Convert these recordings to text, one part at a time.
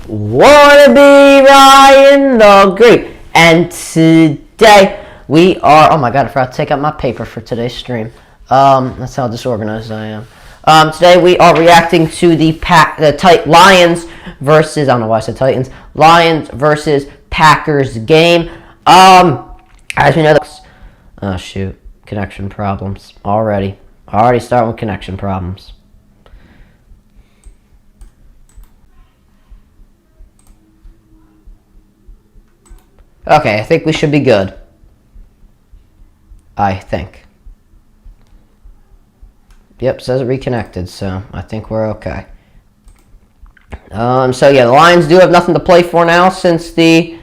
Wanna be Ryan the Great. And today we are, oh my god, I forgot to take out my paper for today's stream. That's how disorganized I am. Today we are reacting to the Lions versus, I don't know why I said Titans, Lions versus Packers game. As we know, oh shoot, connection problems already starting with connection problems. Okay, I think we should be good. I think. Yep, says it reconnected, so I think we're okay. So yeah, the Lions do have nothing to play for now since the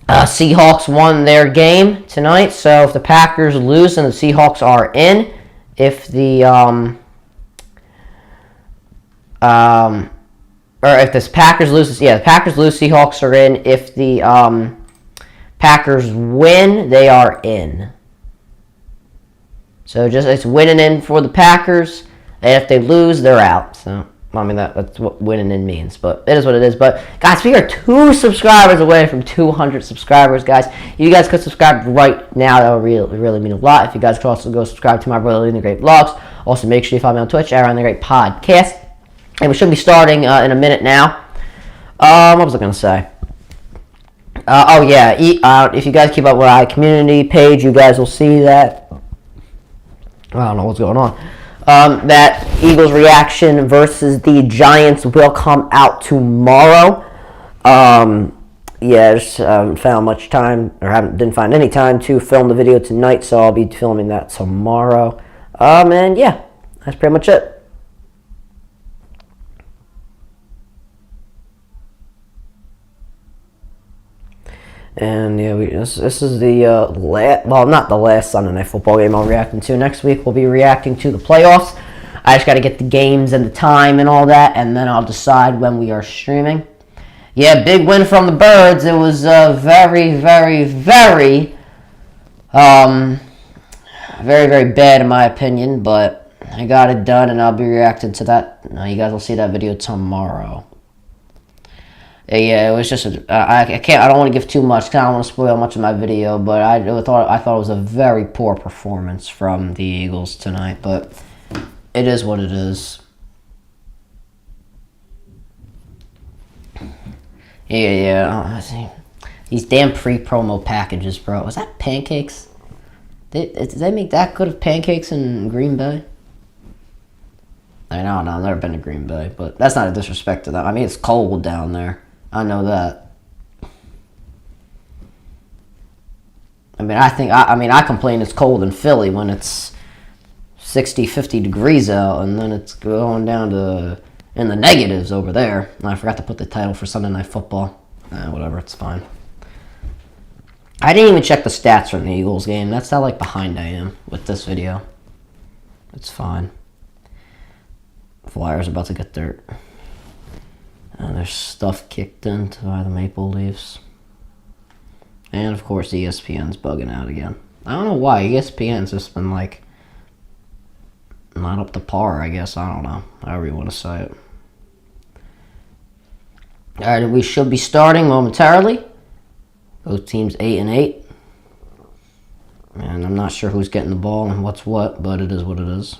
Seahawks won their game tonight. So if the Packers lose, then the Seahawks are in. If the or if the Packers lose, yeah, the Packers lose, Seahawks are in. If the Packers win, they are in. So just it's winning in for the Packers, and if they lose, they're out. So I mean that's what winning in means, but it is what it is. But guys, we are 2 subscribers away from 200 subscribers, guys. If you guys could subscribe right now, that would really mean a lot. If you guys could also go subscribe to my brother Aaron the Great Vlogs. Also, make sure you follow me on Twitch, Aaron the Great Podcast. And we should be starting in a minute now. What was I going to say? Oh, yeah. If you guys keep up with our community page, you guys will see that. I don't know what's going on. That Eagles reaction versus the Giants will come out tomorrow. Yeah, I just haven't found much time, or didn't find any time to film the video tonight, so I'll be filming that tomorrow. And yeah, that's pretty much it. And yeah, this is the not the last Sunday Night Football game I'll reacting to. Next week we'll be reacting to the playoffs. I just got to get the games and the time and all that, and then I'll decide when we are streaming. Yeah, big win from the Birds. It was very bad in my opinion, but I got it done, and I'll be reacting to that. You guys will see that video tomorrow. Yeah, it was just I don't want to give too much because I don't want to spoil much of my video, but I thought it was a very poor performance from the Eagles tonight, but it is what it is. Yeah. Oh, see. These damn pre-promo packages, bro. Was that pancakes? Did they make that good of pancakes in Green Bay? I don't know. I've never been to Green Bay, but that's not a disrespect to them. I mean, it's cold down there. I know that. I complain it's cold in Philly when it's 60, 50 degrees out, and then it's going down to in the negatives over there. And I forgot to put the title for Sunday Night Football. Whatever, it's fine. I didn't even check the stats from the Eagles game. That's how behind I am with this video. It's fine. Flyers about to get dirt. And there's stuff kicked into by the Maple Leafs. And, of course, ESPN's bugging out again. I don't know why. ESPN's just been, not up to par, I guess. I don't know. However you want to say it. Alright, we should be starting momentarily. Both teams 8-8. And I'm not sure who's getting the ball and what's what, but it is what it is.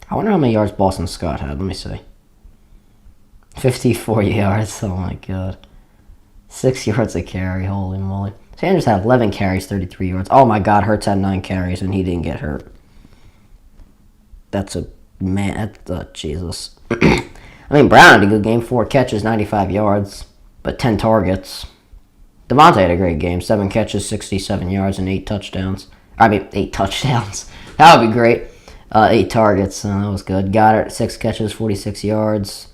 I wonder how many yards Boston Scott had. Let me see. 54 yards. Oh, my God. 6 yards a carry. Holy moly. Sanders had 11 carries, 33 yards. Oh, my God. Hurts had 9 carries, and he didn't get hurt. That's a... Man, Jesus. I mean, Brown had a good game. 4 catches, 95 yards, but 10 targets. Devontae had a great game. 7 catches, 67 yards, and 8 touchdowns. 8 touchdowns. That would be great. 8 targets, that was good. Goddard, 6 catches, 46 yards.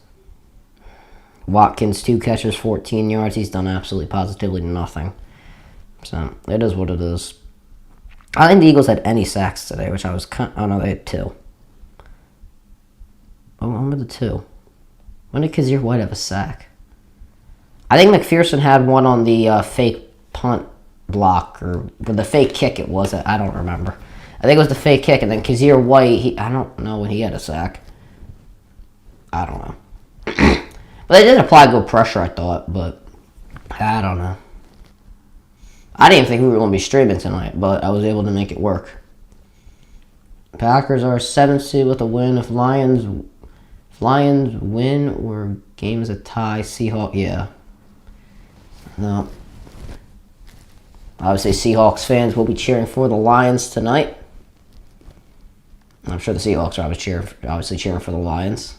Watkins, 2 catches, 14 yards. He's done absolutely positively nothing. So, it is what it is. I think the Eagles had any sacks today, which I was oh no, they had 2. Oh, when were the 2? When did Kazir White have a sack? I think McPherson had one on the fake punt block, or the fake kick it was. I don't remember. I think it was the fake kick, and then Kazir White, I don't know when he had a sack. I don't know. But they did apply good pressure, I thought, but I don't know. I didn't think we were going to be streaming tonight, but I was able to make it work. Packers are 7th seed with a win. If Lions win or game is a tie, Seahawks, yeah. No. Obviously, Seahawks fans will be cheering for the Lions tonight. I'm sure the Seahawks are obviously cheering for the Lions.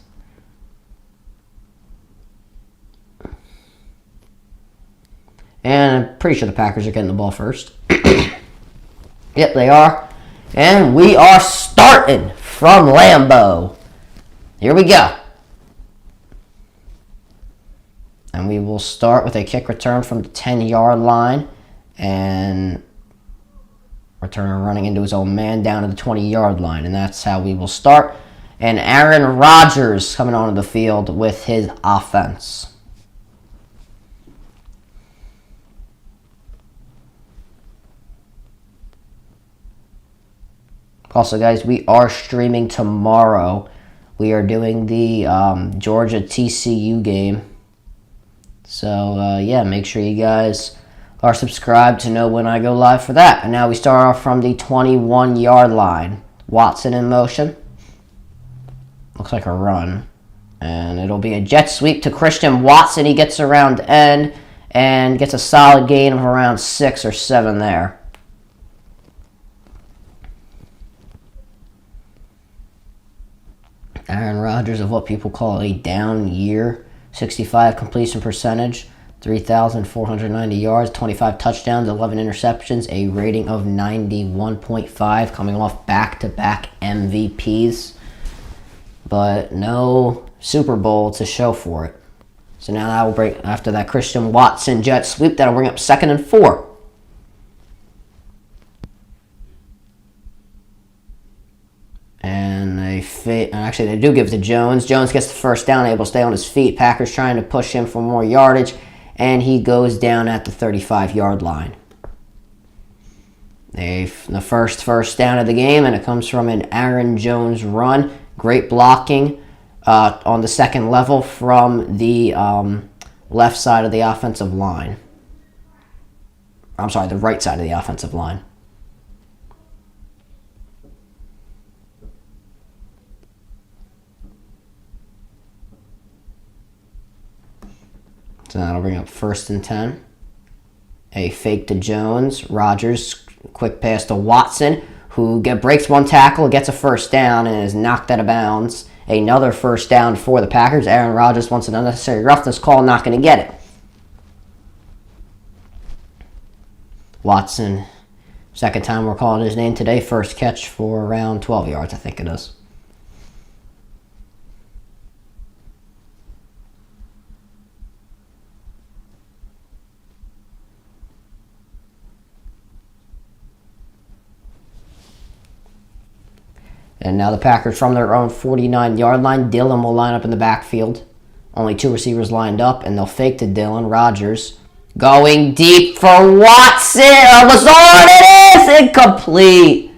And I'm pretty sure the Packers are getting the ball first. Yep, they are. And we are starting from Lambeau. Here we go. And we will start with a kick return from the 10-yard line. And returner running into his own man down to the 20-yard line. And that's how we will start. And Aaron Rodgers coming onto the field with his offense. Also, guys, we are streaming tomorrow. We are doing the Georgia TCU game. So, yeah, make sure you guys are subscribed to know when I go live for that. And now we start off from the 21-yard line. Watson in motion. Looks like a run. And it'll be a jet sweep to Christian Watson. He gets around end and gets a solid gain of around 6 or 7 there. Aaron Rodgers of what people call a down year. 65 completion percentage, 3,490 yards, 25 touchdowns, 11 interceptions, a rating of 91.5, coming off back-to-back MVPs. But no Super Bowl to show for it. So now that will bring, after that Christian Watson jet sweep, that'll bring up 2nd and 4. And actually, they do give it to Jones. Jones gets the first down, able to stay on his feet. Packers trying to push him for more yardage, and he goes down at the 35-yard line. The first down of the game, and it comes from an Aaron Jones run. Great blocking on the second level from the left side of the offensive line. I'm sorry, the right side of the offensive line. So that'll bring up 1st and 10. A fake to Jones. Rodgers, quick pass to Watson, who breaks one tackle, gets a first down, and is knocked out of bounds. Another first down for the Packers. Aaron Rodgers wants an unnecessary roughness call, not going to get it. Watson, second time we're calling his name today. First catch for around 12 yards, I think it is. And now the Packers from their own 49-yard line. Dillon will line up in the backfield. Only 2 receivers lined up, and they'll fake to Dillon. Rodgers going deep for Watson. Lazard, it is incomplete.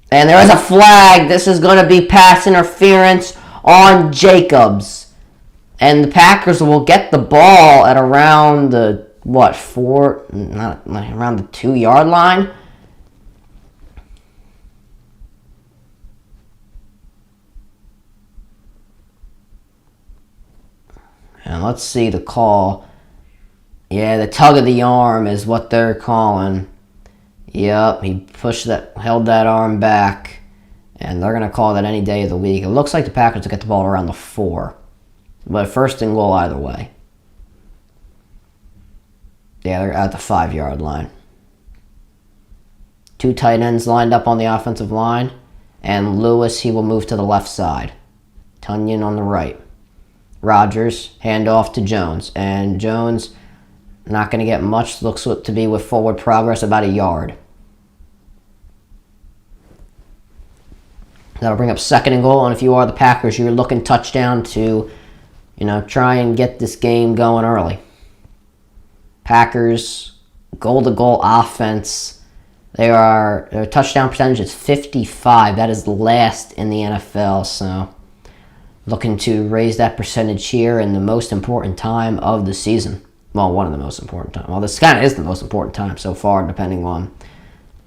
And there is a flag. This is going to be pass interference on Jacobs. And the Packers will get the ball at around the, around the 2-yard line. And let's see the call. Yeah, the tug of the arm is what they're calling. Yep, he held that arm back. And they're going to call that any day of the week. It looks like the Packers will get the ball around the 4. But 1st and goal either way. Yeah, they're at the 5-yard line. 2 tight ends lined up on the offensive line. And Lewis, he will move to the left side. Tunyon on the right. Rodgers, handoff to Jones. And Jones, not going to get much. Looks to be with forward progress, about a yard. That'll bring up 2nd and goal. And if you are the Packers, you're looking touchdown to, try and get this game going early. Packers goal-to-goal offense. Their touchdown percentage is 55. That is last in the NFL. So looking to raise that percentage here in the most important time of the season. Well, one of the most important times. Well, this kind of is the most important time so far, depending on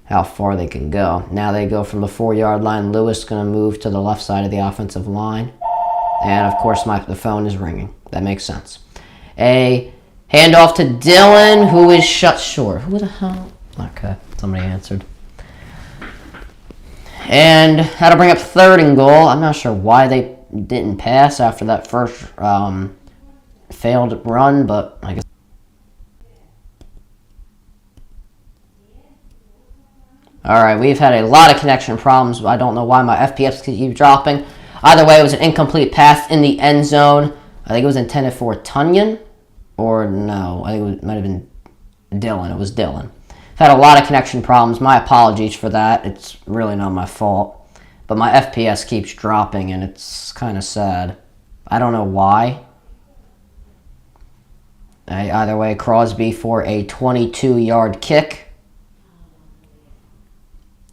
how far they can go. Now they go from the 4-yard line. Lewis going to move to the left side of the offensive line. And, of course, the phone is ringing. That makes sense. A handoff to Dylan, who is shut short. Who the hell? Okay, somebody answered. And that'll bring up 3rd and goal. I'm not sure why they didn't pass after that first failed run, but I guess. Alright, we've had a lot of connection problems. I don't know why my FPS keep dropping. Either way, it was an incomplete pass in the end zone. I think it was intended for Tunyon. Or no, I think it might have been Dylan. It was Dylan. I've had a lot of connection problems. My apologies for that. It's really not my fault. But my FPS keeps dropping, and it's kind of sad. I don't know why. Either way, Crosby for a 22-yard kick.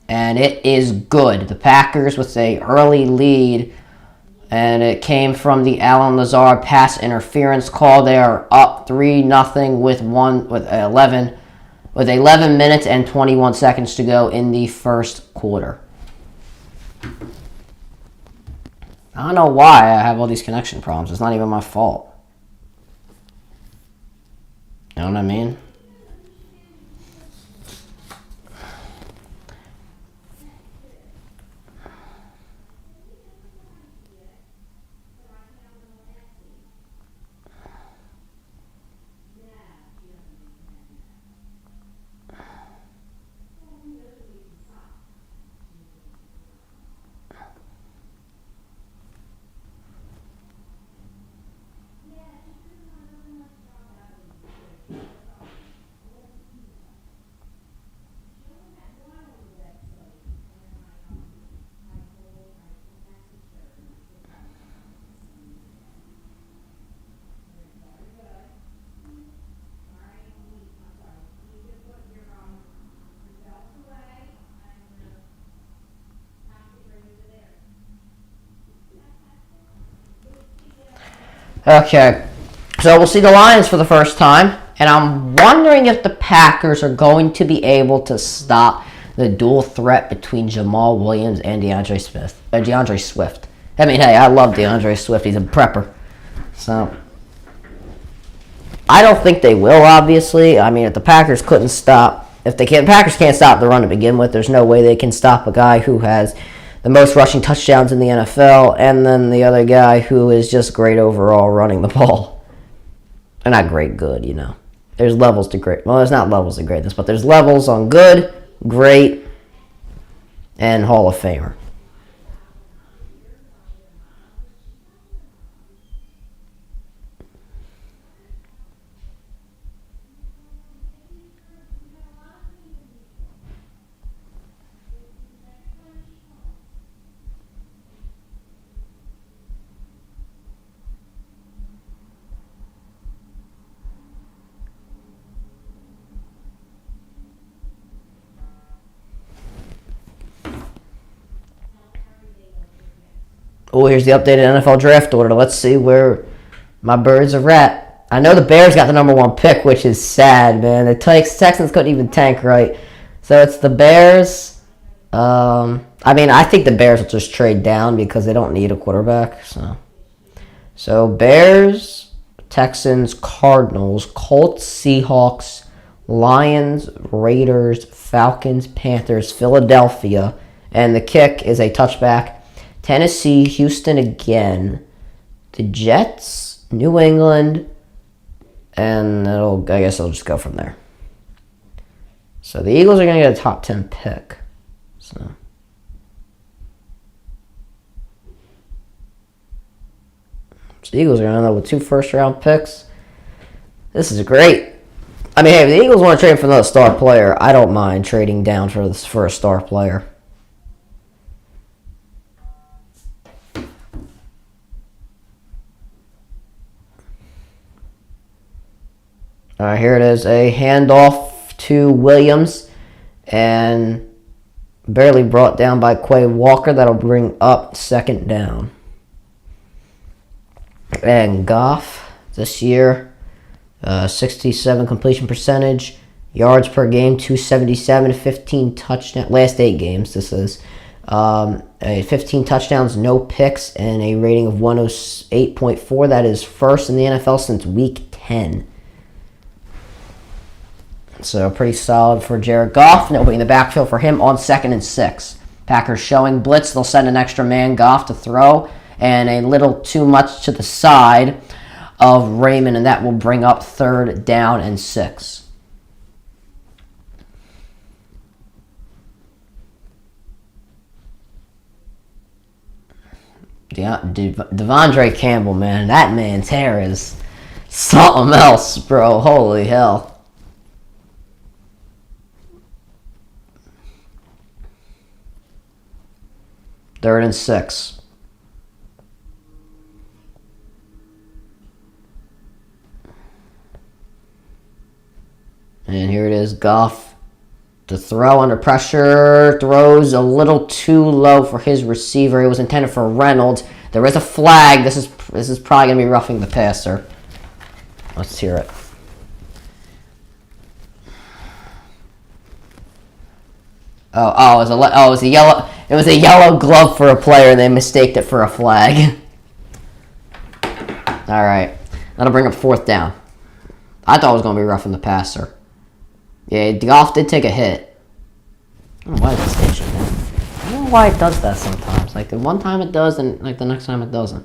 And it is good. The Packers with an early lead. And it came from the Allen Lazard pass interference call. They are up 3-0 with 11 minutes and 21 seconds to go in the first quarter. I don't know why I have all these connection problems. It's not even my fault. You know what I mean? Okay, so we'll see the Lions for the first time, and I'm wondering if the Packers are going to be able to stop the dual threat between Jamal Williams and DeAndre Swift. I mean, hey, I love DeAndre Swift. He's a prepper. So, I don't think they will, obviously. I mean, if the Packers couldn't stop, Packers can't stop the run to begin with, there's no way they can stop a guy who has the most rushing touchdowns in the NFL, and then the other guy who is just great overall running the ball. They're not good, you know. There's levels to great. Well, there's not levels to greatness, but there's levels on good, great, and Hall of Famer. Oh, here's the updated NFL draft order. Let's see where my birds are at. I know the Bears got the number 1 pick, which is sad, man. The Texans couldn't even tank right. So it's the Bears. I mean, I think the Bears will just trade down because they don't need a quarterback. So Bears, Texans, Cardinals, Colts, Seahawks, Lions, Raiders, Falcons, Panthers, Philadelphia. And the kick is a touchback. Tennessee, Houston again, the Jets, New England, and I guess it'll just go from there. So the Eagles are going to get a top 10 pick. So the Eagles are going to end up with 2 first-round picks. This is great. I mean, hey, if the Eagles want to trade for another star player, I don't mind trading down for a star player. All right, here it is. A handoff to Williams, and barely brought down by Quay Walker. That'll bring up 2nd down. And Goff this year, 67 completion percentage, yards per game 277, 15 touchdowns. Last 8 games, this is 15 touchdowns, no picks, and a rating of 108.4. That is first in the NFL since week 10. So pretty solid for Jared Goff. Nobody in the backfield for him on 2nd and 6. Packers showing blitz. They'll send an extra man, Goff, to throw, and a little too much to the side of Raymond, and that will bring up 3rd down and 6. Devondre Campbell, man, that man's hair is something else, bro. Holy hell. 3rd and 6. And here it is, Goff to throw under pressure. Throws a little too low for his receiver. It was intended for Reynolds. There is a flag. This is probably going to be roughing the passer. Let's hear it. It was a yellow glove for a player, and they mistaked it for a flag. All right. That'll bring up 4th down. I thought it was going to be roughing the passer. Yeah, Goff did take a hit. I don't know why it's itching, man. I don't know why it does that sometimes. Like, the one time it does, and like the next time it doesn't.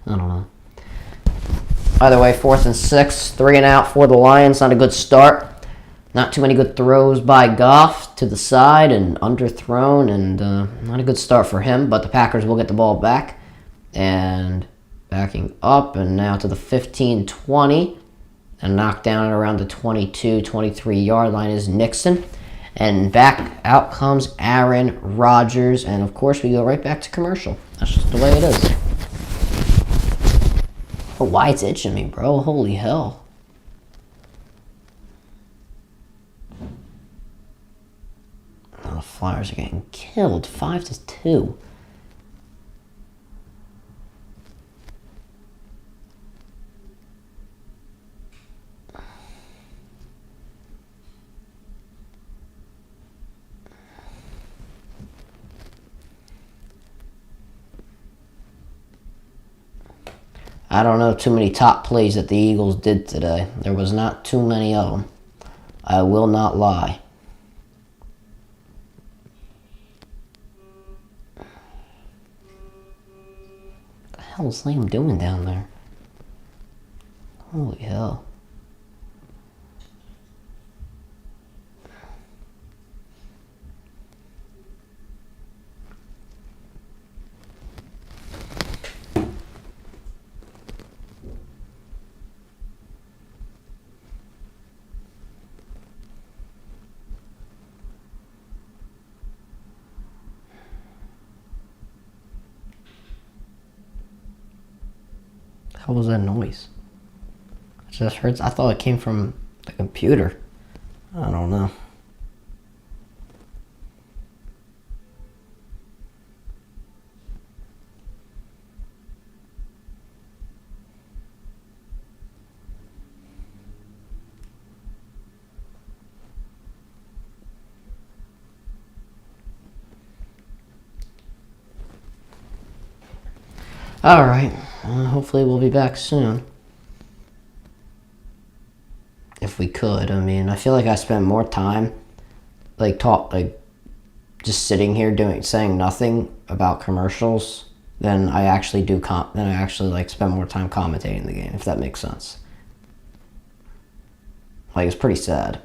I don't know. Either way, 4th and 6. 3 and out for the Lions. Not a good start. Not too many good throws by Goff to the side and underthrown, and not a good start for him, but the Packers will get the ball back. And backing up, and now to the 15-20. And knocked down at around the 22, 23-yard line is Nixon. And back out comes Aaron Rodgers. And, of course, we go right back to commercial. That's just the way it is. Oh, why it's itching me, bro? Holy hell. Oh, the Flyers are getting killed. 5-2. I don't know too many top plays that the Eagles did today. There was not too many of them. I will not lie. What the hell is Liam doing down there? Holy hell. What was that noise? It just hurts. I thought it came from the computer. I don't know. All right. Hopefully we'll be back soon. If we could. I mean, I feel like I spend more time just sitting here saying nothing about commercials than I actually spend more time commentating the game, if that makes sense. Like, it's pretty sad.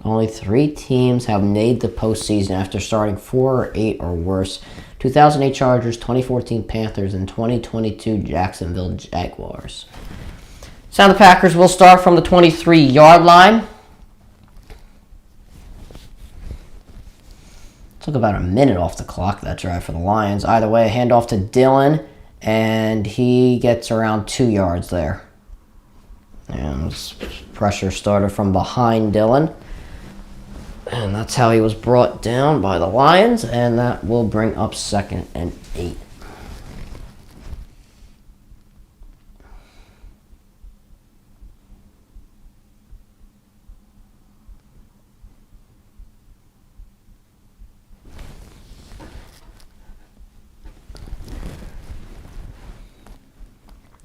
Only 3 teams have made the postseason after starting 4-8 or worse. 2008 Chargers, 2014 Panthers, and 2022 Jacksonville Jaguars. So now the Packers will start from the 23-yard line. Took about a minute off the clock, that drive for the Lions. Either way, a handoff to Dillon, and he gets around 2 yards there. And pressure started from behind Dillon. And that's how he was brought down by the Lions, and that will bring up 2nd and 8.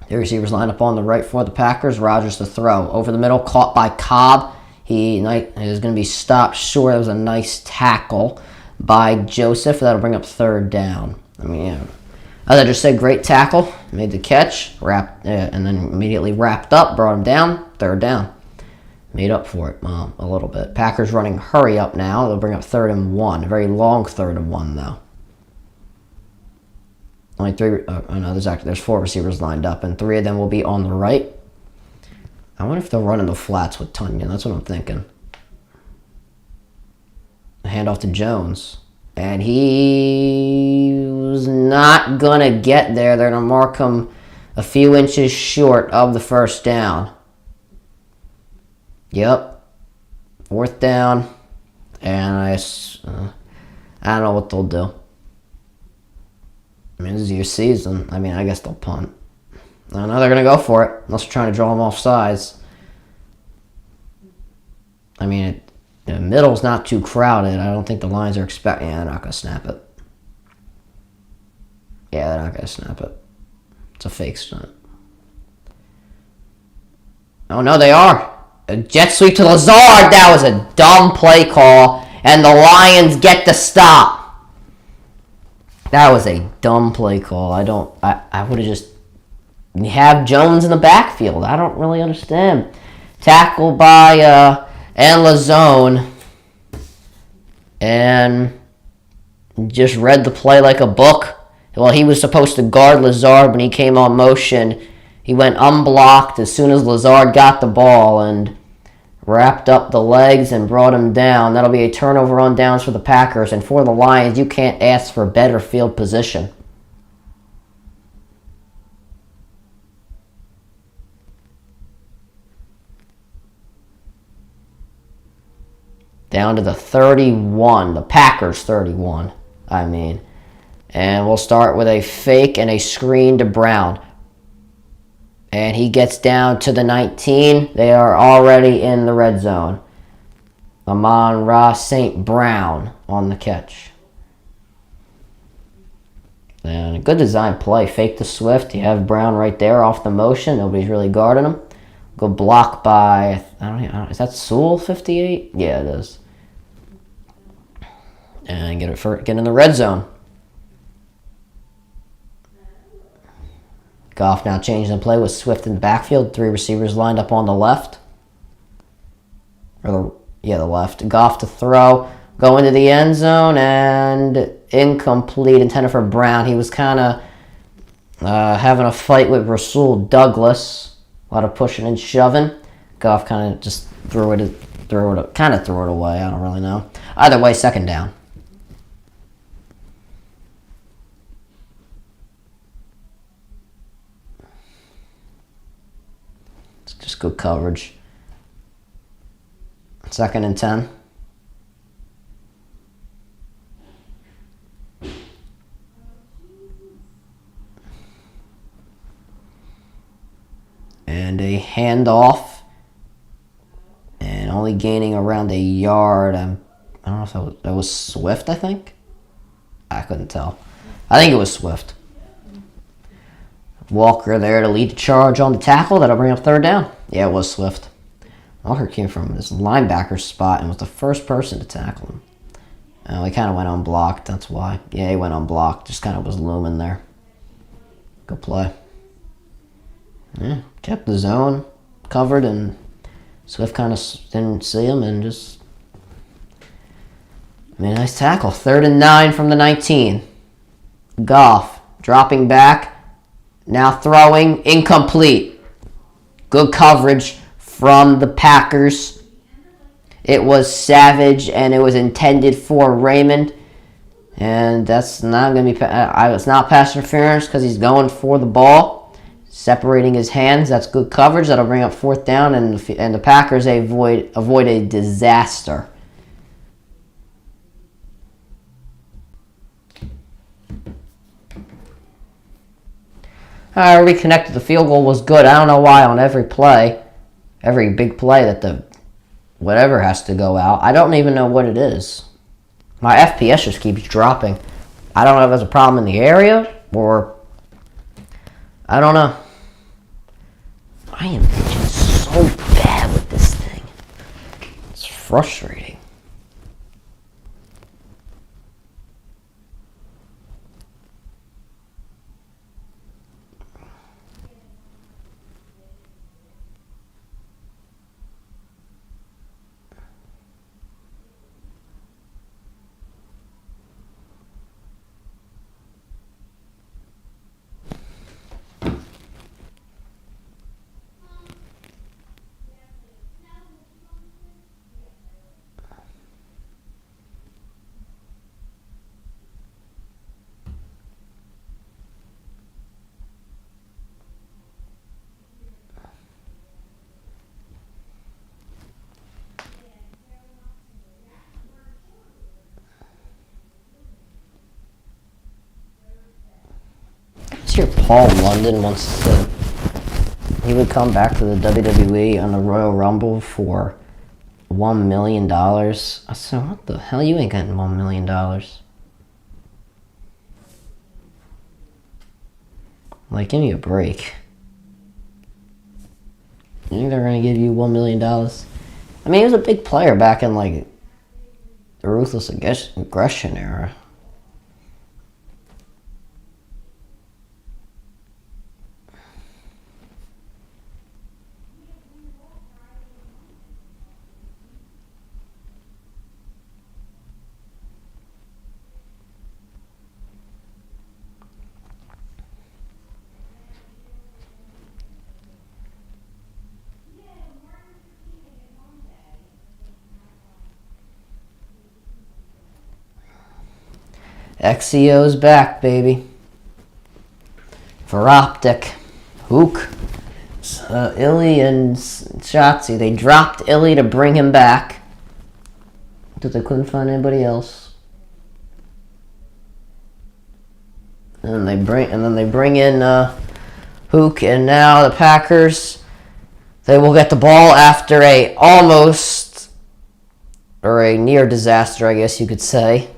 The receivers line up on the right for the Packers. Rodgers to throw. Over the middle, caught by Cobb. He is going to be stopped short. That was a nice tackle by Joseph. That'll bring up 3rd down. I mean, yeah. As I just said, great tackle. Made the catch, and then immediately wrapped up, brought him down. 3rd down. Made up for it a little bit. Packers running hurry up now. They'll bring up 3rd and 1. A very long 3rd and 1, though. Only 3. There's 4 receivers lined up, and 3 of them will be on the right. I wonder if they'll run in the flats with Tunyon. That's what I'm thinking. Handoff to Jones. And he was not going to get there. They're going to mark him a few inches short of the 1st down. Yep. 4th down. And I don't know what they'll do. I mean, this is your season. I mean, I guess they'll punt. I know they're going to go for it, unless they're trying to draw them off sides. I mean, the middle's not too crowded. I don't think the Lions are expecting... Yeah, they're not going to snap it. Yeah, they're not going to snap it. It's a fake stunt. Oh, no, they are. A jet sweep to Lazard. That was a dumb play call, and the Lions get the stop. That was a dumb play call. I would have just... You have Jones in the backfield. I don't really understand. Tackled by Lazone. And just read the play like a book. Well, he was supposed to guard Lazard when he came on motion. He went unblocked as soon as Lazard got the ball and wrapped up the legs and brought him down. That'll be a turnover on downs for the Packers. And for the Lions, you can't ask for better field position. Down to the 31, the Packers 31, I mean. And we'll start with a fake and a screen to Brown. And he gets down to the 19. They are already in the red zone. Amon-Ra St. Brown on the catch. And a good design play. Fake to Swift. You have Brown right there off the motion. Nobody's really guarding him. Good block by, I don't know, is that Sewell 58? Yeah, it is. And get in the red zone. Goff now changing the play with Swift in the backfield. 3 receivers lined up on the left. The left. Goff to throw. Go into the end zone and incomplete. Intended for Brown. He was kind of having a fight with Rasul Douglas. A lot of pushing and shoving. Goff kind of just threw it away. I don't really know. Either way, 2nd down. It's just good coverage. 2nd and 10. And a handoff. And only gaining around a yard. I don't know if that was Swift, I think. I couldn't tell. I think it was Swift. Walker there to lead the charge on the tackle. That'll bring up 3rd down. Yeah, it was Swift. Walker came from this linebacker spot and was the first person to tackle him. He kind of went unblocked, that's why. Yeah, he went unblocked. Just kind of was looming there. Good play. Yeah, kept the zone covered, and Swift kind of didn't see him and just made a nice tackle. 3rd and 9 from the 19. Goff dropping back. Now throwing. Incomplete. Good coverage from the Packers. It was savage, and it was intended for Raymond. And that's not going to be... it's not pass interference because he's going for the ball. Separating his hands. That's good coverage. That'll bring up fourth down, and the Packers avoid a disaster. Reconnected. The field goal was good. I don't know why on every play, every big play that the whatever has to go out. I don't even know what it is. My FPS just keeps dropping. I don't know if there's a problem in the area or I don't know. I am just so bad with this thing. It's frustrating. Here, Paul London wants to. He would come back to the WWE on the Royal Rumble for $1 million. I said, what the hell? You ain't getting $1 million. Like, give me a break. You think they're gonna give you $1 million? I mean, he was a big player back in like the Ruthless Aggression era. XEO's back, baby. Veroptic. Hook. Illy and Shotzi. They dropped Illy to bring him back. Because they couldn't find anybody else. And then they bring in Hook, and now the Packers, they will get the ball after a almost, or a near disaster, I guess you could say.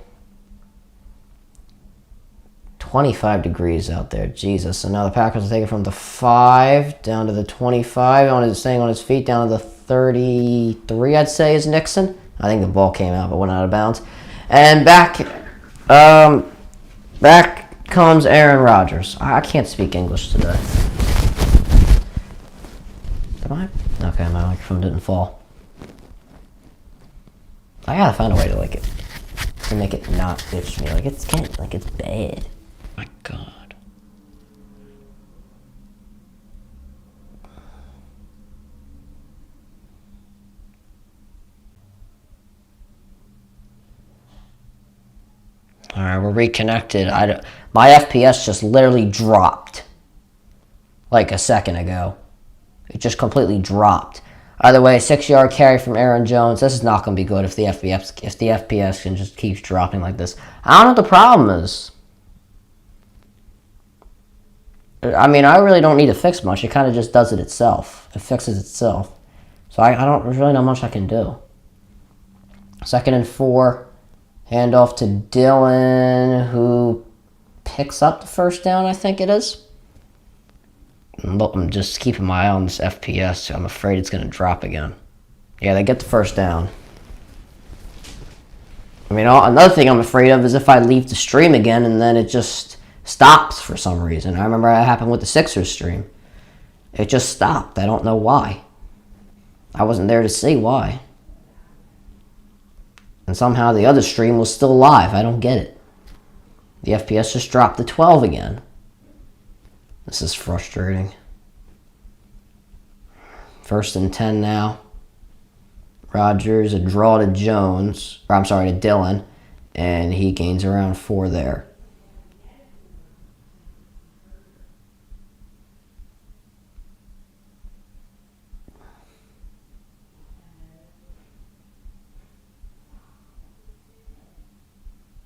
25 degrees out there, Jesus. So now the Packers will take it from the 5 down to the 25, staying on his feet, down to the 33, I'd say, is Nixon. I think the ball came out but went out of bounds. And back comes Aaron Rodgers. I can't speak English today. Did I? Okay, my microphone didn't fall. I gotta find a way to make it not itch me. It's bad. My God. All right, we're reconnected. My FPS just literally dropped like a second ago. It just completely dropped. Either way, 6-yard carry from Aaron Jones. This is not going to be good if the FPS can just keeps dropping like this. I don't know what the problem is. I mean, I really don't need to fix much. It kind of just does it itself. It fixes itself. So I don't really know much I can do. 2nd and 4. Handoff to Dylan, who picks up the first down, I think it is. I'm just keeping my eye on this FPS. I'm afraid it's going to drop again. Yeah, they get the first down. I mean, another thing I'm afraid of is if I leave the stream again and then it just stops for some reason. I remember that happened with the Sixers stream. It just stopped. I don't know why. I wasn't there to see why. And somehow the other stream was still live. I don't get it. The FPS just dropped to 12 again. This is frustrating. First and 10 now. Rodgers, a draw to Jones, or I'm sorry, to Dillon, and he gains around 4 there.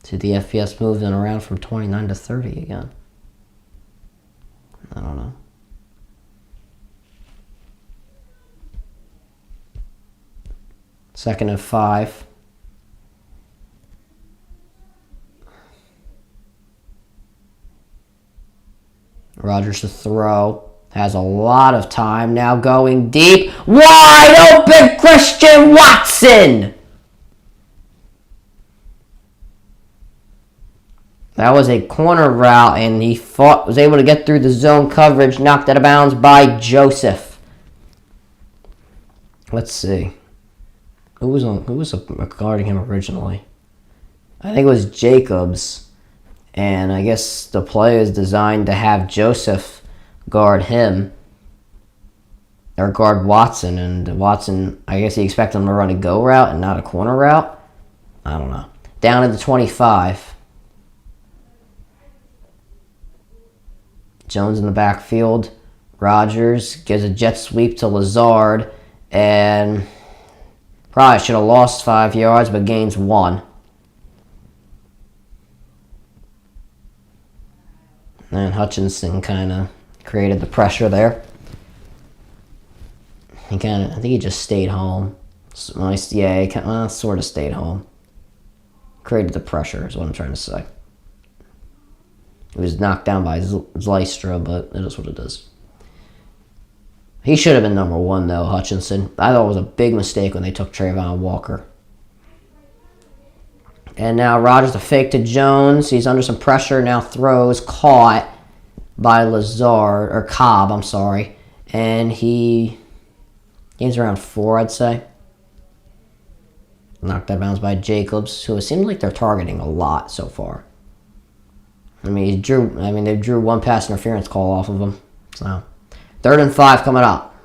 See, the FPS moving around from 29 to 30 again. I don't know. Second and 5. Rodgers to throw. Has a lot of time now, going deep. Wide open, Christian Watson! That was a corner route, and he was able to get through the zone coverage, knocked out of bounds by Joseph. Let's see. Who was guarding him originally? I think it was Jacobs. And I guess the play is designed to have Joseph guard him. Or guard Watson. And Watson, I guess he expected him to run a go route and not a corner route. I don't know. Down at the 25. Jones in the backfield. Rodgers gives a jet sweep to Lazard. And probably should have lost 5 yards, but gains 1. And Hutchinson kind of created the pressure there. I think he just stayed home. Yeah, he sort of stayed home. Created the pressure is what I'm trying to say. He was knocked down by Zlystra, but it is what it is. He should have been number 1, though, Hutchinson. I thought it was a big mistake when they took Trayvon Walker. And now Rodgers to fake to Jones. He's under some pressure. Now throws. Caught by Lazard. Or Cobb, I'm sorry. And he gains around 4, I'd say. Knocked out of bounds by Jacobs, who it seems like they're targeting a lot so far. They drew 1 pass interference call off of him. So, 3rd and 5 coming up.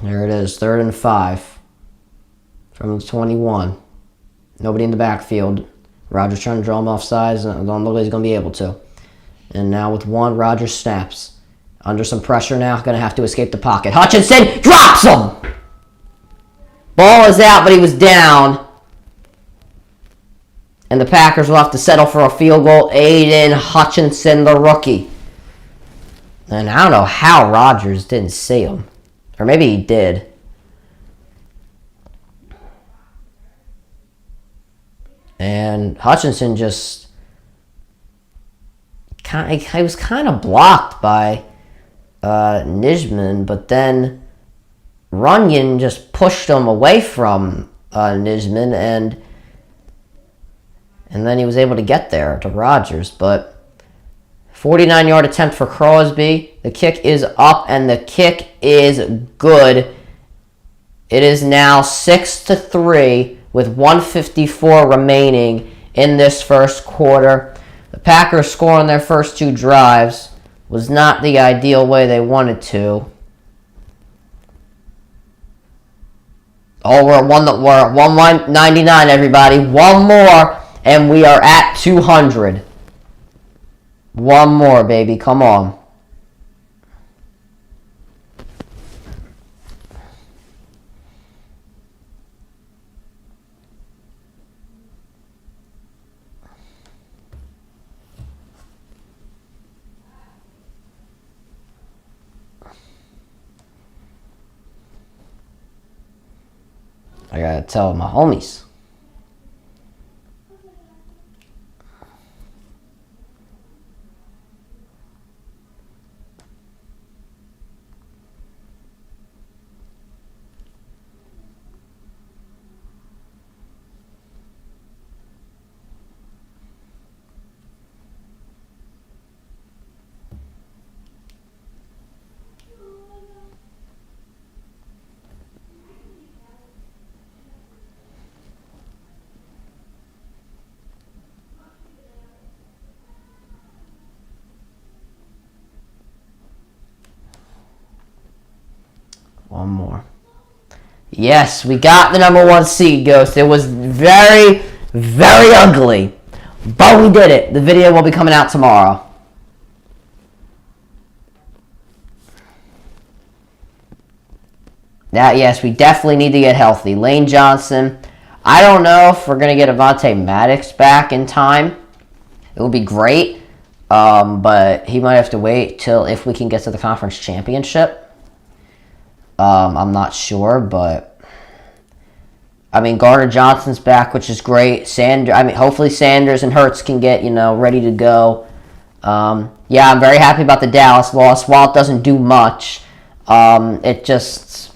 There it is, 3rd and 5 from the 21. Nobody in the backfield. Rodgers trying to draw him off sides. I don't look like he's going to be able to. And now with 1, Rodgers snaps. Under some pressure now, going to have to escape the pocket. Hutchinson drops him! Ball is out, but he was down. And the Packers will have to settle for a field goal. Aiden Hutchinson, the rookie. And I don't know how Rodgers didn't see him. Or maybe he did. And Hutchinson just... He was kind of blocked by Nijman, but then Runyon just pushed him away from Nijman, and then he was able to get there to Rodgers. But 49-yard attempt for Crosby. The kick is up, and the kick is good. It is now 6-3 with 1:54 remaining in this first quarter. The Packers scoring their first 2 drives was not the ideal way they wanted to. Oh, we're at 199, everybody. 1 more, and we are at 200. 1 more, baby. Come on. I gotta tell my homies. one more. Yes, we got the number 1 seed, Ghost. It was very, very ugly. But we did it. The video will be coming out tomorrow. Yes, we definitely need to get healthy. Lane Johnson. I don't know if we're going to get Avonte Maddox back in time. It would be great. But he might have to wait till if we can get to the conference championship. I'm not sure, but I mean, Gardner Johnson's back, which is great. Hopefully Sanders and Hurts can get, ready to go. Yeah, I'm very happy about the Dallas loss. While it doesn't do much, it just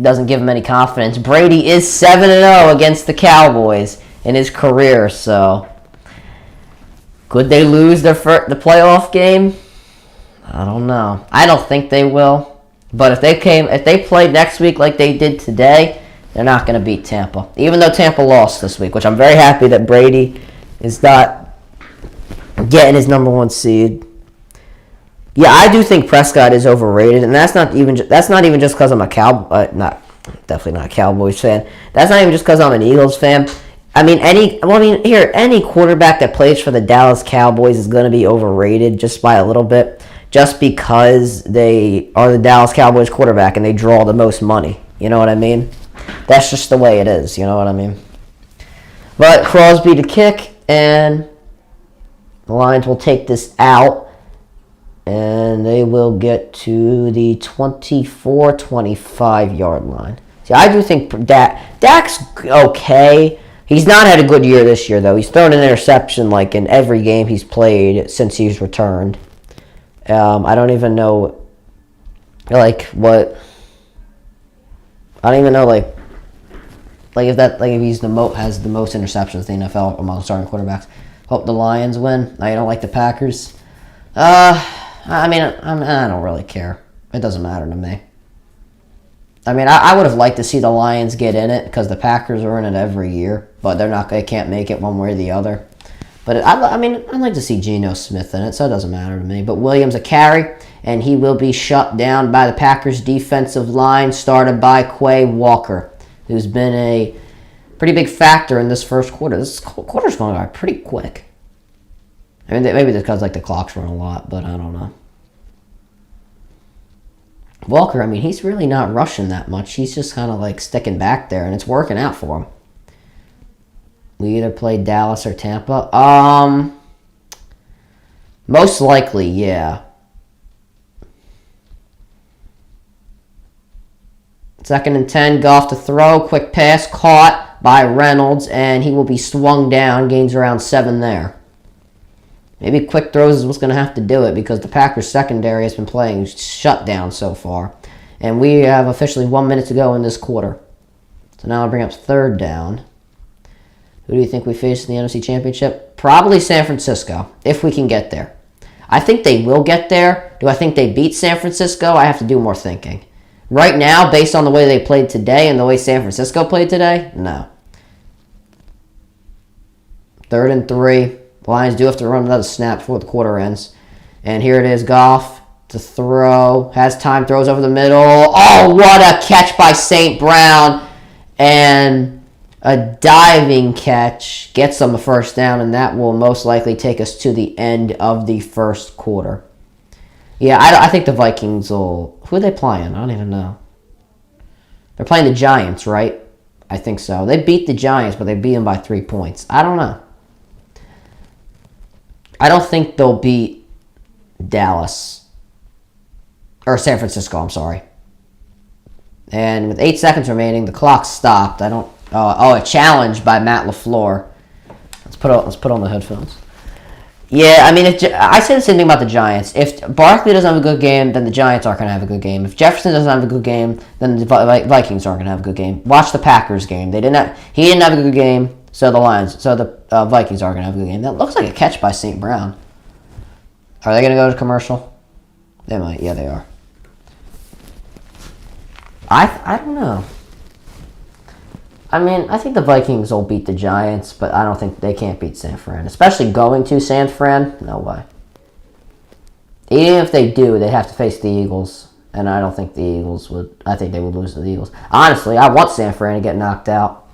doesn't give him any confidence. Brady is 7-0 against the Cowboys in his career, so could they lose the playoff game? I don't know. I don't think they will. But if they played next week like they did today, they're not going to beat Tampa. Even though Tampa lost this week, which I'm very happy that Brady is not getting his number 1 seed. Yeah, I do think Prescott is overrated, and that's not even just because I'm definitely not a Cowboys fan. That's not even just because I'm an Eagles fan. I mean, any quarterback that plays for the Dallas Cowboys is going to be overrated just by a little bit, just because they are the Dallas Cowboys quarterback and they draw the most money. You know what I mean? That's just the way it is. You know what I mean? But Crosby to kick, and the Lions will take this out, and they will get to the 24-25 yard line. See, I do think Dak's okay. He's not had a good year this year, though. He's thrown an interception like in every game he's played since he's returned. I don't even know, what. I don't even know, if he's has the most interceptions in the NFL among starting quarterbacks. Hope the Lions win. I don't like the Packers. I don't really care. It doesn't matter to me. I mean, I would have liked to see the Lions get in it because the Packers are in it every year, but they can't make it one way or the other. But I'd like to see Geno Smith in it, so it doesn't matter to me. But Williams a carry, and he will be shut down by the Packers' defensive line, started by Quay Walker, who's been a pretty big factor in this first quarter. This quarter's going by pretty quick. I mean, maybe because the clock's run a lot, but I don't know. Walker, he's really not rushing that much. He's just kind of sticking back there, and it's working out for him. We either play Dallas or Tampa. Most likely, yeah. 2nd and 10, Goff to throw. Quick pass caught by Reynolds, and he will be swung down. Gains around 7 there. Maybe quick throws is what's going to have to do it because the Packers secondary has been playing shutdown so far. And we have officially 1 minute to go in this quarter. So now I'll bring up 3rd down. Who do you think we face in the NFC Championship? Probably San Francisco, if we can get there. I think they will get there. Do I think they beat San Francisco? I have to do more thinking. Right now, based on the way they played today and the way San Francisco played today, no. 3rd and 3. The Lions do have to run another snap before the quarter ends. And here it is, Goff to throw. Has time, throws over the middle. Oh, what a catch by St. Brown. And a diving catch gets them a 1st down, and that will most likely take us to the end of the first quarter. Yeah, I think the Vikings will... Who are they playing? I don't even know. They're playing the Giants, right? I think so. They beat the Giants, but they beat them by 3 points. I don't know. I don't think they'll beat Dallas. Or San Francisco, I'm sorry. And with 8 seconds remaining, the clock stopped. A challenge by Matt LaFleur. Let's put on the headphones. Yeah, I say the same thing about the Giants. If Barkley doesn't have a good game, then the Giants aren't going to have a good game. If Jefferson doesn't have a good game, then the Vikings aren't going to have a good game. Watch the Packers game. He didn't have a good game, so the Vikings aren't going to have a good game. That looks like a catch by St. Brown. Are they going to go to commercial? They might. Yeah, they are. I don't know. I think the Vikings will beat the Giants, but I don't think they can't beat San Fran. Especially going to San Fran, no way. Even if they do, they'd have to face the Eagles. And I don't think the Eagles would. I think they would lose to the Eagles. Honestly, I want San Fran to get knocked out.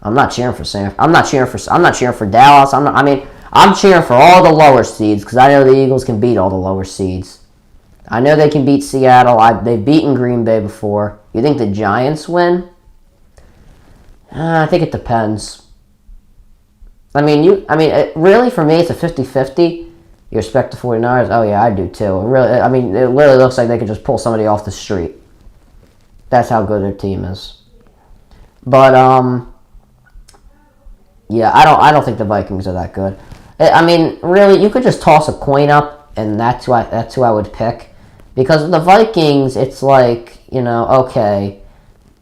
I'm not cheering for I'm not cheering for Dallas. I'm cheering for all the lower seeds because I know the Eagles can beat all the lower seeds. I know they can beat Seattle. They've beaten Green Bay before. You think the Giants win? I think it depends. Really, for me, it's a 50-50. You respect the 49ers? Oh, yeah, I do, too. It literally looks like they could just pull somebody off the street. That's how good their team is. But, yeah, I don't think the Vikings are that good. Really, you could just toss a coin up, and that's who I would pick. Because the Vikings, it's like, okay.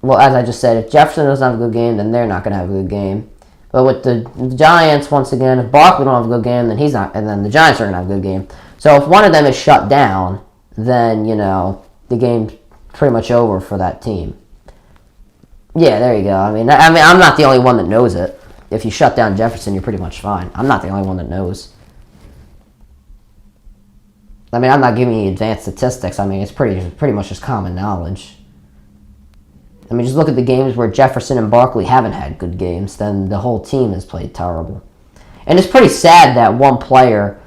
Well, as I just said, if Jefferson doesn't have a good game, then they're not going to have a good game. But with the Giants, once again, if Barkley don't have a good game, then he's not, and then the Giants are going to have a good game. So if one of them is shut down, then, the game's pretty much over for that team. Yeah, there you go. I'm not the only one that knows it. If you shut down Jefferson, you're pretty much fine. I'm not the only one that knows. I'm not giving you advanced statistics. It's pretty much just common knowledge. Just look at the games where Jefferson and Barkley haven't had good games. Then the whole team has played terrible. And it's pretty sad that one player,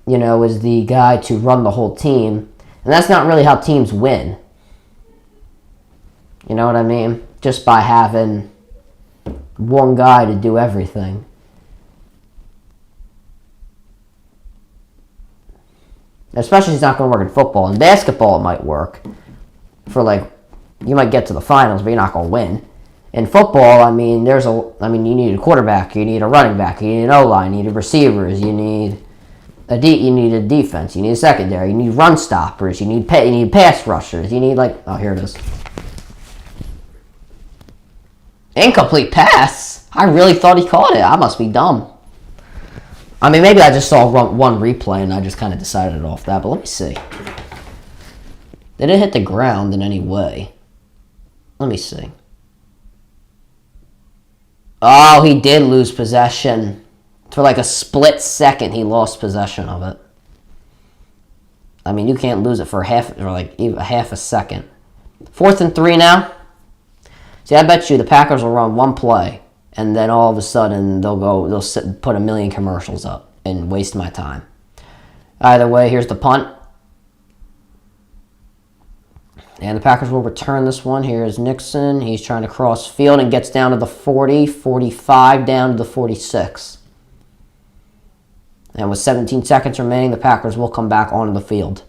is the guy to run the whole team. And that's not really how teams win. You know what I mean? Just by having one guy to do everything. Especially if he's not going to work in football. In basketball, it might work. You might get to the finals, but you're not going to win. In football, you need a quarterback, you need a running back, you need an O-line, you need receivers, you need a defense, you need a secondary, you need run stoppers, you need pass rushers, you need here it is. Incomplete pass? I really thought he caught it. I must be dumb. Maybe I just saw one replay and I just kind of decided it off that, but let me see. Did it hit the ground in any way? Let me see. Oh, he did lose possession. For a split second, he lost possession of it. You can't lose it for even a half a second. 4th and 3 now. See, I bet you the Packers will run one play, and then all of a sudden they'll put a million commercials up and waste my time. Either way, here's the punt. And the Packers will return this one. Here's Nixon. He's trying to cross field and gets down to the 40, 45, down to the 46. And with 17 seconds remaining, the Packers will come back onto the field.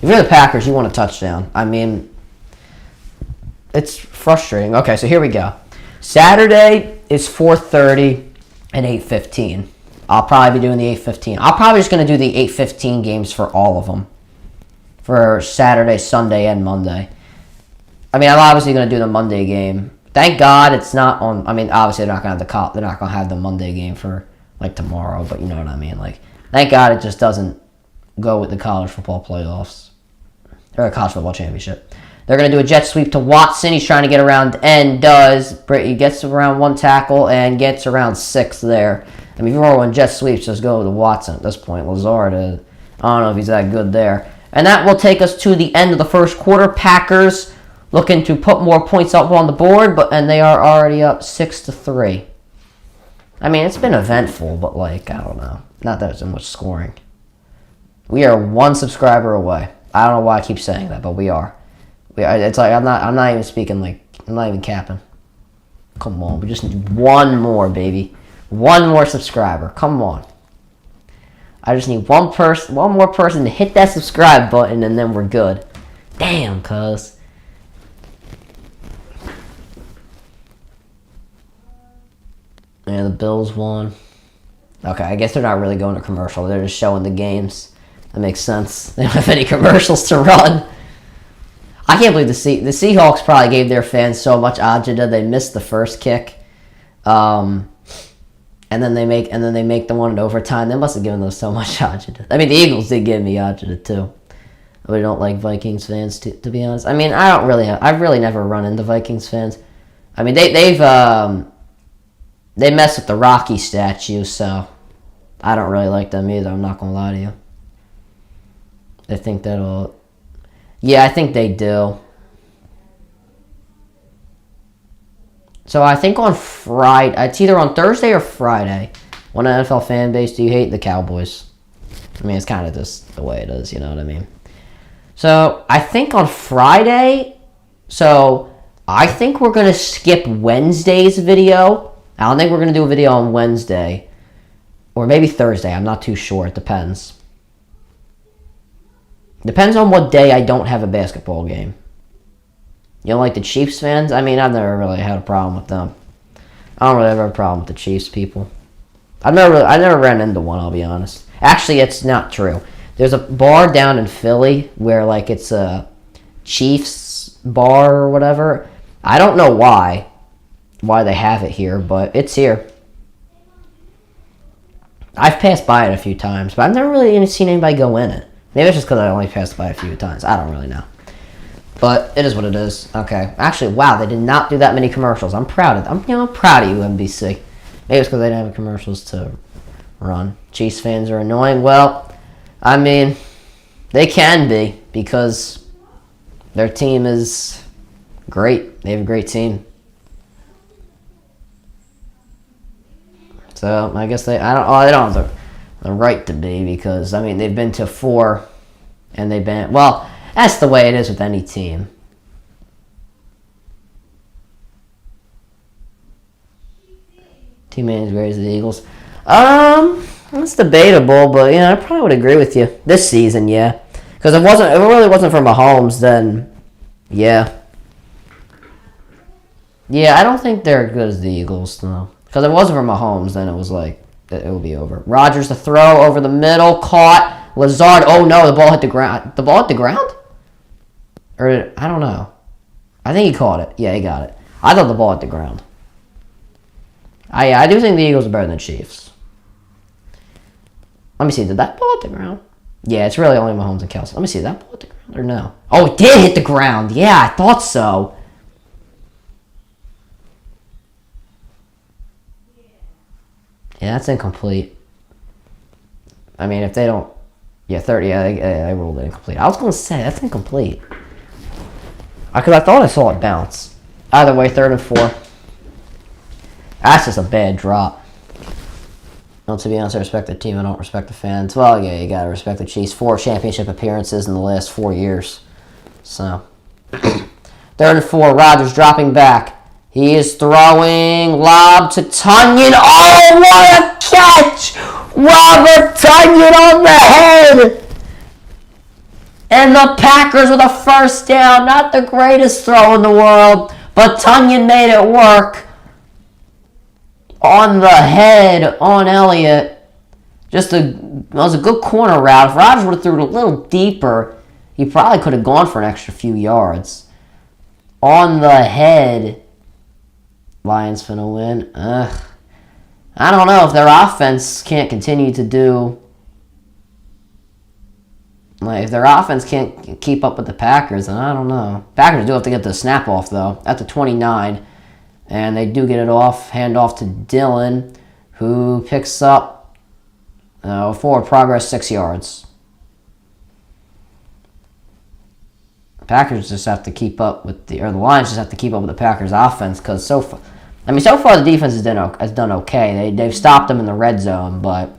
If you're the Packers, you want a touchdown. It's frustrating. Okay, so here we go. Saturday is 4:30 and 8:15. I'll probably be doing the 8:15. I'm probably just going to do the 8:15 games for all of them. For Saturday, Sunday, and Monday. I'm obviously going to do the Monday game. Thank God it's not on. Obviously they're not going to have they're not going to have the Monday game for tomorrow, but you know what I mean. Thank God it just doesn't go with the college football playoffs or college football championship. They're going to do a jet sweep to Watson. He's trying to get around and does. He gets around one tackle and gets around 6 there. If you're rolling jet sweeps, just go to Watson at this point. Lazard, I don't know if he's that good there. And that will take us to the end of the first quarter. Packers looking to put more points up on the board, and they are already up 6-3. It's been eventful, but I don't know. Not that there's much scoring. We are 1 subscriber away. I don't know why I keep saying that, but we are. It's I'm not even speaking I'm not even capping. Come on, we just need 1 more, baby. 1 more subscriber. Come on. I just need one more person to hit that subscribe button, and then we're good. Damn, cuz. Yeah, the Bills won. Okay, I guess they're not really going to commercial. They're just showing the games. That makes sense. They don't have any commercials to run. I can't believe the Seahawks probably gave their fans so much agita. They missed the first kick. And then they make the one in overtime. They must have given them so much agita. The Eagles did give me agita too. I really don't like Vikings fans to be honest. I've really never run into Vikings fans. They mess with the Rocky statue, so I don't really like them either. I'm not going to lie to you. I think that'll... Yeah, I think they do. So I think on Friday... It's either on Thursday or Friday. One NFL fan base, do you hate the Cowboys? I mean, it's kind of just the way it is, you know what I mean? So I think on Friday... So I think we're going to skip Wednesday's video. I don't think we're going to do a video on Wednesday. Or maybe Thursday. I'm not too sure. It depends. Depends on what day I don't have a basketball game. You don't like the Chiefs fans? I mean, I've never really had a problem with them. I don't really have a problem with the Chiefs people. I never ran into one, I'll be honest. Actually, it's not true. There's a bar down in Philly where, like, it's a Chiefs bar or whatever. I don't know why they have it here, but it's here. I've passed by it a few times, but I've never really seen anybody go in it. Maybe it's just because I only passed by a few times. I don't really know. But it is what it is. Okay. Actually, wow, they did not do that many commercials. I'm proud of them. I'm proud of you, NBC. Maybe it's because they didn't have commercials to run. Chiefs fans are annoying. Well, I mean, they can be because their team is great. They have a great team. So I guess they don't have the right to be because, I mean, they've been to 4 and they've been, well, that's the way it is with any team. Team ain't as great as the Eagles. That's debatable, but I probably would agree with you. This season, yeah. Because if it really wasn't for Mahomes, then yeah. Yeah, I don't think they're as good as the Eagles, though. Because if it wasn't for Mahomes, then it was like, it would be over. Rodgers to throw over the middle, caught. Lazard, oh no, the ball hit the ground. The ball hit the ground? Or, I don't know. I think he caught it. Yeah, he got it. I thought the ball hit the ground. I do think the Eagles are better than the Chiefs. Let me see, did that ball hit the ground? Yeah, it's really only Mahomes and Kelsey. Let me see, did that ball hit the ground or no? Oh, it did hit the ground. Yeah, I thought so. Yeah, that's incomplete. I mean, if they don't... Yeah, 30. Yeah, I ruled it incomplete. I was going to say, that's incomplete. Because I thought I saw it bounce. Either way, 3rd and 4. That's just a bad drop. Well, to be honest, I respect the team. I don't respect the fans. Well, yeah, you got to respect the Chiefs. 4 championship appearances in the last 4 years. So, 3rd and 4. Rodgers dropping back. He is throwing lob to Tonyan. Oh, what a catch! Robert Tonyan on the head! And the Packers with a first down. Not the greatest throw in the world, but Tonyan made it work. On the head, on Elliott. That was a good corner route. If Rodgers would have threw it a little deeper, he probably could have gone for an extra few yards. On the head. Lions finna win. I don't know if their offense can't continue to do... Like, if their offense can't keep up with the Packers, then I don't know. Packers do have to get the snap off, though, at the 29. And they do get it off. Hand off to Dylan, who picks up forward progress 6 yards. Packers just have to keep up with the Lions just have to keep up with the Packers offense because so far the defense has done okay. They've stopped them in the red zone, but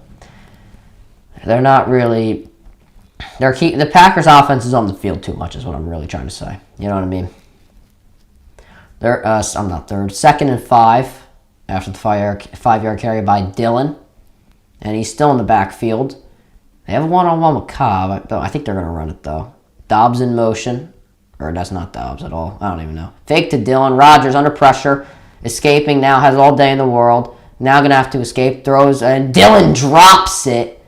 they're not really. The Packers offense is on the field too much, is what I'm really trying to say. You know what I mean? I'm not third. 2nd and 5 after the 5-yard carry by Dylan, and he's still in the backfield. They have a one-on-one with Cobb. I think they're going to run it though. Dobbs in motion. Or that's not Dobbs at all. I don't even know. Fake to Dylan. Rodgers under pressure. Escaping now. Has all day in the world. Now going to have to escape. Throws. And Dylan drops it.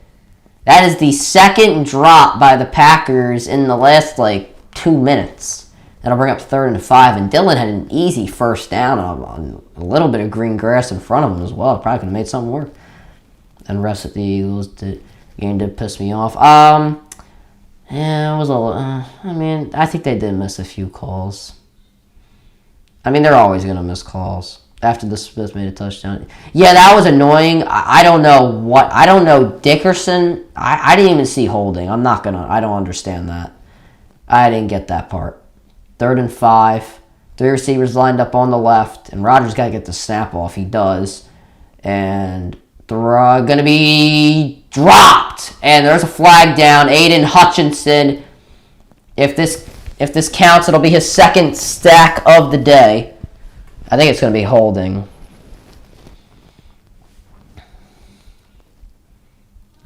That is the 2nd drop by the Packers in the last, 2 minutes. That'll bring up 3rd and 5. And Dylan had an easy first down on a little bit of green grass in front of him as well. Probably could have made something work. And the rest of the Eagles did piss me off. Yeah, it was I think they did miss a few calls. I mean, they're always going to miss calls. After the Smith made a touchdown. Yeah, that was annoying. I don't know what. I don't know Dickerson. I didn't even see holding. I don't understand that. I didn't get that part. 3rd and 5. 3 receivers lined up on the left. And Rodgers got to get the snap off. He does. And they're going to be dropped. And there's a flag down. Aiden Hutchinson. If this counts, it'll be his 2nd sack of the day. I think it's going to be holding.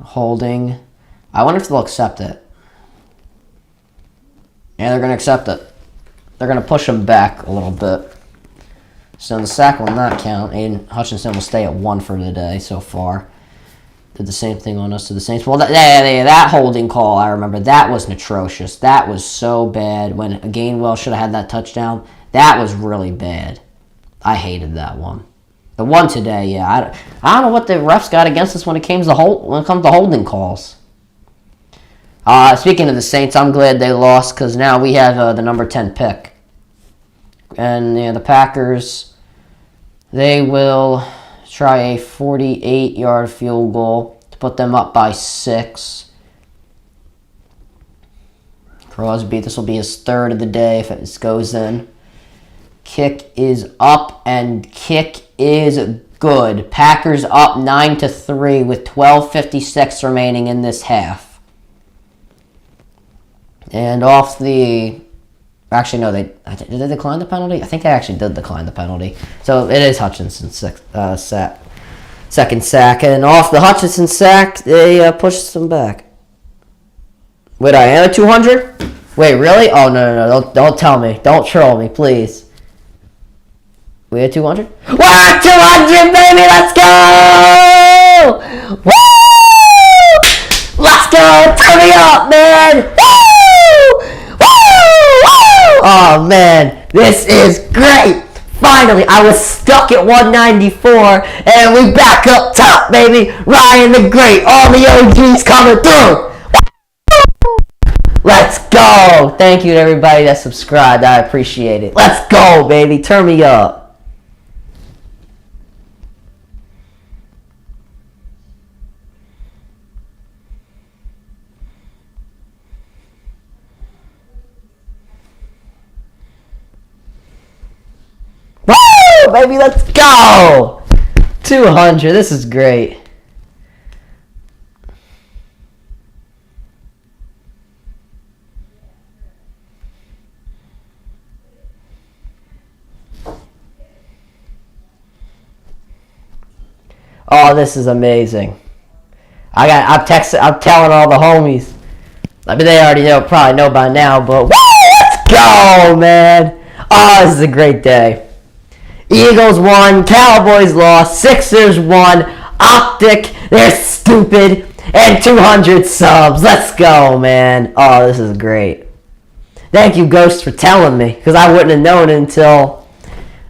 Holding. I wonder if they'll accept it. Yeah, they're going to accept it. They're going to push him back a little bit. So the sack will not count. Aiden Hutchinson will stay at 1 for the day so far. Did the same thing on us to the Saints. Well, that holding call, I remember. That was atrocious. That was so bad. When Gainwell should have had that touchdown, that was really bad. I hated that one. The one today, yeah. I don't know what the refs got against us when it comes to holding calls. Speaking of the Saints, I'm glad they lost because now we have the number 10 pick. And the Packers, they will try a 48-yard field goal to put them up by 6. Crosby, this will be his 3rd of the day if it goes in. Kick is up and kick is good. Packers up 9-3 with 12:56 remaining in this half. And off the... Actually, no, did they decline the penalty? I think they actually did decline the penalty. So it is Hutchinson's second sack. And off the Hutchinson sack, they pushed them back. Wait, I am at 200? Wait, really? Oh, no. Don't tell me. Don't troll me, please. We at 200? We're at 200, baby! Let's go! Woo! Let's go! Turn me up, man! Woo! Woo! Oh, man. This is great! Finally, I was stuck at 194, and we back up top, baby! Ryan the Great, all the OGs coming through! Let's go! Thank you to everybody that subscribed. I appreciate it. Let's go, baby! Turn me up. Woo! Baby, let's go! 200. This is great. Oh, this is amazing. I'm telling all the homies. I mean, they already probably know by now, but woo! Let's go, man! Oh, this is a great day. Eagles won, Cowboys lost, Sixers won, Optic, they're stupid, and 200 subs. Let's go, man. Oh, this is great. Thank you, Ghost, for telling me, because I wouldn't have known until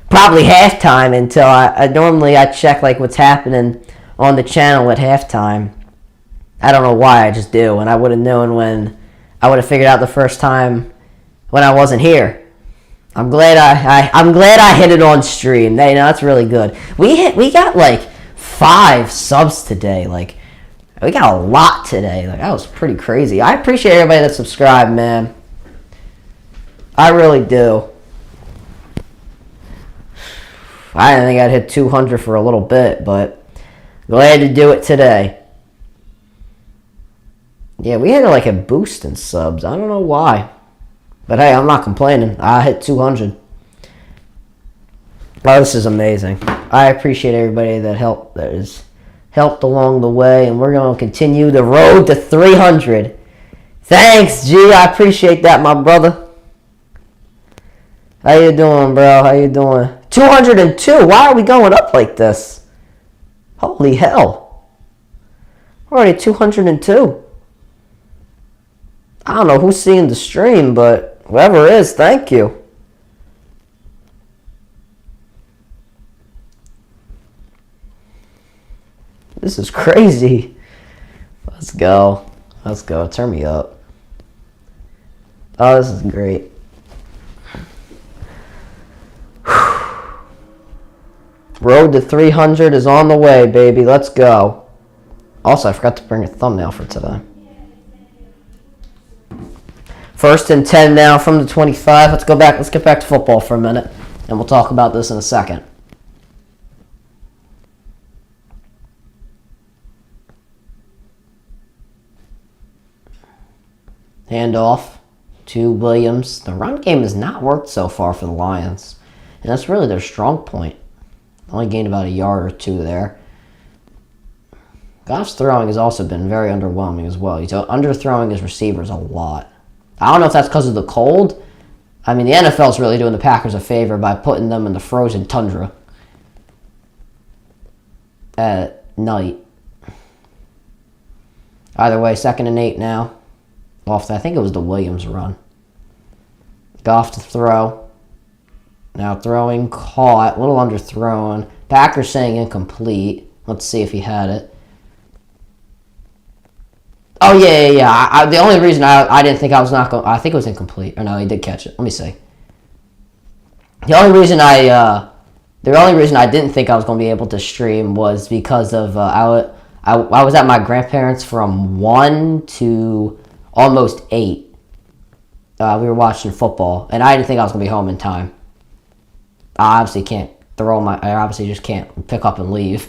probably halftime, until normally I check like what's happening on the channel at halftime. I don't know why, I just do, and I would have known when I would have figured out the first time when I wasn't here. I'm glad I hit it on stream. That's really good. We got like 5 subs today. Like, we got a lot today. Like, that was pretty crazy. I appreciate everybody that subscribed, man. I really do. I didn't think I'd hit 200 for a little bit, but glad to do it today. Yeah, we had like a boost in subs. I don't know why. But hey, I'm not complaining. I hit 200. Oh, this is amazing. I appreciate everybody that has helped along the way, and we're going to continue the road to 300. Thanks, G. I appreciate that, my brother. How you doing, bro? How you doing? 202. Why are we going up like this? Holy hell. We're already 202. I don't know who's seeing the stream, but whoever is, thank you. This is crazy. Let's go. Let's go. Turn me up. Oh, this is great. Road to 300 is on the way, baby. Let's go. Also, I forgot to bring a thumbnail for today. 1st and 10 now from the 25. Let's go back. Let's get back to football for a minute, and we'll talk about this in a second. Handoff to Williams. The run game has not worked so far for the Lions, and that's really their strong point. Only gained about a yard or two there. Goff's throwing has also been very underwhelming as well. He's underthrowing his receivers a lot. I don't know if that's because of the cold. I mean, the NFL is really doing the Packers a favor by putting them in the frozen tundra at night. Either way, 2nd and 8 now. I think it was the Williams run. Goff to throw. Now throwing, caught, a little underthrown. Packers saying incomplete. Let's see if he had it. Oh, yeah. The only reason I didn't think I was not going... I think it was incomplete. Or no, he did catch it. Let me see. The only reason I didn't think I was going to be able to stream was because of... I was at my grandparents' from 1 to almost 8. We were watching football, and I didn't think I was going to be home in time. I obviously just can't pick up and leave.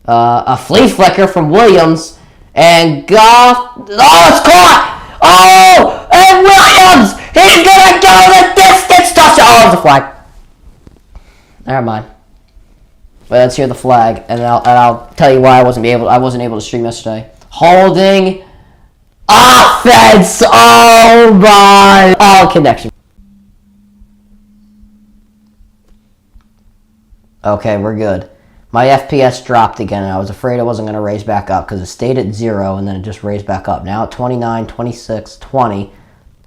A flea flicker from Williams... And Goff, it's caught! Oh, and Williams, he's gonna go the distance touchdown. Oh, it's a flag. Never mind. But let's hear the flag, and I'll tell you why I wasn't able to stream yesterday. Holding offense. Oh my! Oh, connection. Okay, we're good. My FPS dropped again, and I was afraid it wasn't going to raise back up because it stayed at 0, and then it just raised back up. Now at 29, 26, 20,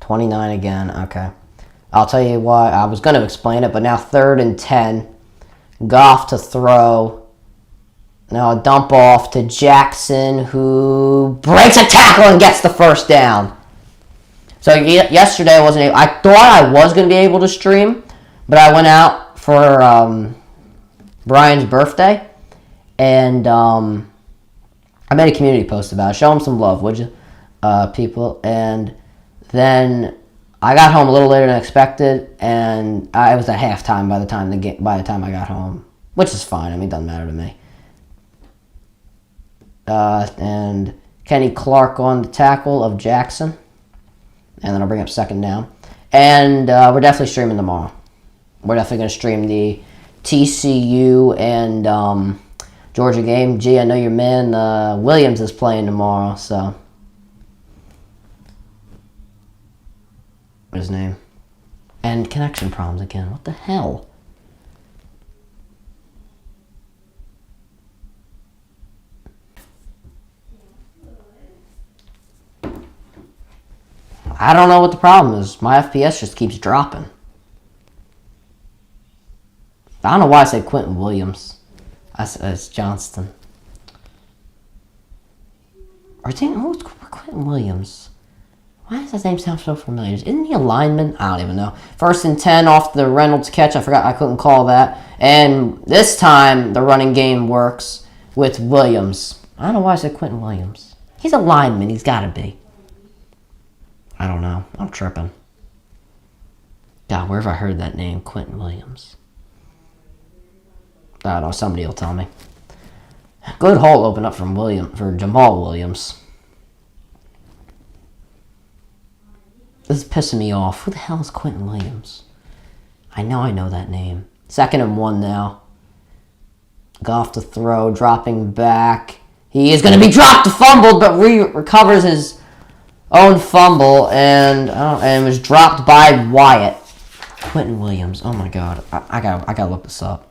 29 again. Okay. I'll tell you why. I was going to explain it, but now 3rd and 10. Goff to throw. Now a dump off to Jackson, who breaks a tackle and gets the 1st down. So yesterday I thought I was going to be able to stream, but I went out for... Brian's birthday, and I made a community post about it. Show him some love, would you, people? And then I got home a little later than expected, and I was at halftime by the time I got home, which is fine. I mean, it doesn't matter to me. And Kenny Clark on the tackle of Jackson, and then I'll bring up 2nd down. And we're definitely streaming tomorrow. We're definitely going to stream the TCU and Georgia game. Gee, I know your man Williams is playing tomorrow, so. What's his name? And connection problems again. What the hell? I don't know what the problem is. My FPS just keeps dropping. I don't know why I said Quentin Williams. It's Johnston. Who's Quentin Williams? Why does that name sound so familiar? Isn't he a lineman? I don't even know. 1st and 10 off the Reynolds catch. I forgot I couldn't call that. And this time the running game works with Williams. I don't know why I said Quentin Williams. He's a lineman. He's got to be. I don't know. I'm tripping. God, where have I heard that name? Quentin Williams. I don't know. Somebody will tell me. Good hole opened up for Jamal Williams. This is pissing me off. Who the hell is Quentin Williams? I know that name. 2nd and 1 now. Goff to throw, dropping back. He is going to be dropped, fumbled, but recovers his own fumble and was dropped by Wyatt. Quentin Williams. Oh my God. I gotta look this up.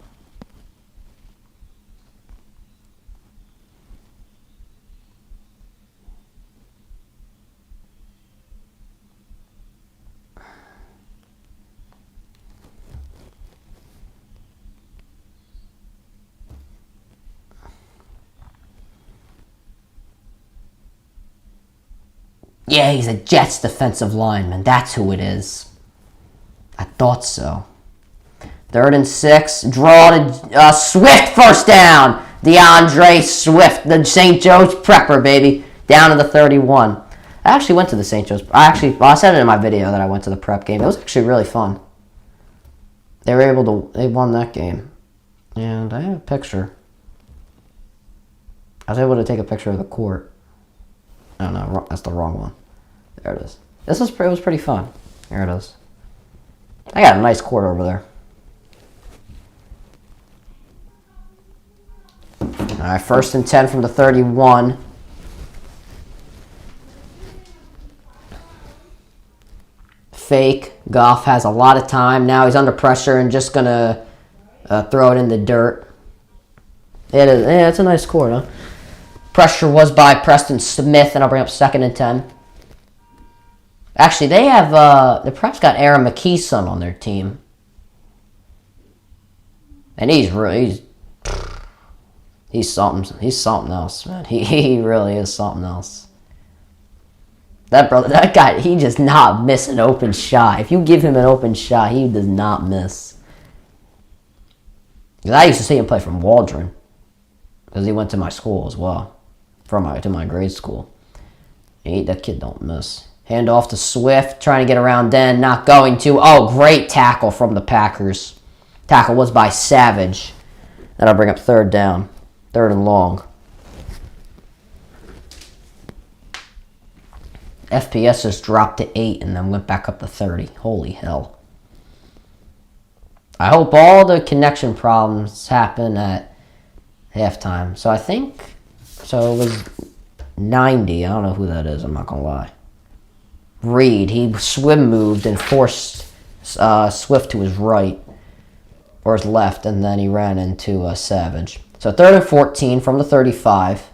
Yeah, he's a Jets defensive lineman. That's who it is. I thought so. 3rd and 6. Draw to Swift, first down. DeAndre Swift, the St. Joe's Prepper, baby. Down to the 31. I actually went to the St. Joe's. I said it in my video that I went to the prep game. It was actually really fun. They won that game. And I have a picture. I was able to take a picture of the court. Oh no, that's the wrong one. There it is. It was pretty fun. There it is. I got a nice court over there. Alright, 1st and 10 from the 31. Fake. Goff has a lot of time. Now he's under pressure and just going to throw it in the dirt. It is. Yeah, it's a nice score, huh? Pressure was by Preston Smith, and I'll bring up 2nd and 10. Actually, they have, the Preps got Aaron McKeeson on their team. And he's something else, man. He really is something else. That guy, he does not miss an open shot. If you give him an open shot, he does not miss. Because I used to see him play from Waldron. Because he went to my school as well. To my grade school. That kid don't miss. Hand off to Swift, trying to get around Den, not going to. Oh, great tackle from the Packers. Tackle was by Savage. That'll bring up 3rd down. 3rd and long. FPS just dropped to 8 and then went back up to 30. Holy hell. I hope all the connection problems happen at halftime. So I think, it was 90. I don't know who that is. I'm not going to lie. Reed, he swim moved and forced Swift to his right. Or his left, and then he ran into Savage. So 3rd and 14 from the 35.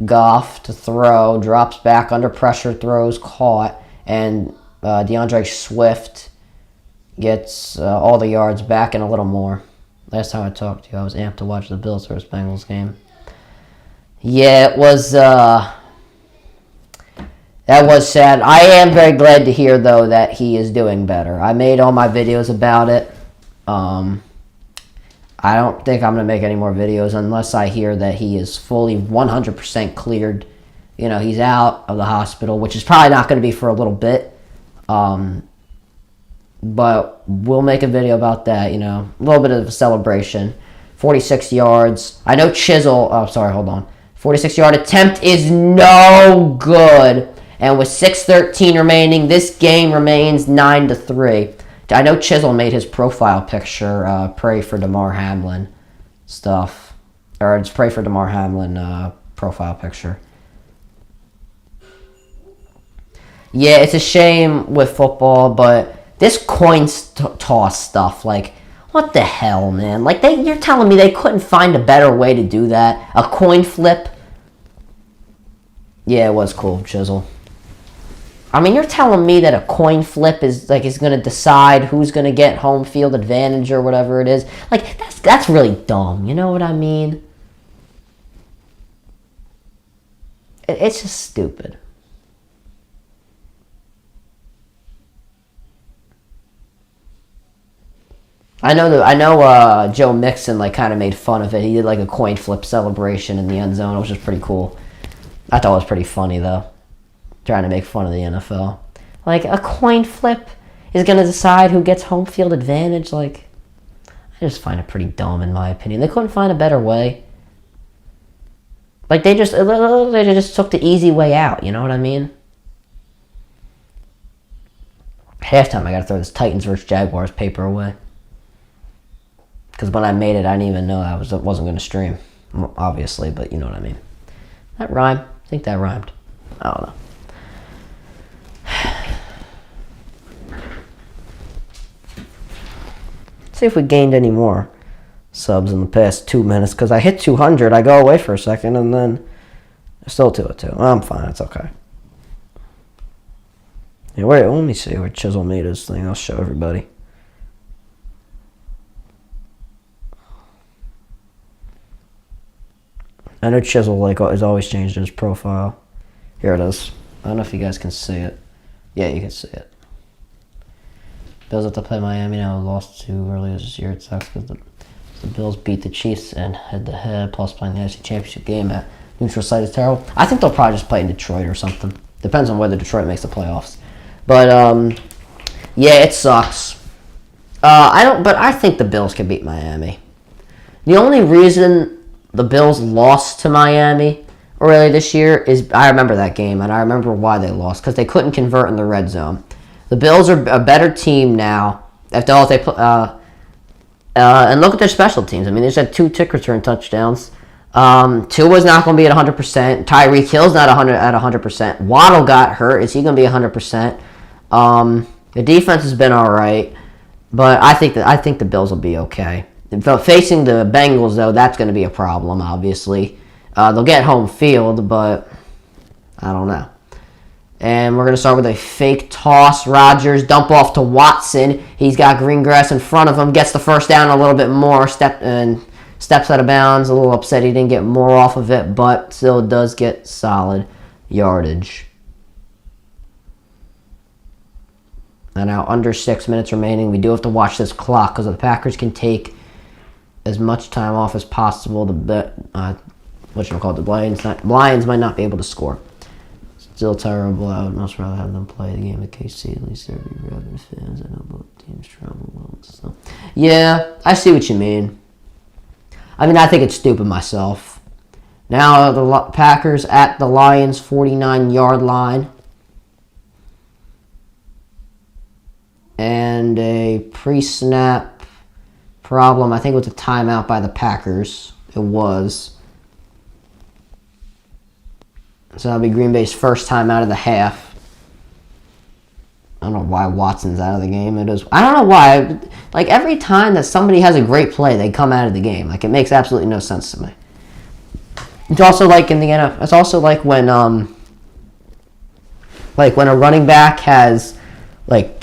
Goff to throw, drops back under pressure, throws, caught, and DeAndre Swift gets all the yards back and a little more. Last time I talked to you, I was amped to watch the Bills vs. Bengals game. Yeah, it was, that was sad. I am very glad to hear, though, that he is doing better. I made all my videos about it. I don't think I'm going to make any more videos unless I hear that he is fully 100% cleared. You know, he's out of the hospital, which is probably not going to be for a little bit. But we'll make a video about that, you know. A little bit of a celebration. 46 yards. I know Chisel... Oh, sorry, hold on. 46-yard attempt is no good. And with 6:13 remaining, this game remains 9-3. I know Chisel made his profile picture, pray for DeMar Hamlin stuff. Or it's pray for DeMar Hamlin profile picture. Yeah, it's a shame with football, but this coin toss stuff, like, what the hell, man? Like, you're telling me they couldn't find a better way to do that? A coin flip? Yeah, it was cool, Chisel. I mean, you're telling me that a coin flip is going to decide who's going to get home field advantage or whatever it is. Like, that's really dumb. You know what I mean? It's just stupid. I know Joe Mixon kind of made fun of it. He did a coin flip celebration in the end zone. It was just pretty cool. I thought it was pretty funny though. Trying to make fun of the NFL. Like, a coin flip is going to decide who gets home field advantage. Like, I just find it pretty dumb in my opinion. They couldn't find a better way. Like, they just took the easy way out. You know what I mean? Halftime, I got to throw this Titans versus Jaguars paper away. Because when I made it, I didn't even know I wasn't going to stream. Obviously, but you know what I mean. That rhymed. I think that rhymed. I don't know. See if we gained any more subs in the past 2 minutes. Because I hit 200. I go away for a second and then still 202. I'm fine. It's okay. Yeah, wait, let me see where Chisel made his thing. I'll show everybody. I know Chisel is always changed his profile. Here it is. I don't know if you guys can see it. Yeah, you can see it. Bills have to play Miami now. Lost to earlier this year. It sucks because the Bills beat the Chiefs and head-to-head, plus playing the NFC Championship game at neutral site is terrible. I think they'll probably just play in Detroit or something. Depends on whether Detroit makes the playoffs. But yeah, it sucks. But I think the Bills can beat Miami. The only reason the Bills lost to Miami earlier this year is I remember that game, and I remember why they lost, because they couldn't convert in the red zone. The Bills are a better team now. And look at their special teams. I mean, they just had 2 kick return touchdowns. Tua's not going to be at 100%. Tyreek Hill's not at 100%. Waddle got hurt. Is he going to be 100%? The defense has been all right, but I think the Bills will be okay. Facing the Bengals, though, that's going to be a problem, obviously. They'll get home field, but I don't know. And we're going to start with a fake toss. Rodgers dump off to Watson. He's got green grass in front of him. Gets the first down a little bit more. Steps out of bounds. A little upset he didn't get more off of it, but still does get solid yardage. And now under 6 minutes remaining. We do have to watch this clock because the Packers can take as much time off as possible. The Lions might not be able to score. Still terrible. I would much rather have them play the game at KC. At least there would be Ravens fans. I know both teams travel well. So yeah, I see what you mean. I mean, I think it's stupid myself. Now the Packers at the Lions 49-yard line. And a pre-snap problem. I think it was a timeout by the Packers. It was. So that'll be Green Bay's first time out of the half. I don't know why Watson's out of the game. I don't know why. Like, every time that somebody has a great play, they come out of the game. Like, it makes absolutely no sense to me. It's also like in the NFL. It's also like when a running back has like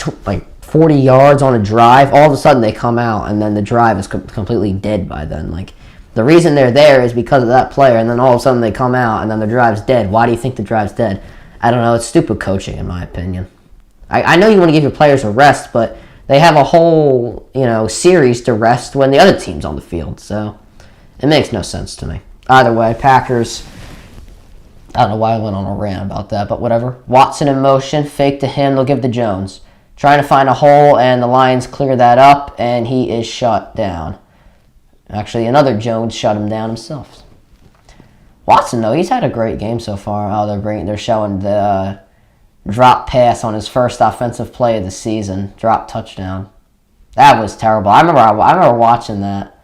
40 yards on a drive. All of a sudden they come out, and then the drive is completely dead by then. Like, the reason they're there is because of that player, and then all of a sudden they come out, and then the drive's dead. Why do you think the drive's dead? I don't know. It's stupid coaching, in my opinion. I know you want to give your players a rest, but they have a whole, series to rest when the other team's on the field. So it makes no sense to me. Either way, Packers, I don't know why I went on a rant about that, but whatever. Watson in motion, fake to him, they'll give to Jones. Trying to find a hole, and the Lions clear that up, and he is shut down. Actually, another Jones shut him down himself. Watson, though, he's had a great game so far. Oh, they're showing the drop pass on his first offensive play of the season. Drop touchdown. That was terrible. I remember watching that.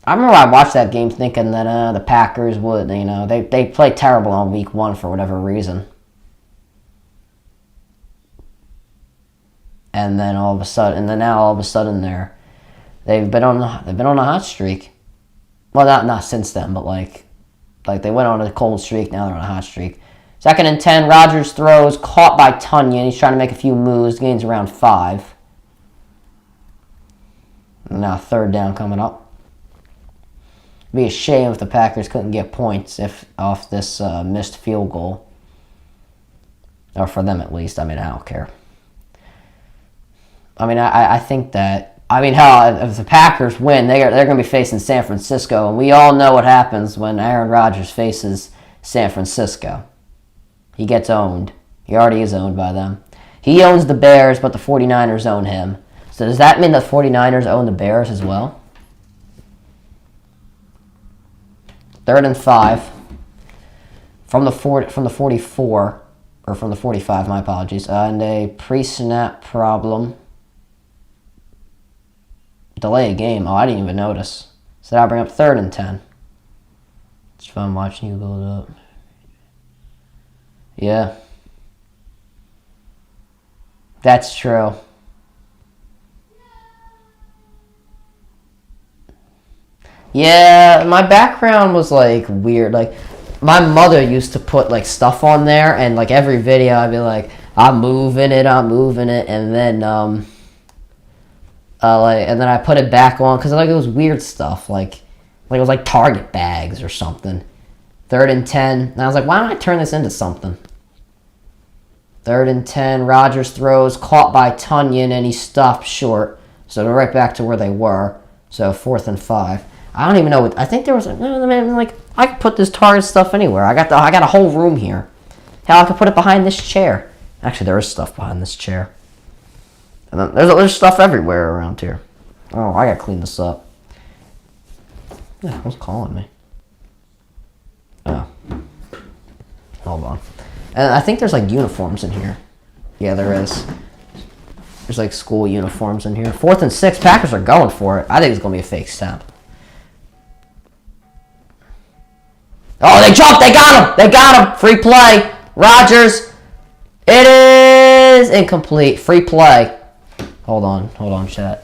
I remember I watched that game thinking that the Packers would, they played terrible on week 1 for whatever reason. And then now all of a sudden they've been on a hot streak. Well, not since then, but like they went on a cold streak. Now they're on a hot streak. 2nd and 10. Rodgers throws, caught by Tunyon. He's trying to make a few moves. Gains around 5. And now 3rd down coming up. It'd be a shame if the Packers couldn't get points off this missed field goal, or for them at least. I mean, I don't care. I mean, I think that. I mean, hell, if the Packers win, they're going to be facing San Francisco, and we all know what happens when Aaron Rodgers faces San Francisco. He gets owned. He already is owned by them. He owns the Bears, but the 49ers own him. So does that mean the 49ers own the Bears as well? 3rd and 5 from the 44, or from the 45. My apologies. And a pre-snap problem. Delay a game. Oh, I didn't even notice. So that'll bring up 3rd and 10. It's fun watching you build up. Yeah. That's true. Yeah, my background was like weird. Like, my mother used to put like stuff on there, and like every video I'd be like, I'm moving it, and then and then I put it back on because like it was weird stuff, like it was like Target bags or something. 3rd and 10, and I was like, why don't I turn this into something? 3rd and 10. Rodgers throws, caught by Tunyon, and he stopped short. So they're right back to where they were. So 4th and 5. I don't even know. I think there was like I could put this target stuff anywhere. I got a whole room here. Hell, I could put it behind this chair. Actually, there is stuff behind this chair. And then there's stuff everywhere around here. Oh, I gotta clean this up. Yeah, who's calling me? Oh, hold on. And I think there's like uniforms in here. Yeah, there is. There's like school uniforms in here. 4th and 6. Packers are going for it. I think it's gonna be a fake snap. Oh, they jumped! They got him! They got him! Free play. Rodgers. It is incomplete. Free play. Hold on, chat.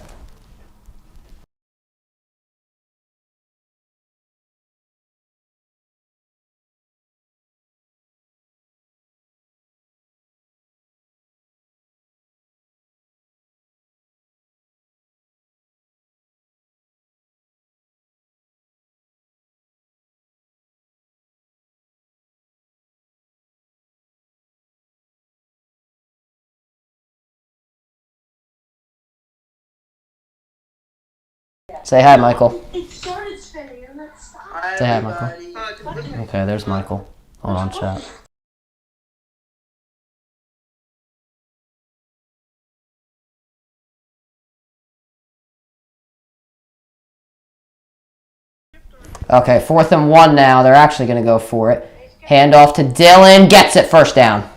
Say hi, Michael. It started spinning and then stopped. Say hi, Michael. Okay, there's Michael. Hold on, chat. Okay, 4th and 1 now. They're actually going to go for it. Handoff to Dylan. Gets it. First down.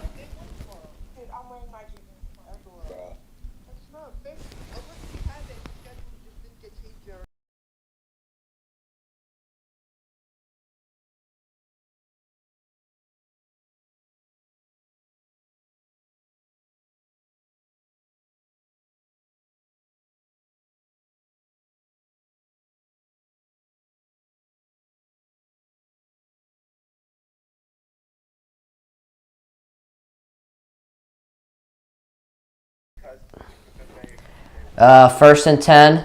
First and 10.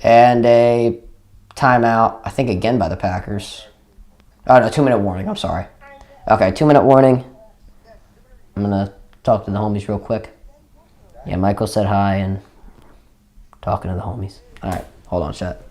And a timeout, I think again by the Packers. Oh, no, 2-minute warning. I'm sorry. Okay, 2-minute warning. I'm going to talk to the homies real quick. Yeah, Michael said hi and talking to the homies. All right, hold on, chat.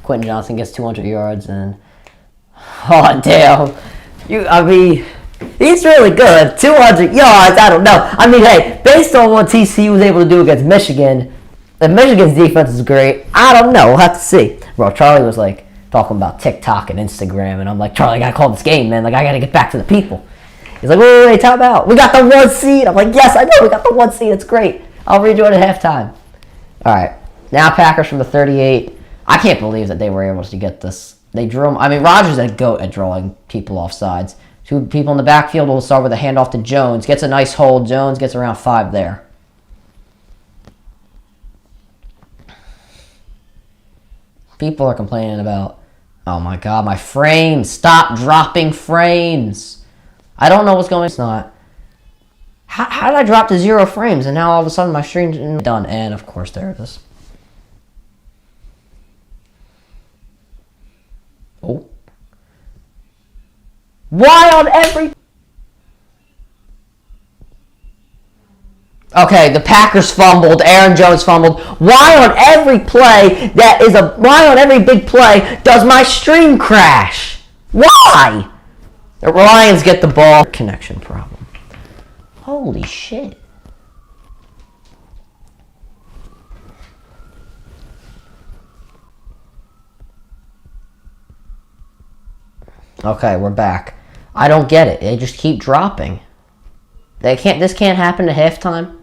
Quentin Johnson gets 200 yards and oh damn, he's really good. 200 yards, I don't know. I mean, hey, based on what TCU was able to do against Michigan, and Michigan's defense is great. I don't know. We'll have to see. Bro, Charlie was like talking about TikTok and Instagram, and I'm like, Charlie, I gotta call this game, man. Like, I gotta get back to the people. He's like, wait, time out. We got the 1 seed. I'm like, yes, I know, we got the 1 seed. It's great. I'll rejoin at halftime. All right, now Packers from the 38. I can't believe that they were able to get this. They drew him. I mean, Rodgers is a goat at drawing people off sides. 2 people in the backfield. We'll start with a handoff to Jones. Gets a nice hold. Jones gets around 5 there. People are complaining about, oh my god, my frames. Stop dropping frames. I don't know what's going on. It's not. How did I drop to 0 frames and now all of a sudden my stream's done? And of course, there it is. Oh. Why on every... Okay, the Packers fumbled. Aaron Jones fumbled. Why on every play why on every big play does my stream crash? Why? The Lions get the ball. Connection problem. Holy shit. Okay, we're back. I don't get it. They just keep dropping. This can't happen at halftime.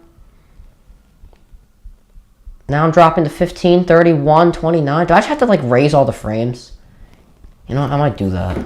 Now I'm dropping to 15, 31, 29. Do I just have to like raise all the frames? You know what? I might do that.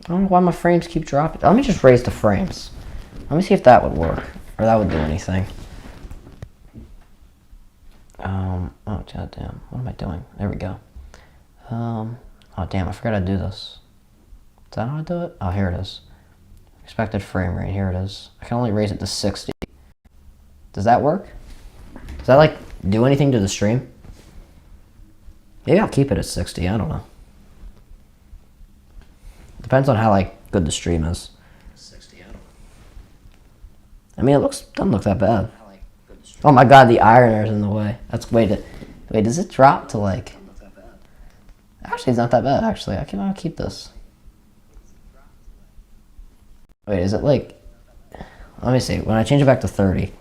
I don't know why my frames keep dropping. Let me just raise the frames. Let me see if that would work. Or that would do anything. Oh, goddamn. What am I doing? There we go. Oh, damn. I forgot how to do this. Is that how I do it? Oh, here it is. Expected frame rate. Here it is. I can only raise it to 60. Does that work? Does that, like, do anything to the stream? Maybe I'll keep it at 60. I don't know. Depends on how like good the stream is. 60, I mean, doesn't look that bad. Oh my god, the ironer's in the way. That's wait, does it drop to like? Actually, it's not that bad. Actually, I'll keep this. Wait, is it like? Let me see. When I change it back to 30,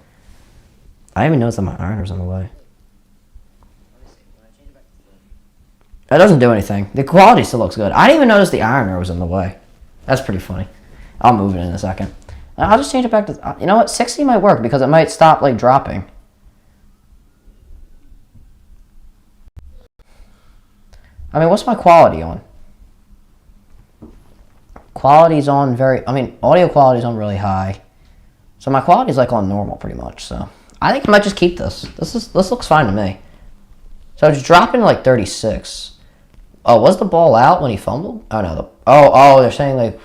I didn't even notice that my ironer's in the way. That doesn't do anything. The quality still looks good. I didn't even notice the ironer was in the way. That's pretty funny. I'll move it in a second. I'll just change it back to... You know what? 60 might work because it might stop, like, dropping. I mean, what's my quality on? Quality's on very... I mean, audio quality's on really high. So my quality's, like, on normal pretty much, so... I think I might just keep this. This looks fine to me. So it's dropping to, like, 36. Oh, was the ball out when he fumbled? Oh, no. They're saying, like...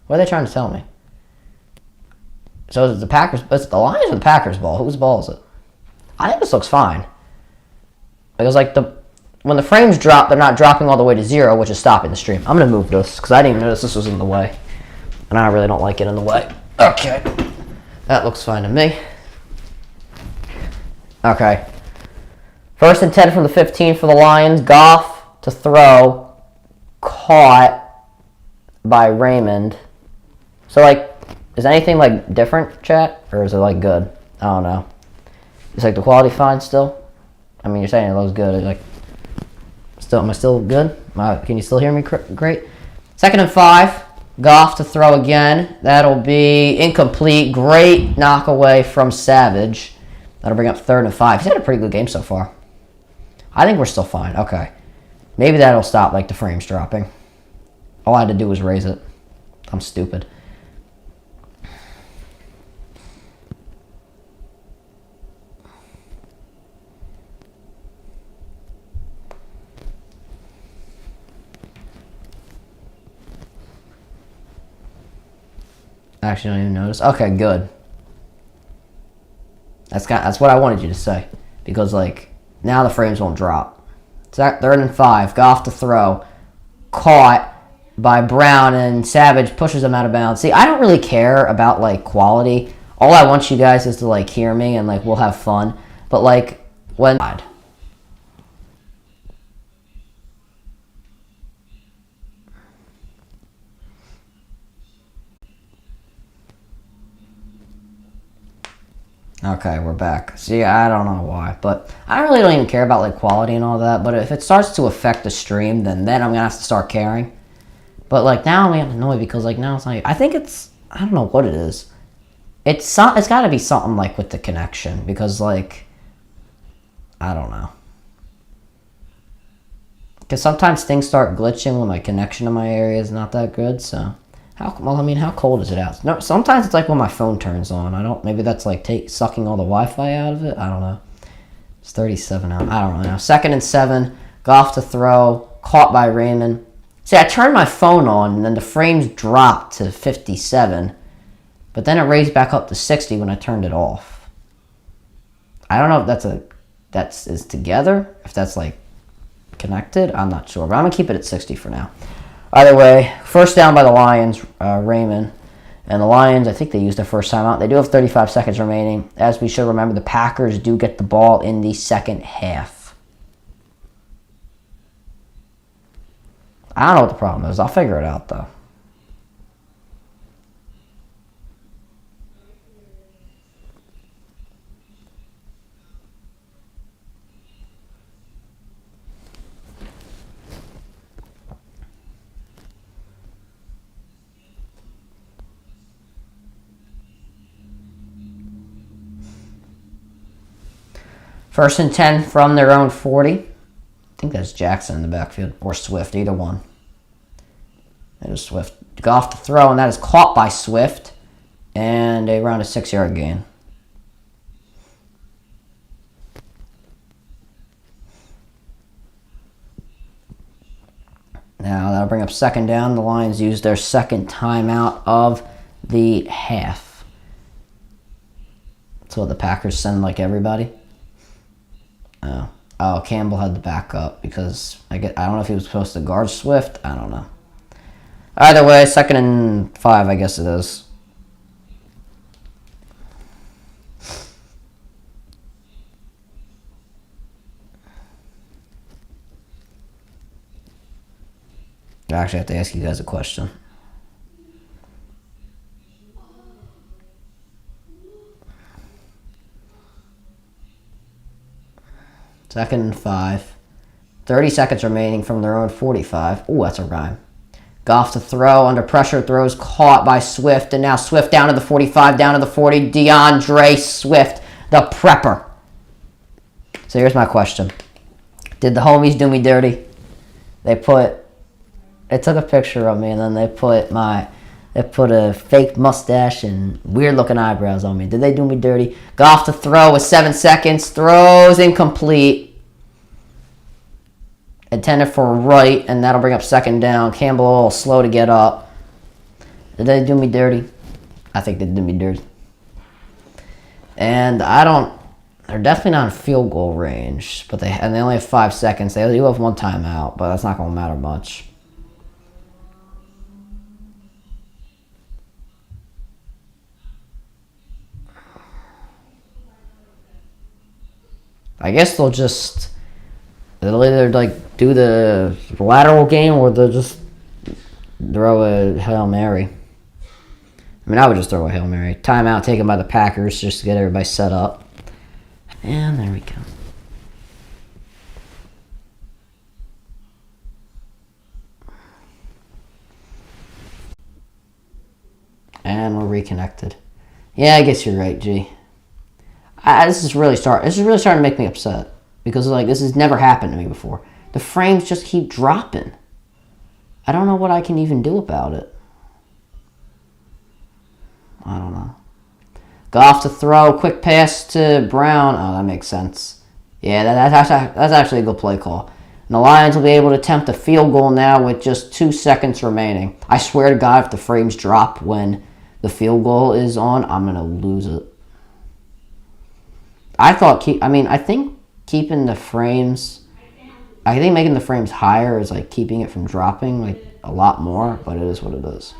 What are they trying to tell me? So is it the Packers... It's the Lions or the Packers ball? Whose ball is it? I think this looks fine. Because, like, when the frames drop, they're not dropping all the way to 0, which is stopping the stream. I'm going to move this, because I didn't even notice this was in the way. And I really don't like it in the way. Okay. That looks fine to me. Okay. 1st and 10 from the 15 for the Lions. Goff to throw, caught by Raymond. So, like, is anything, like, different, chat? Or is it, like, good? I don't know. Is, like, the quality fine still? I mean, you're saying it looks good. Like, am I still good? Can you still hear me great? 2nd and 5. Goff to throw again. That'll be incomplete. Great knock away from Savage. That'll bring up 3rd and 5. He's had a pretty good game so far. I think we're still fine. Okay. Maybe that'll stop, like, the frames dropping. All I had to do was raise it. I'm stupid. I actually don't even notice. Okay, good. That's what I wanted you to say. Because, like, now the frames won't drop. 3rd and 5. Goff to throw. Caught by Brown, and Savage pushes him out of bounds. See, I don't really care about, like, quality. All I want you guys is to, like, hear me, and, like, we'll have fun. But, like, when... Okay, we're back. See, I don't know why, but I really don't even care about, like, quality and all that, but if it starts to affect the stream, then I'm gonna have to start caring. But, like, now I'm getting annoyed because, like, now it's not... I think it's... I don't know what it is. It's got to be something like with the connection because like I don't know. Because sometimes things start glitching when my connection in my area is not that good. So how cold is it out? No, sometimes it's like when my phone turns on. I don't. Maybe that's like sucking all the Wi-Fi out of it. I don't know. It's 37 out. I don't really know. 2nd and 7. Goff to throw. Caught by Raymond. See, I turned my phone on, and then the frames dropped to 57. But then it raised back up to 60 when I turned it off. I don't know if that's is together. If that's like connected, I'm not sure. But I'm going to keep it at 60 for now. Either way, first down by the Lions, Raymond. And the Lions, I think they used their first timeout. They do have 35 seconds remaining. As we should remember, the Packers do get the ball in the second half. I don't know what the problem is. I'll figure it out, though. First and 10 from their own 40. I think that's Jackson in the backfield. Or Swift, either one. It is Swift. Goff to throw, and that is caught by Swift. And around a 6-yard gain. Now that'll bring up second down. The Lions use their second timeout of the half. So the Packers send like everybody. Oh, Campbell had the backup because I don't know if he was supposed to guard Swift. I don't know. Either way, 2nd and 5, I guess it is. I actually have to ask you guys a question. Second and 5. 30 seconds remaining from their own 45. Ooh, that's a rhyme. Goff to throw. Under pressure, throws caught by Swift. And now Swift down to the 45, down to the 40. DeAndre Swift, the prepper. So here's my question. Did the homies do me dirty? They took a picture of me, and then they put a fake mustache and weird-looking eyebrows on me. Did they do me dirty? Goff to throw with 7 seconds. Throws incomplete. Intended for a right, and that'll bring up second down. Campbell a little slow to get up. Did they do me dirty? I think they did me dirty. And they're definitely not in field goal range, but they only have 5 seconds. They do have one timeout, but that's not going to matter much. I guess they'll either like do the lateral game or they'll just throw a Hail Mary. I mean, I would just throw a Hail Mary. Timeout taken by the Packers just to get everybody set up. And there we go. And we're reconnected. Yeah, I guess you're right, G. This is really starting to make me upset because like this has never happened to me before. The frames just keep dropping. I don't know what I can even do about it. I don't know. Goff to throw, quick pass to Brown. Oh, that makes sense. Yeah, that's actually a good play call. And the Lions will be able to attempt a field goal now with just 2 seconds remaining. I swear to God, if the frames drop when the field goal is on, I'm gonna lose it. I think keeping the frames, I think making the frames higher is like keeping it from dropping like a lot more, but it is what it is.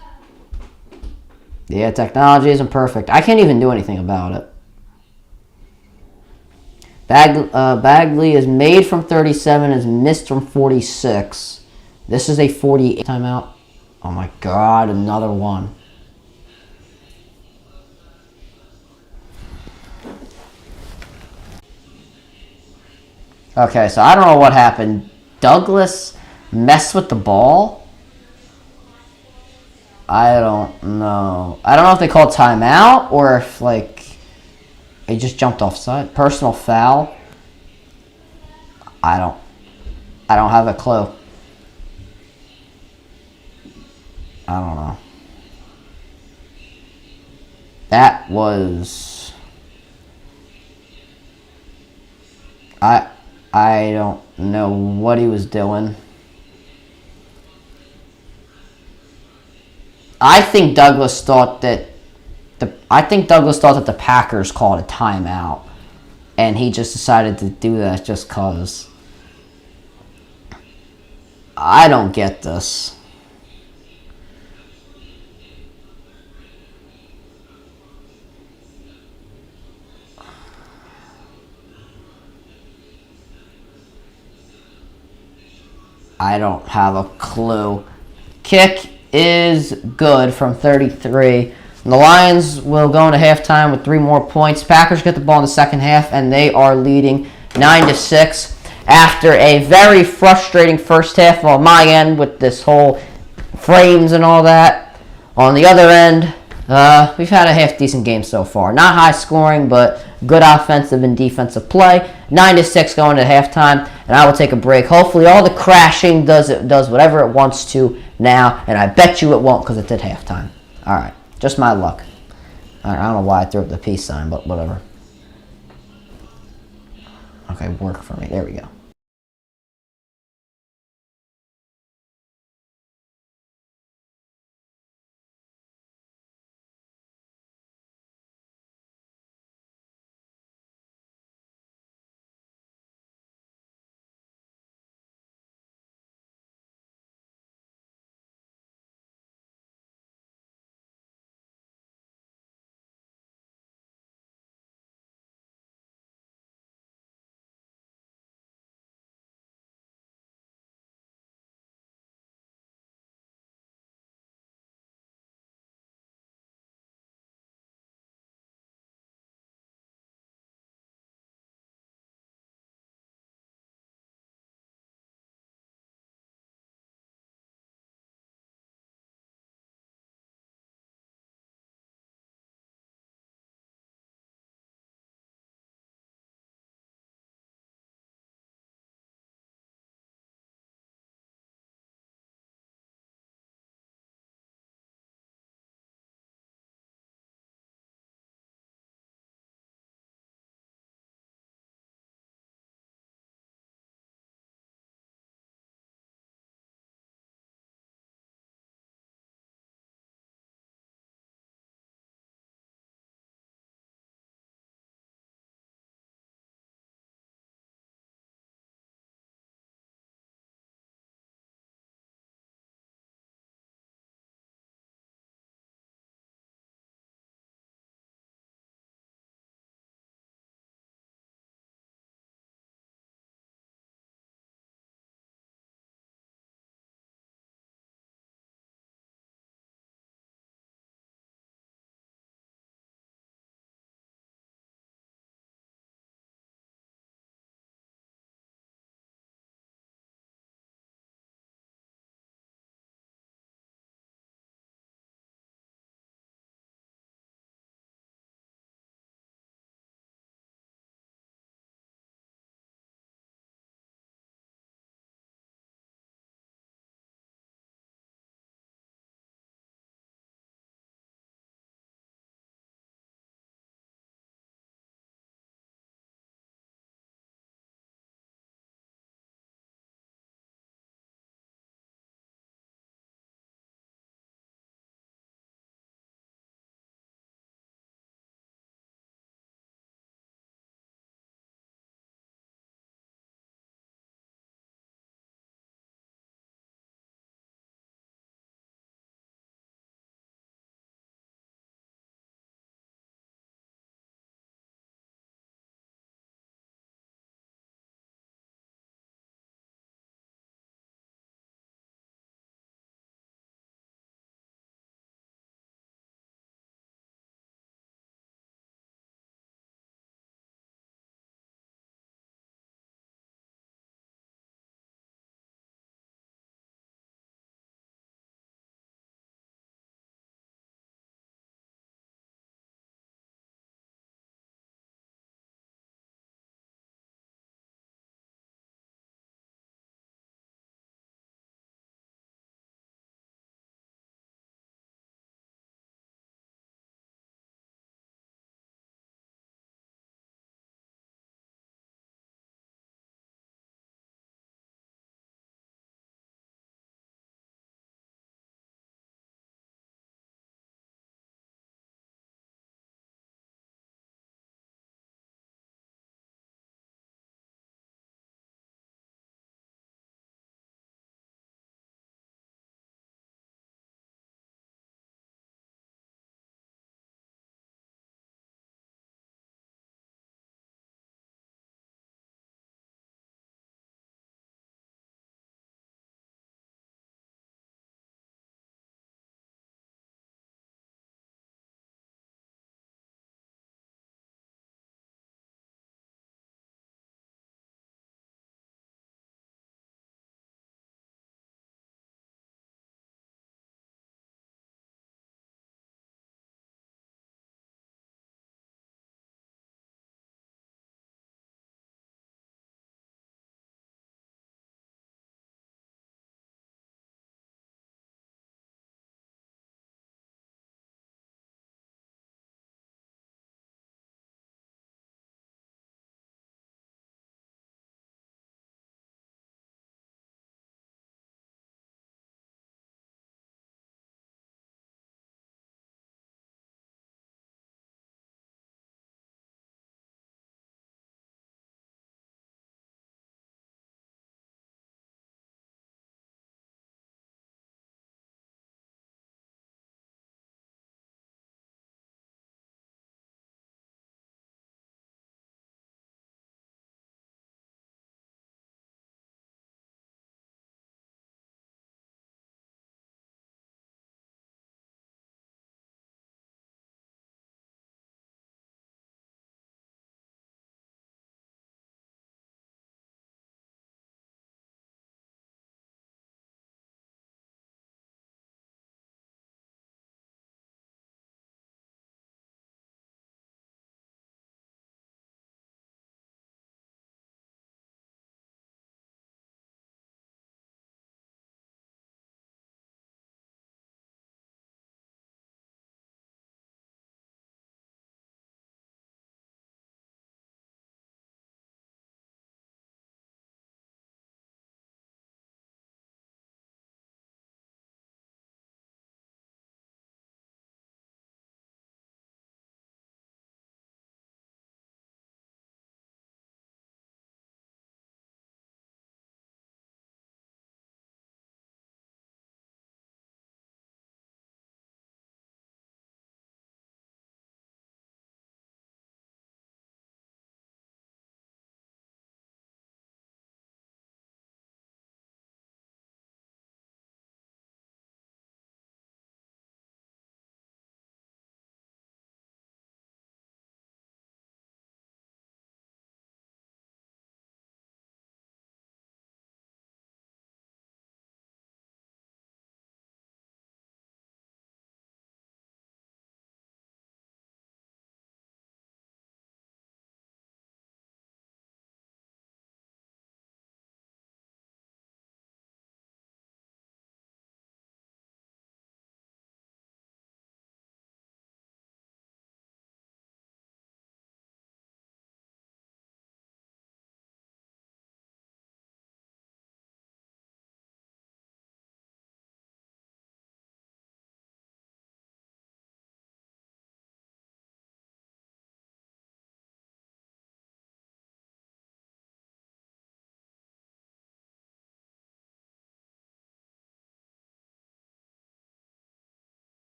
Yeah, technology isn't perfect. I can't even do anything about it. Bagley is made from 37, is missed from 46. This is a 48 timeout. Oh my God, another one. Okay, so I don't know what happened. Douglas messed with the ball. I don't know. I don't know if they called timeout or if like he just jumped offside. Personal foul. I don't. I don't have a clue. I don't know. That was. I. I don't know what he was doing. I think Douglas thought that the Packers called a timeout, and he just decided to do that just cause. I don't get this. I don't have a clue. Kick is good from 33. And the Lions will go into halftime with 3 more points. Packers get the ball in the second half, and they are leading 9-6 after a very frustrating first half on my end with this whole frames and all that. On the other end, we've had a half-decent game so far. Not high scoring, but good offensive and defensive play. 9-6 going to halftime, and I will take a break. Hopefully all the crashing does whatever it wants to now, and I bet you it won't because it's at halftime. All right, just my luck. All right, I don't know why I threw up the peace sign, but whatever. Okay, work for me. There we go.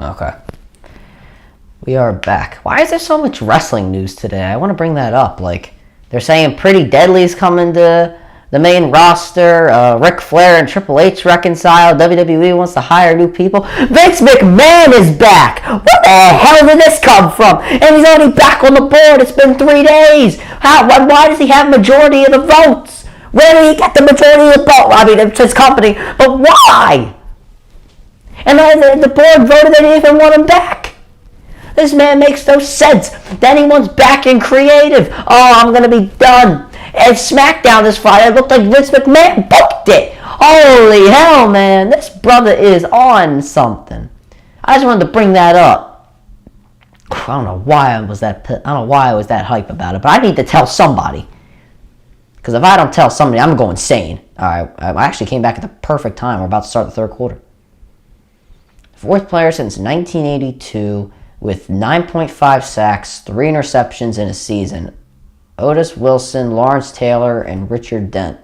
Okay. We are back. Why is there so much wrestling news today? I want to bring that up. Like, they're saying Pretty Deadly's coming to the main roster. Ric Flair and Triple H reconciled. WWE wants to hire new people. Vince McMahon is back. What the hell did this come from? And he's already back on the board. It's been 3 days. Why does he have majority of the votes? Where did he get the majority of the vote? I mean, it's his company, but why? And the board voted they didn't even want him back. This man makes no sense. Then he wants back in creative. Oh, I'm going to be done. And SmackDown this Friday, it looked like Vince McMahon booked it. Holy hell, man. This brother is on something. I just wanted to bring that up. I don't know why I was that hype about it, but I need to tell somebody. Because if I don't tell somebody, I'm going insane. All right, I actually came back at the perfect time. We're about to start the third quarter. Fourth player since 1982 with 9.5 sacks, 3 interceptions in a season. Otis Wilson, Lawrence Taylor, and Richard Dent.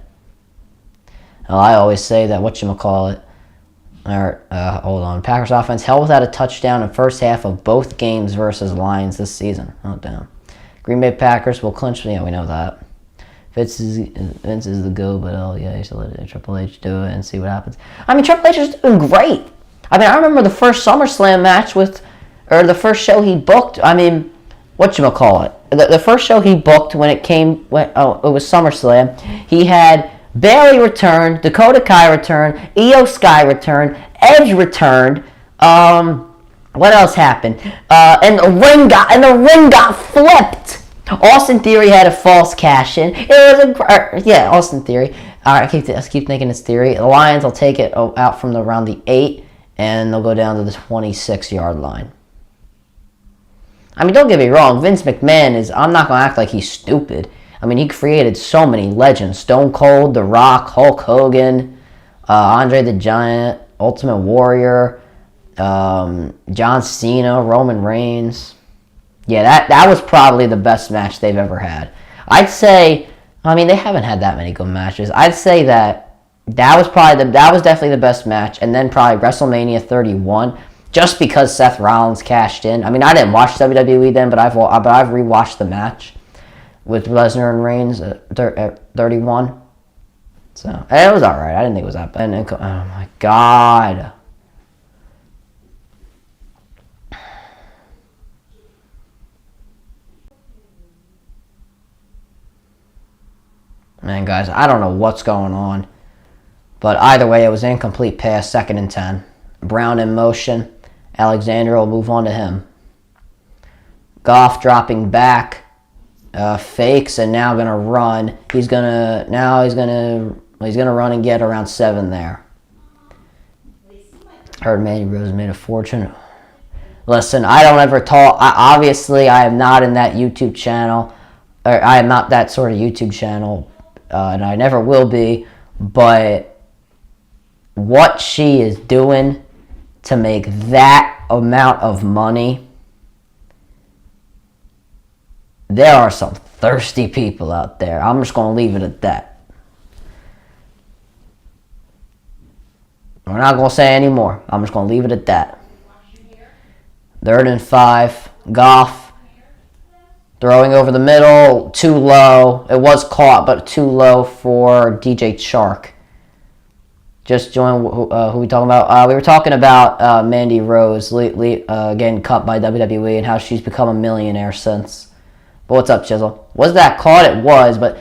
Well, I always say that whatchamacallit. Hold on. Packers offense held without a touchdown in first half of both games versus Lions this season. Oh, damn. Green Bay Packers will clinch. Yeah, we know that. Vince is the go, but you should let Triple H do it and see what happens. I mean, Triple H is doing great. I mean, I remember the first SummerSlam match the first show he booked. I mean, whatchamacallit. The first show he booked it was SummerSlam. He had Bayley returned, Dakota Kai returned, Io Sky returned, Edge returned. What else happened? And the ring got flipped. Austin Theory had a false cash in. It was Austin Theory. I keep thinking it's Theory. The Lions will take it out from around the 8, and they'll go down to the 26-yard line. I mean, don't get me wrong. Vince McMahon I'm not going to act like he's stupid. I mean, he created so many legends. Stone Cold, The Rock, Hulk Hogan, Andre the Giant, Ultimate Warrior, John Cena, Roman Reigns. Yeah, that was probably the best match they've ever had. I'd say, I mean, they haven't had that many good matches. I'd say that was definitely the best match, and then probably WrestleMania 31, just because Seth Rollins cashed in. I mean, I didn't watch WWE then, but I've rewatched the match with Lesnar and Reigns at 31. So it was all right. I didn't think it was that bad. Oh my God. Man, guys, I don't know what's going on. But either way, it was an incomplete pass, 2nd and 10. Brown in motion. Alexander will move on to him. Goff dropping back. Fakes and now going to run. He's going to run and get around 7 there. Heard Mandy Rose made a fortune. Listen, I don't ever talk. Obviously, I am not in that YouTube channel. Or I am not that sort of YouTube channel. And I never will be. But what she is doing to make that amount of money, there are some thirsty people out there. I'm just going to leave it at that. We're not going to say any more. I'm just going to leave it at that. 3rd and 5. Goff throwing over the middle. Too low. It was caught, but too low for DJ Chark. Just join. Who we talking about? We were talking about Mandy Rose getting cut by WWE and how she's become a millionaire since. But what's up, Chisel? Was that caught? It was, but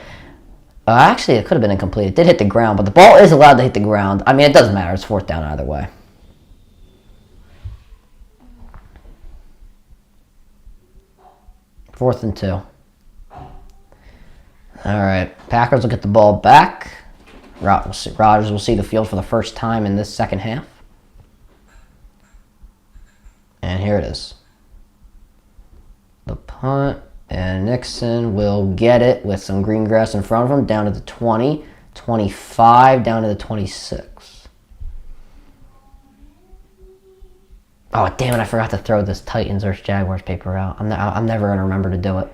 actually it could have been incomplete. It did hit the ground, but the ball is allowed to hit the ground. I mean, it doesn't matter. It's 4th down either way. Fourth and 2. All right, Packers will get the ball back. Rodgers will see the field for the first time in this second half. And here it is. The punt, and Nixon will get it with some green grass in front of him, down to the 20, 25, down to the 26. Oh, damn it, I forgot to throw this Titans versus Jaguars paper out. I'm never going to remember to do it.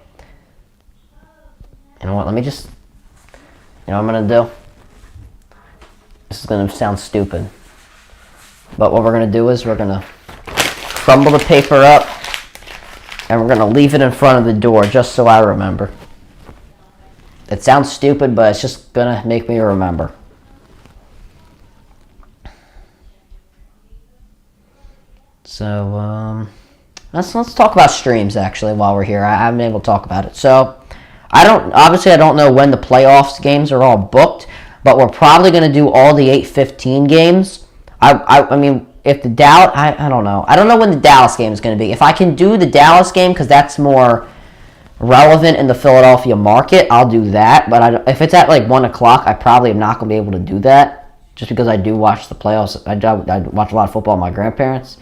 You know what, let me just... You know what I'm going to do? This is going to sound stupid. But what we're going to do is we're going to crumble the paper up, and we're going to leave it in front of the door just so I remember. It sounds stupid, but it's just going to make me remember. So, let's talk about streams, actually, while we're here. I haven't been able to talk about it. So, I don't know when the playoffs games are all booked, but we're probably going to do all the 8:15 games. I mean, if the Dallas, I don't know. I don't know when the Dallas game is going to be. If I can do the Dallas game, because that's more relevant in the Philadelphia market, I'll do that. But if it's at like 1 o'clock, I probably am not going to be able to do that, just because I do watch the playoffs. I watch a lot of football with my grandparents,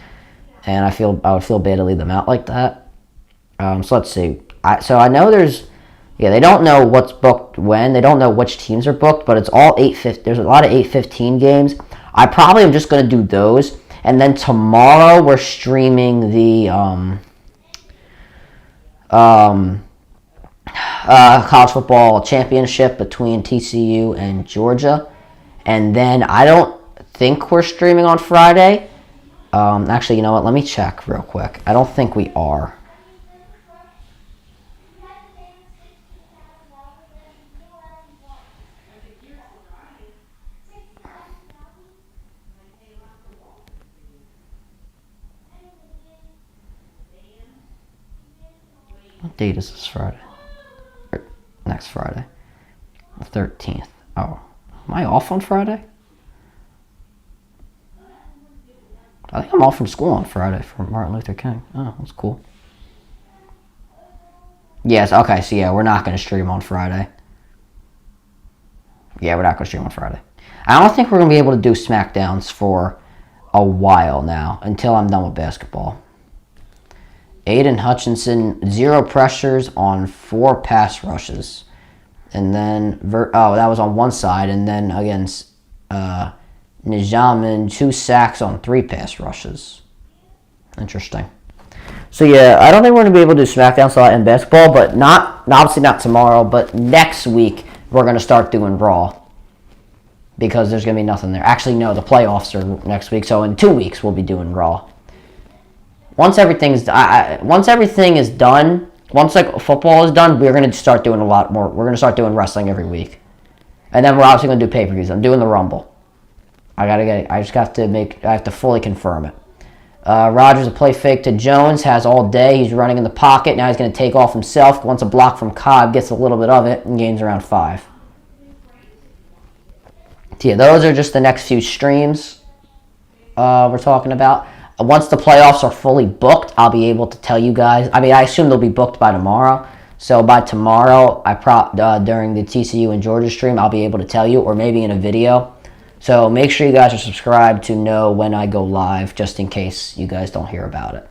and I would feel bad to leave them out like that. So let's see. I know they don't know what's booked when. They don't know which teams are booked, but it's all 8:15. There's a lot of 8:15 games. I probably am just going to do those. And then tomorrow we're streaming the college football championship between TCU and Georgia. And then I don't think we're streaming on Friday. Actually, you know what? Let me check real quick. I don't think we are. What date is this Friday? Next Friday. The 13th. Oh. Am I off on Friday? I think I'm off from school on Friday for Martin Luther King. Oh, that's cool. Yes, okay, so yeah, we're not going to stream on Friday. Yeah, we're not going to stream on Friday. I don't think we're going to be able to do SmackDowns for a while now, until I'm done with basketball. Aiden Hutchinson, 0 pressures on 4 pass rushes. And then, that was on one side. And then against Nijamin, 2 sacks on 3 pass rushes. Interesting. So yeah, I don't think we're going to be able to do SmackDown slot in basketball, but obviously not tomorrow, but next week we're going to start doing Raw. Because there's going to be nothing there. Actually, no, the playoffs are next week, so in 2 weeks we'll be doing Raw. Once everything is done, once like football is done, we're going to start doing a lot more. We're going to start doing wrestling every week. And then we're obviously going to do pay-per-views. I'm doing the Rumble. I have to fully confirm it. Rodgers, a play fake to Jones, has all day. He's running in the pocket. Now he's going to take off himself. Wants a block from Cobb, gets a little bit of it, and gains around 5. So yeah, those are just the next few streams we're talking about. Once the playoffs are fully booked, I'll be able to tell you guys. I mean, I assume they'll be booked by tomorrow. So by tomorrow, during the TCU and Georgia stream, I'll be able to tell you, or maybe in a video. So make sure you guys are subscribed to know when I go live, just in case you guys don't hear about it.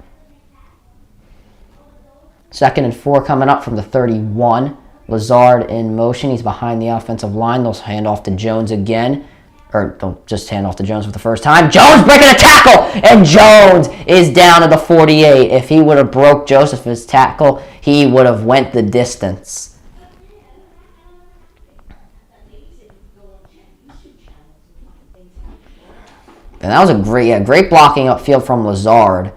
2nd and 4 coming up from the 31. Lazard in motion. He's behind the offensive line. They'll hand off to Jones again. Or don't just hand off to Jones for the first time. Jones breaking a tackle! And Jones is down at the 48. If he would have broke Joseph's tackle, he would have went the distance. And that was a great blocking upfield from Lazard.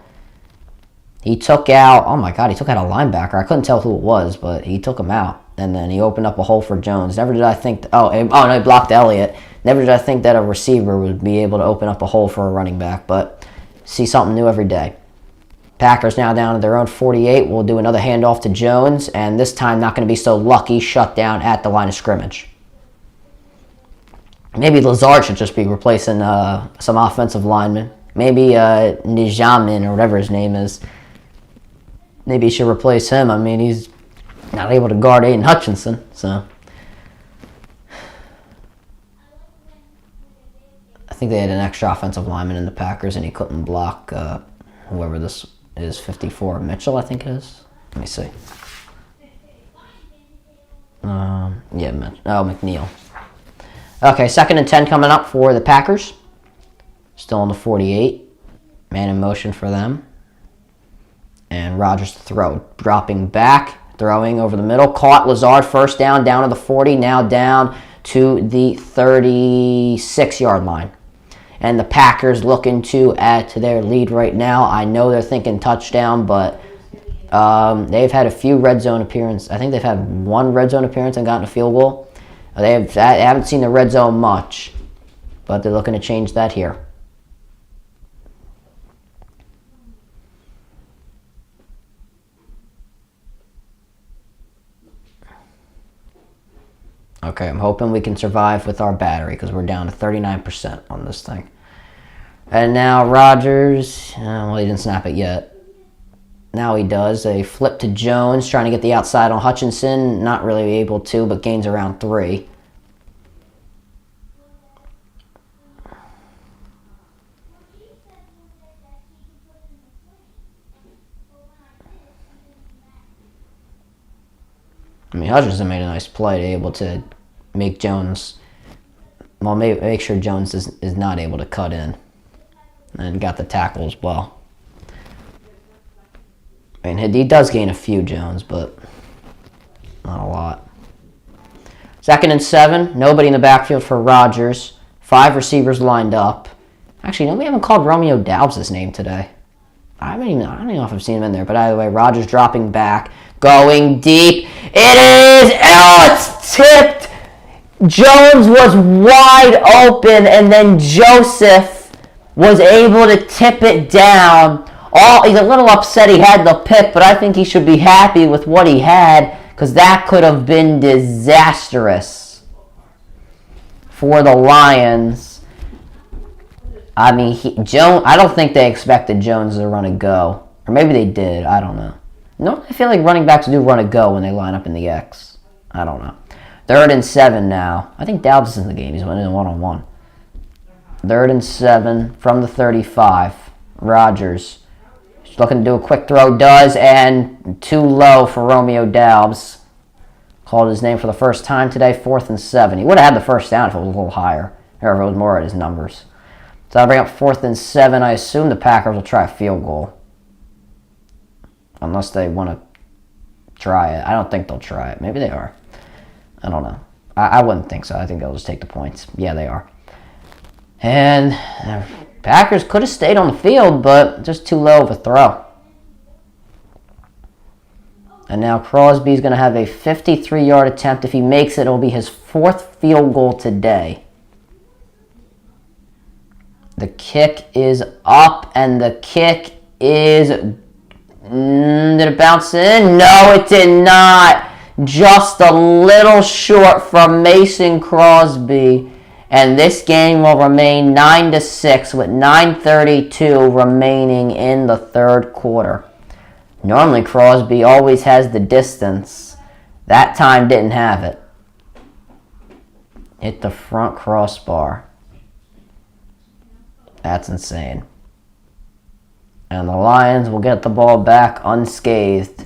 He took out a linebacker. I couldn't tell who it was, but he took him out. And then he opened up a hole for Jones. Never did I think... no, he blocked Elliott. Never did I think that a receiver would be able to open up a hole for a running back, but see something new every day. Packers now down to their own 48. We'll do another handoff to Jones, and this time not going to be so lucky. Shut down at the line of scrimmage. Maybe Lazard should just be replacing some offensive linemen. Maybe Nijamin, or whatever his name is. Maybe he should replace him. I mean, he's not able to guard Aiden Hutchinson, so... I think they had an extra offensive lineman in the Packers, and he couldn't block whoever this is, 54. Mitchell, I think it is. Let me see. McNeil. Okay, 2nd and 10 coming up for the Packers. Still on the 48. Man in motion for them. And Rodgers to throw. Dropping back, throwing over the middle. Caught Lazard, first down to the 40. Now down to the 36-yard line. And the Packers looking to add to their lead right now. I know they're thinking touchdown, but they've had a few red zone appearances. I think they've had one red zone appearance and gotten a field goal. They haven't seen the red zone much, but they're looking to change that here. Okay, I'm hoping we can survive with our battery because we're down to 39% on this thing. And now Rodgers, well, he didn't snap it yet. Now he does a flip to Jones, trying to get the outside on Hutchinson. Not really able to, but gains around 3. I mean, Hutchinson made a nice play to able to make Jones, well, make sure Jones is not able to cut in. And got the tackle as well. I mean, he does gain a few, Jones, but not a lot. 2nd and 7. Nobody in the backfield for Rodgers. 5 receivers lined up. Actually, no, we haven't called Romeo Doubs' name today. I don't even know if I've seen him in there. But either way, Rodgers dropping back. Going deep. It is. Oh, it's tipped. Jones was wide open, and then Joseph was able to tip it down. He's a little upset he had the pick, but I think he should be happy with what he had because that could have been disastrous for the Lions. I mean, I don't think they expected Jones to run a go. Or maybe they did. I don't know. No, I feel like running backs do run a go when they line up in the X. I don't know. 3rd and 7 now. I think Doubs is in the game. He's winning 1-on-1. 3rd and 7 from the 35. Rodgers. He's looking to do a quick throw. Does, and too low for Romeo Doubs. Called his name for the first time today. 4th and 7. He would have had the first down if it was a little higher. Or if it was more at his numbers. So I'll bring up 4th and 7. I assume the Packers will try a field goal. Unless they want to try it. I don't think they'll try it. Maybe they are. I don't know. I wouldn't think so. I think they'll just take the points. Yeah, they are. And the Packers could have stayed on the field, but just too low of a throw. And now Crosby's going to have a 53-yard attempt. If he makes it, it'll be his 4th field goal today. The kick is up, and the kick is... did it bounce in? No, it did not. Just a little short from Mason Crosby. And this game will remain 9-6 with 9:32 remaining in the 3rd quarter. Normally Crosby always has the distance. That time didn't have it. Hit the front crossbar. That's insane. And the Lions will get the ball back unscathed.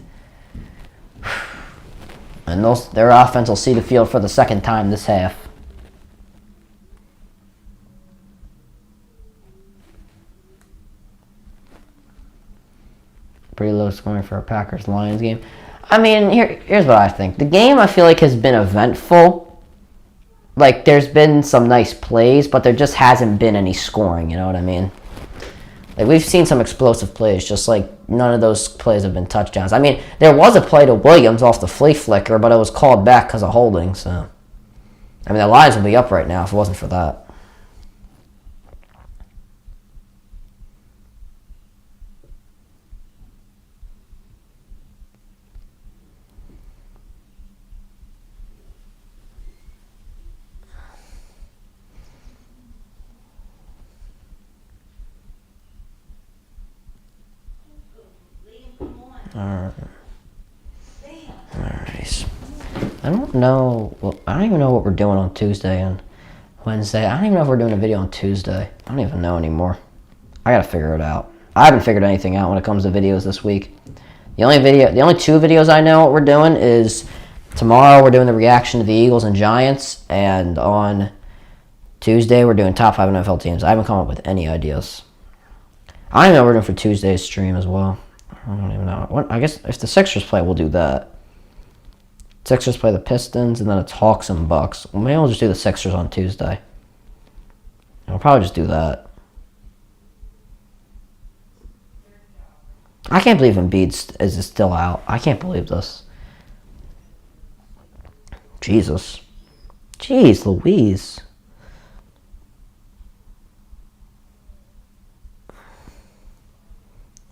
And their offense will see the field for the 2nd time this half. Pretty low scoring for a Packers-Lions game. I mean, here's what I think. The game, I feel like, has been eventful. Like, there's been some nice plays, but there just hasn't been any scoring, you know what I mean? Like, we've seen some explosive plays, just like none of those plays have been touchdowns. I mean, there was a play to Williams off the flea flicker, but it was called back because of holding, so. I mean, the Lions would be up right now if it wasn't for that. Alright. I don't know. Well, I don't even know what we're doing on Tuesday and Wednesday. I don't even know if we're doing a video on Tuesday. I don't even know anymore. I gotta figure it out. I haven't figured anything out when it comes to videos this week. The only 2 videos I know what we're doing is tomorrow we're doing the reaction to the Eagles and Giants, and on Tuesday we're doing top 5 NFL teams. I haven't come up with any ideas. I don't even know what we're doing for Tuesday's stream as well. I don't even know. I guess if the Sixers play, we'll do that. Sixers play the Pistons, and then it's Hawks and Bucks. Well, maybe we'll just do the Sixers on Tuesday. We'll probably just do that. I can't believe Embiid is still out. I can't believe this. Jesus. Jeez Louise.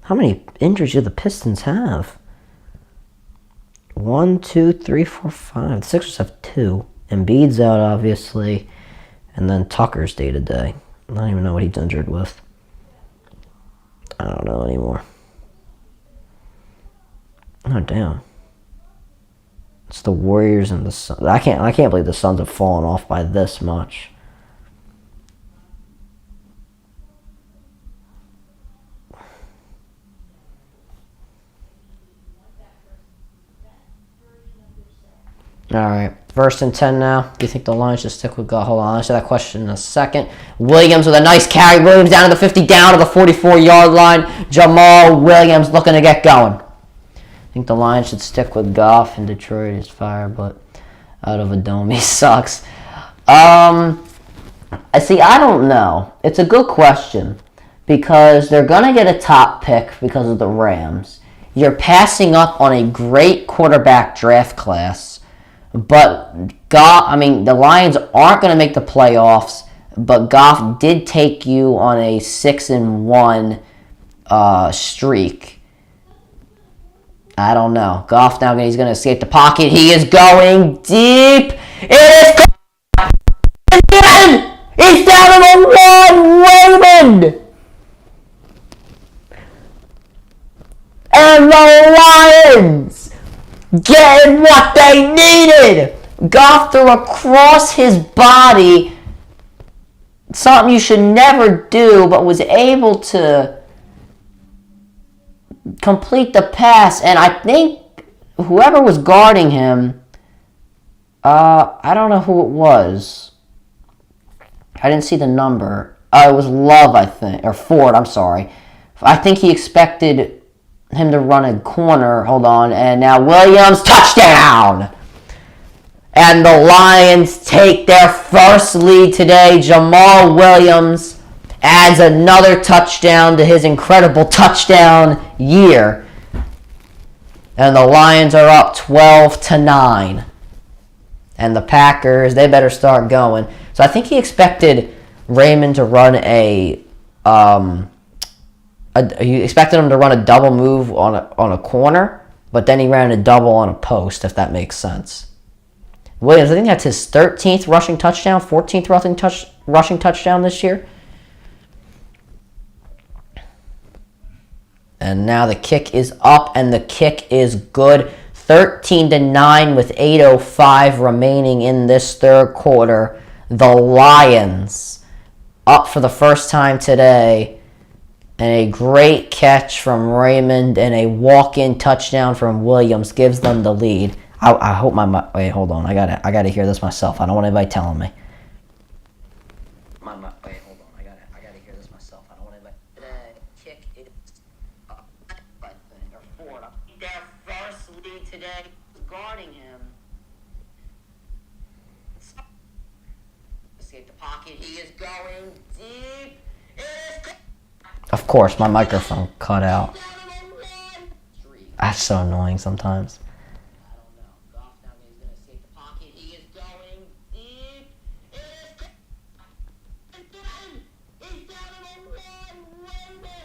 How many injuries do the Pistons have? 1, 2, 3, 4, 5. The Sixers have 2. Embiid's out, obviously. And then Tucker's day-to-day. I don't even know what he's injured with. I don't know anymore. Oh, damn. It's the Warriors and the Suns. I can't believe the Suns have fallen off by this much. Alright, 1st and 10 now. Do you think the Lions should stick with Goff? Hold on, I'll answer that question in a second. Williams with a nice carry. Williams down to the 50, down to the 44-yard line. Jamal Williams looking to get going. I think the Lions should stick with Goff. In Detroit is fire, but out of a dome he sucks. I don't know. It's a good question because they're going to get a top pick because of the Rams. You're passing up on a great quarterback draft class. But the Lions aren't going to make the playoffs, but Goff did take you on a 6-1 streak. I don't know. Goff now, he's going to escape the pocket. He is going deep. It is again. He's down to the 1, Raymond. And the Lions getting what they needed. Goff threw across his body. Something you should never do, but was able to complete the pass. And I think whoever was guarding him, I don't know who it was. I didn't see the number. It was Love, I think. Or Ford, I'm sorry. I think he expected him to run a corner. Hold on. And now Williams, touchdown! And the Lions take their first lead today. Jamal Williams adds another touchdown to his incredible touchdown year. And the Lions are up 12-9. And the Packers, they better start going. So I think he expected Raymond to run he expected him to run a double move on a corner, but then he ran a double on a post, if that makes sense. Williams, I think that's his 13th rushing touchdown, 14th rushing touchdown this year. And now the kick is up, and the kick is good. 13-9 with 8:05 remaining in this third quarter. The Lions up for the first time today. And a great catch from Raymond and a walk-in touchdown from Williams gives them the lead. I hope wait, hold on. I gotta hear this myself. I don't want anybody telling me. Wait, hold on. I gotta hear this myself. I don't want anybody. The kick is up, I think, or Ford. Their first lead today, guarding him. Escape the pocket. He is going deep. Of course, my microphone cut out. That's so annoying sometimes.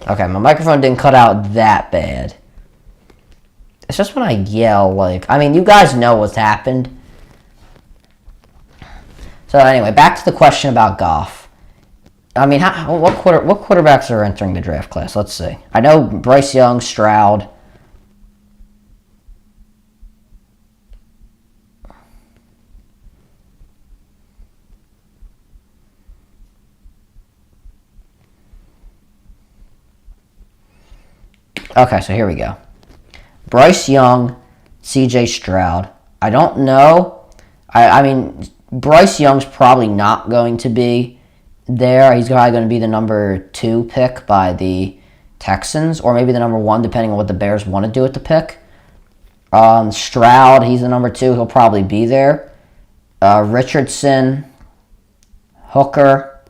Okay, my microphone didn't cut out that bad. It's just when I yell, you guys know what's happened. So anyway, back to the question about Goff. What quarterbacks are entering the draft class? Let's see. I know Bryce Young, Stroud. Okay, so here we go. Bryce Young, CJ Stroud. I don't know. Bryce Young's probably not going to be there. He's probably going to be the number 2 pick by the Texans, or maybe the number 1, depending on what the Bears want to do with the pick. Stroud, he's the number 2. He'll probably be there. Richardson, Hooker,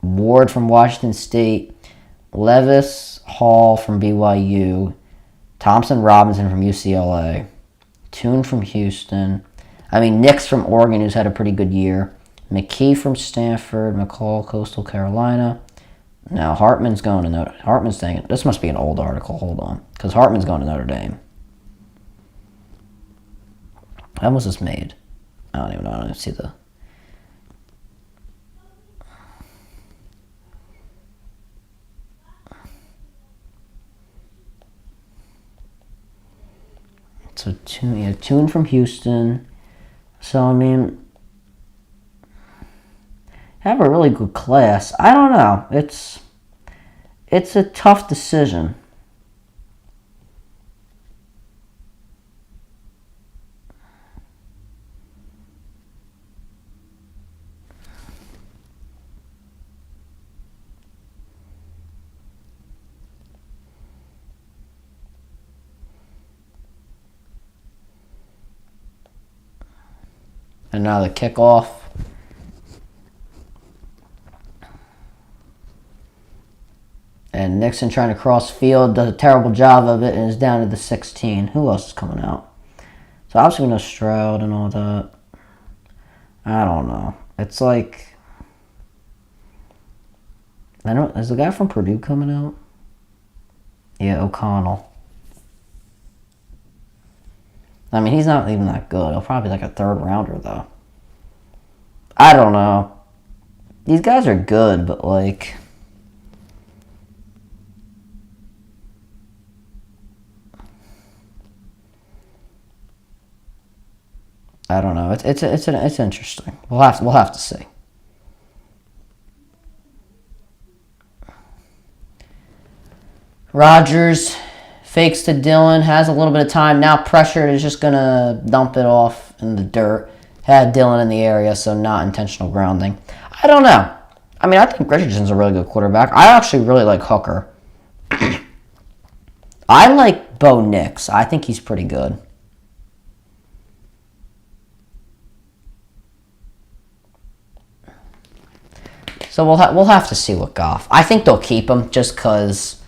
Ward from Washington State, Levis, Hall from BYU, Thompson Robinson from UCLA, Toon from Houston. I mean, Nix from Oregon, who's had a pretty good year. McKee from Stanford, McCall, Coastal Carolina. Now, Hartman's going to Notre Dame. Hartman's saying, this must be an old article, hold on. Because Hartman's going to Notre Dame. When was this made? I don't even know, I don't even see the... So, Toon from Houston. So, I mean... have a really good class. I don't know. It's a tough decision. And now the kickoff. And Nixon trying to cross field, does a terrible job of it, and is down to the 16. Who else is coming out? So obviously we know Stroud and all that. I don't know. It's like... is the guy from Purdue coming out? Yeah, O'Connell. I mean, he's not even that good. He'll probably be like a third rounder, though. I don't know. These guys are good, but like... I don't know. It's interesting. We'll have to see. Rodgers fakes to Dillon, has a little bit of time. Now pressured, is just going to dump it off in the dirt. Had Dillon in the area, so not intentional grounding. I don't know. I mean, I think Richardson's a really good quarterback. I actually really like Hooker. I like Bo Nix. I think he's pretty good. So we'll have to see what Goff. I think they'll keep him just because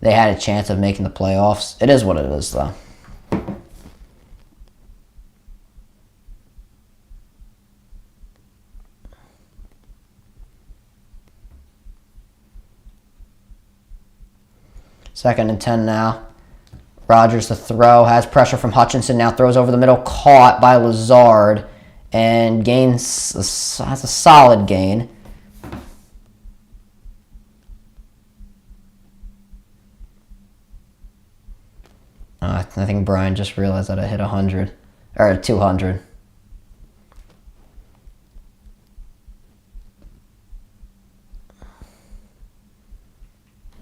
they had a chance of making the playoffs. It is what it is, though. Second and 10 now. Rodgers to throw. Has pressure from Hutchinson. Now throws over the middle. Caught by Lazard. And has a solid gain. I think Brian just realized that I hit 100. Or 200.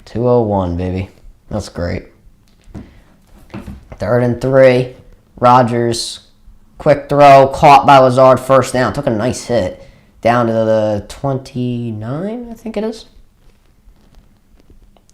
.201, baby. That's great. 3rd and 3. Rodgers. Quick throw. Caught by Lazard. First down. Took a nice hit. Down to the 29, I think it is.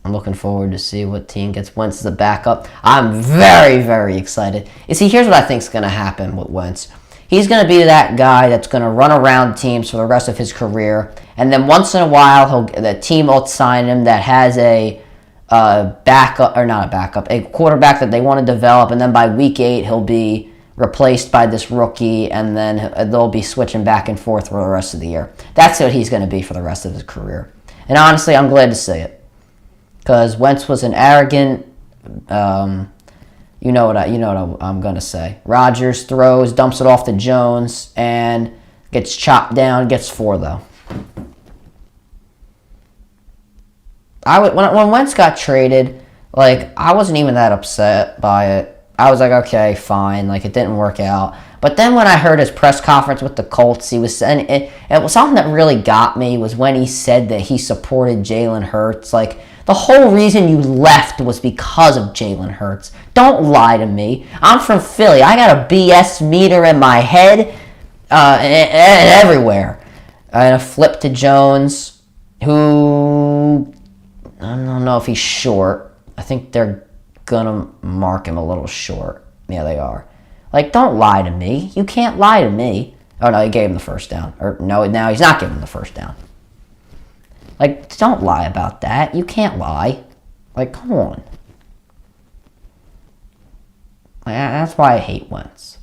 I'm looking forward to see what team gets Wentz as a backup. I'm very, very excited. You see, here's what I think is going to happen with Wentz. He's going to be that guy that's going to run around teams for the rest of his career. And then once in a while, the team will sign him that has a backup, or not a backup, a quarterback that they want to develop. And then by week 8, he'll be replaced by this rookie. And then they'll be switching back and forth for the rest of the year. That's what he's going to be for the rest of his career. And honestly, I'm glad to see it. Because Wentz was an arrogant, you know what I'm going to say. Rodgers throws, dumps it off to Jones, and gets chopped down, gets 4, though. When Wentz got traded, like, I wasn't even that upset by it. I was like, okay, fine, like, it didn't work out. But then when I heard his press conference with the Colts, he was saying, it was something that really got me was when he said that he supported Jalen Hurts. Like, the whole reason you left was because of Jalen Hurts. Don't lie to me. I'm from Philly. I got a BS meter in my head and everywhere. And a flip to Jones, who, I don't know if he's short. I think they're going to mark him a little short. Yeah, they are. Like, don't lie to me. You can't lie to me. Oh, no, he gave him the first down. Or, no, now he's not giving him the first down. Like, don't lie about that. You can't lie. Like, come on. Like, that's why I hate Wentz.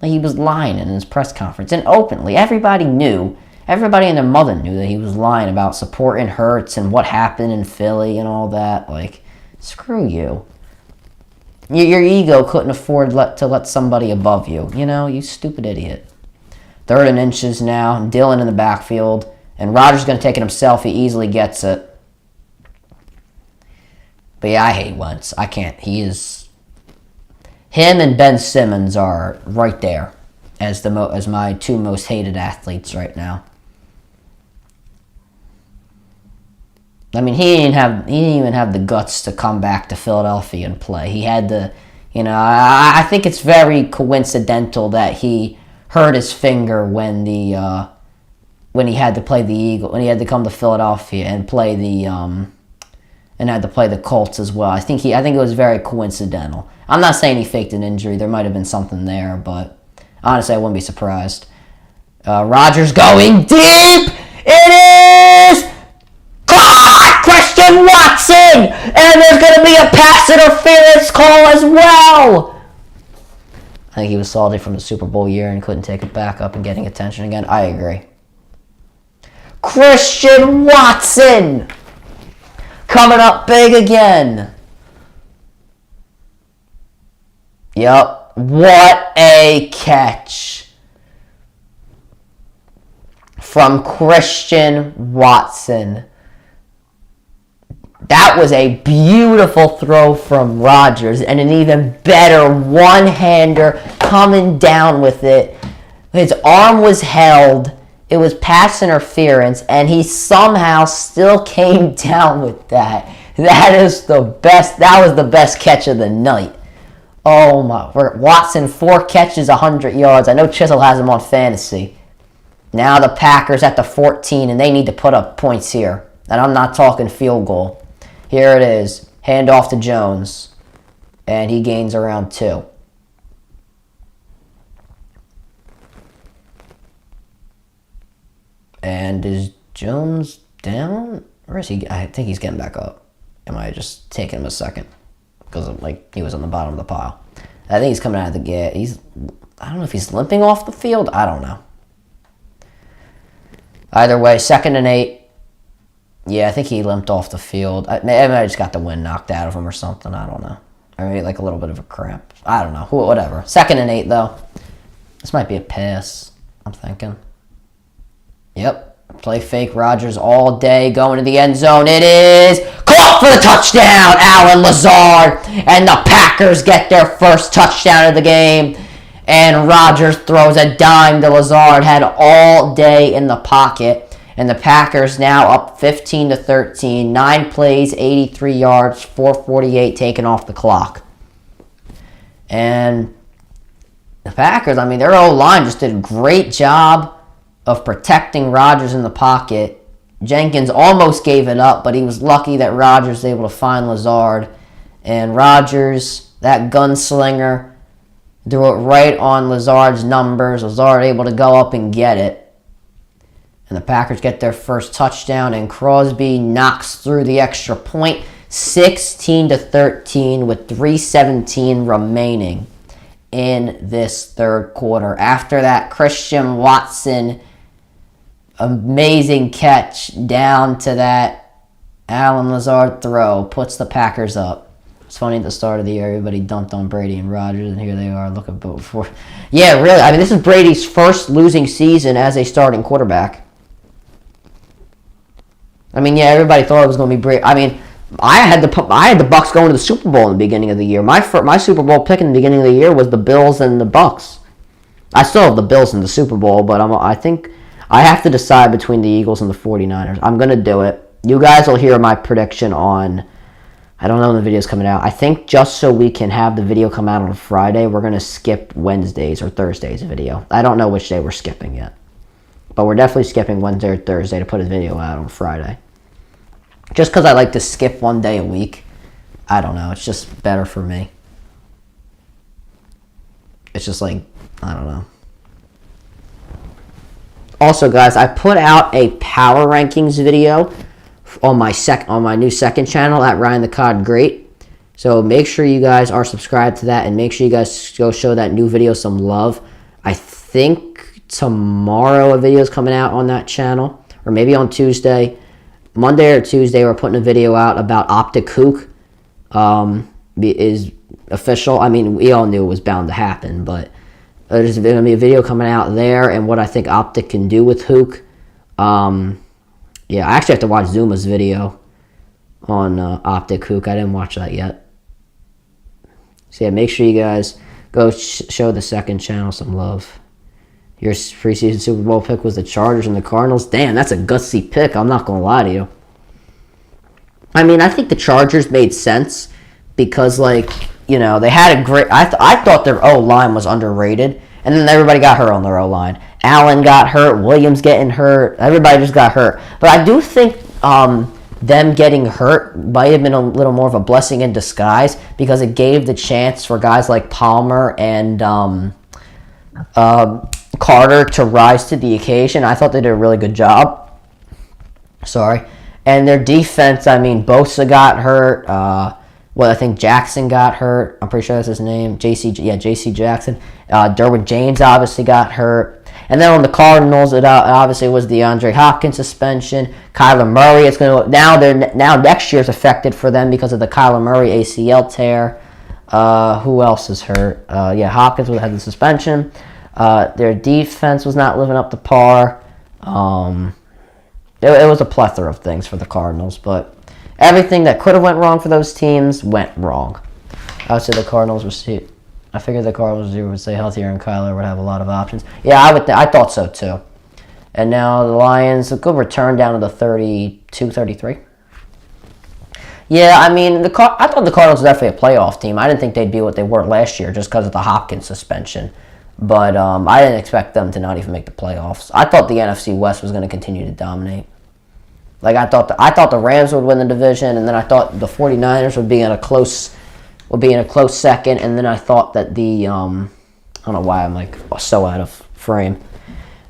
Like, he was lying in his press conference, and openly. Everybody knew. Everybody and their mother knew that he was lying about supporting Hurts and what happened in Philly and all that. Like, screw you. Your ego couldn't afford to let somebody above you. You know, you stupid idiot. 3rd and inches now. Dillon in the backfield. And Rodgers going to take it himself. He easily gets it. But yeah, I hate Wentz. I can't. He is... Him and Ben Simmons are right there as my 2 most hated athletes right now. I mean, he didn't even have the guts to come back to Philadelphia and play. He had the, you know, I think it's very coincidental that he hurt his finger when he had to play the Eagles, when he had to come to Philadelphia and play and had to play the Colts as well. I think it was very coincidental. I'm not saying he faked an injury. There might have been something there, but honestly, I wouldn't be surprised. Rodgers going deep. It is caught! Christian Watson! And there's going to be a pass interference call as well. I think he was salty from the Super Bowl year and couldn't take it back up and getting attention again. I agree. Christian Watson! Coming up big again. Yup. What a catch from Christian Watson. That was a beautiful throw from Rodgers and an even better one-hander coming down with it. His arm was held. It was pass interference, and he somehow still came down with that. That was the best catch of the night. Oh my! Watson, 4 catches, 100 yards. I know Chisel has him on fantasy. Now the Packers at the 14, and they need to put up points here. And I'm not talking field goal. Here it is. Hand off to Jones, and he gains around 2. And is Jones down? Or is he? I think he's getting back up. Am I just taking him a second? Because he was on the bottom of the pile. I think he's coming out of the gate. I don't know if he's limping off the field. I don't know. Either way, 2nd and 8. Yeah, I think he limped off the field. Maybe I just got the wind knocked out of him or something. I don't know. Or maybe a little bit of a cramp. I don't know. Whatever. 2nd and 8, though. This might be a pass, I'm thinking. Yep. Play fake Rodgers all day, going to the end zone. It is caught for the touchdown, Allen Lazard. And the Packers get their first touchdown of the game. And Rodgers throws a dime to Lazard. Had all day in the pocket. And the Packers now up 15-13. 9 plays, 83 yards, 4:48 taken off the clock. And the Packers, I mean, their O-line just did a great job of protecting Rodgers in the pocket. Jenkins almost gave it up, but he was lucky that Rodgers was able to find Lazard. And Rodgers, that gunslinger, threw it right on Lazard's numbers. Lazard able to go up and get it. And the Packers get their first touchdown, and Crosby knocks through the extra point, 16-13 with 3:17 remaining in this 3rd quarter. After that, Christian Watson, amazing catch down to that Allen Lazard throw, puts the Packers up. It's funny at the start of the year, everybody dumped on Brady and Rodgers, and here they are looking for. Yeah, really. I mean, this is Brady's first losing season as a starting quarterback. I mean, yeah, everybody thought it was going to be Brady. I mean, I had the Bucks going to the Super Bowl in the beginning of the year. My Super Bowl pick in the beginning of the year was the Bills and the Bucks. I still have the Bills in the Super Bowl, but I think I have to decide between the Eagles and the 49ers. I'm going to do it. You guys will hear my prediction on, I don't know when the video's coming out. I think just so we can have the video come out on Friday, we're going to skip Wednesday's or Thursday's video. I don't know which day we're skipping yet. But we're definitely skipping Wednesday or Thursday to put a video out on Friday. Just because I like to skip one day a week. I don't know. It's just better for me. It's just I don't know. Also, guys, I put out a power rankings video on my new second channel at Ryan the Cod Great. So make sure you guys are subscribed to that, and make sure you guys go show that new video some love. I think tomorrow a video is coming out on that channel, or maybe on Tuesday. Monday or Tuesday, we're putting a video out about Optic Hook. Is official. I mean, we all knew it was bound to happen, but there's going to be a video coming out there and what I think Optic can do with Hook. Yeah, I actually have to watch Zuma's video on Optic Hook. I didn't watch that yet. So yeah, make sure you guys go show the second channel some love. Your preseason Super Bowl pick was the Chargers and the Cardinals. Damn, that's a gutsy pick. I'm not going to lie to you. I mean, I think the Chargers made sense because, like, you know, they had a great... I thought their O-line was underrated, and then everybody got hurt on their O-line. Allen got hurt, Williams getting hurt, everybody just got hurt. But I do think them getting hurt might have been a little more of a blessing in disguise because it gave the chance for guys like Palmer and Carter to rise to the occasion. I thought they did a really good job. Sorry. And their defense, I mean, Bosa got hurt. I think Jackson got hurt. I'm pretty sure that's his name. J.C. Jackson. Derwin James obviously got hurt. And then on the Cardinals, it obviously was the DeAndre Hopkins suspension. Kyler Murray, it's going to now next year's affected for them because of the Kyler Murray ACL tear. Who else is hurt? Hopkins had the suspension. Their defense was not living up to par. It was a plethora of things for the Cardinals, but everything that could have went wrong for those teams went wrong. I would say the Cardinals were. I figured the Cardinals would stay healthier and Kyler would have a lot of options. Yeah, I thought so too. And now the Lions, a good return down to the 32-33. Yeah, I mean, I thought the Cardinals were definitely a playoff team. I didn't think they'd be what they were last year just because of the Hopkins suspension. But I didn't expect them to not even make the playoffs. I thought the NFC West was going to continue to dominate. Like, I thought the Rams would win the division, and then I thought the 49ers would be in a close second, and then I thought that I don't know why I'm like so out of frame.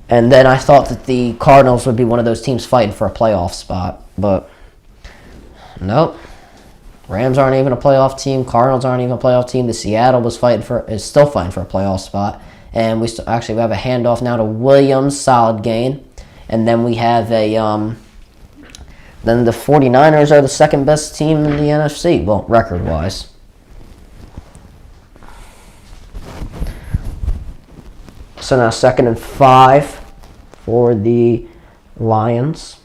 And then I thought that the Cardinals would be one of those teams fighting for a playoff spot, but nope. Rams aren't even a playoff team. Cardinals aren't even a playoff team. The Seattle is still fighting for a playoff spot, and we have a handoff now to Williams, solid gain, and then we have then the 49ers are the second best team in the NFC, well, record-wise. So now 2nd and 5 for the Lions.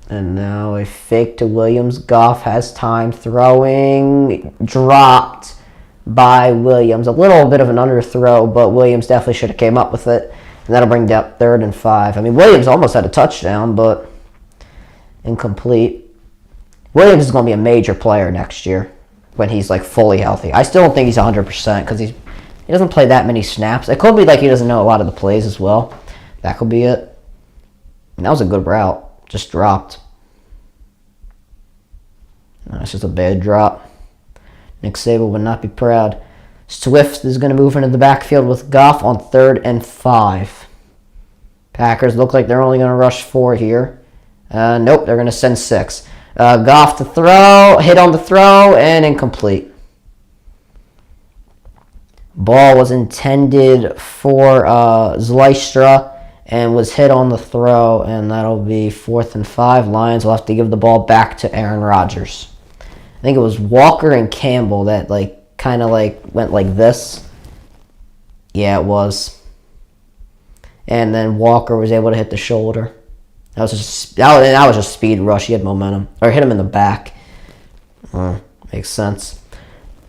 And now a fake to Williams. Goff has time throwing. Dropped by Williams. A little bit of an underthrow, but Williams definitely should have came up with it. And that'll bring down 3rd and 5. I mean, Williams almost had a touchdown, but incomplete. Williams is going to be a major player next year when he's like fully healthy. I still don't think he's 100% because he doesn't play that many snaps. It could be like he doesn't know a lot of the plays as well. That could be it. And that was a good route. Just dropped. No, it's just a bad drop. Nick Saban would not be proud. Swift is going to move into the backfield with Goff on 3rd and 5. Packers look like they're only going to rush 4 here. Nope, they're going to send 6. Goff to throw, hit on the throw, and incomplete. Ball was intended for Zylstra and was hit on the throw, and that'll be 4th and 5. Lions will have to give the ball back to Aaron Rodgers. I think it was Walker and Campbell that kind of went like this. Yeah, it was. And then Walker was able to hit the shoulder. That was just speed rush. He had momentum. Or hit him in the back. Makes sense.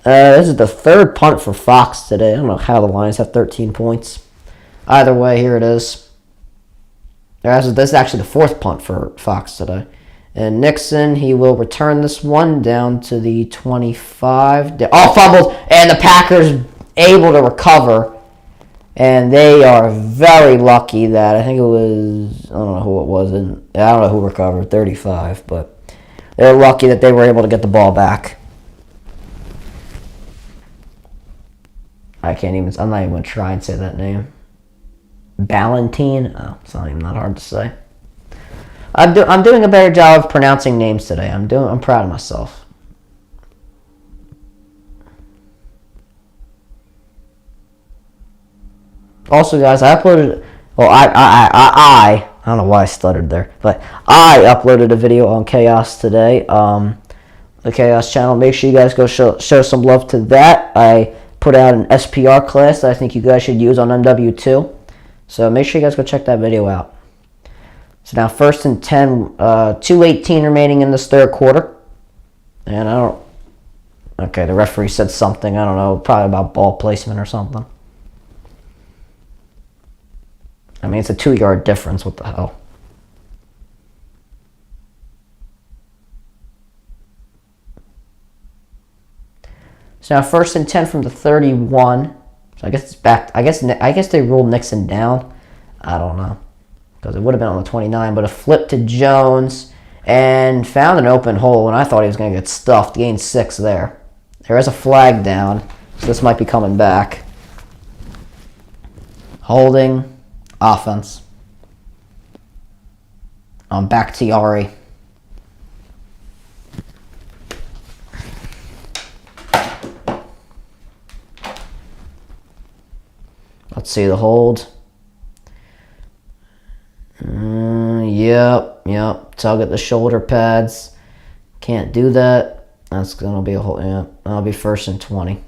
This is the 3rd punt for Fox today. I don't know how the Lions have 13 points. Either way, here it is. This is actually the 4th punt for Fox today. And Nixon, he will return this one down to the 25. Fumbled, and the Packers able to recover. And they are very lucky that, I think it was, I don't know who it was, and I don't know who recovered, 35. But They're lucky that they were able to get the ball back. I'm not even going to try and say that name. Ballantine? Oh, it's not even that hard to say. I'm doing a better job of pronouncing names today. I'm proud of myself. Also, guys, I uploaded. Well, I don't know why I stuttered there, but I uploaded a video on Chaos today. The Chaos channel. Make sure you guys go show some love to that. I put out an SPR class that I think you guys should use on MW2. So make sure you guys go check that video out. So now 1st and 10, 2:18 remaining in this third quarter. And I don't... Okay, the referee said something. I don't know, probably about ball placement or something. I mean, it's a 2-yard difference. What the hell? So now 1st and 10 from the 31. So I guess it's back. I guess they ruled Nixon down. I don't know, because it would have been on the 29. But a flip to Jones and found an open hole, and I thought he was going to get stuffed. Gained 6 there. There is a flag down, so this might be coming back. Holding. Offense. Back to Yari. Let's see the hold. Yep. Tug at the shoulder pads. Can't do that. That's gonna be a hold. Yeah, that'll be 1st and 20.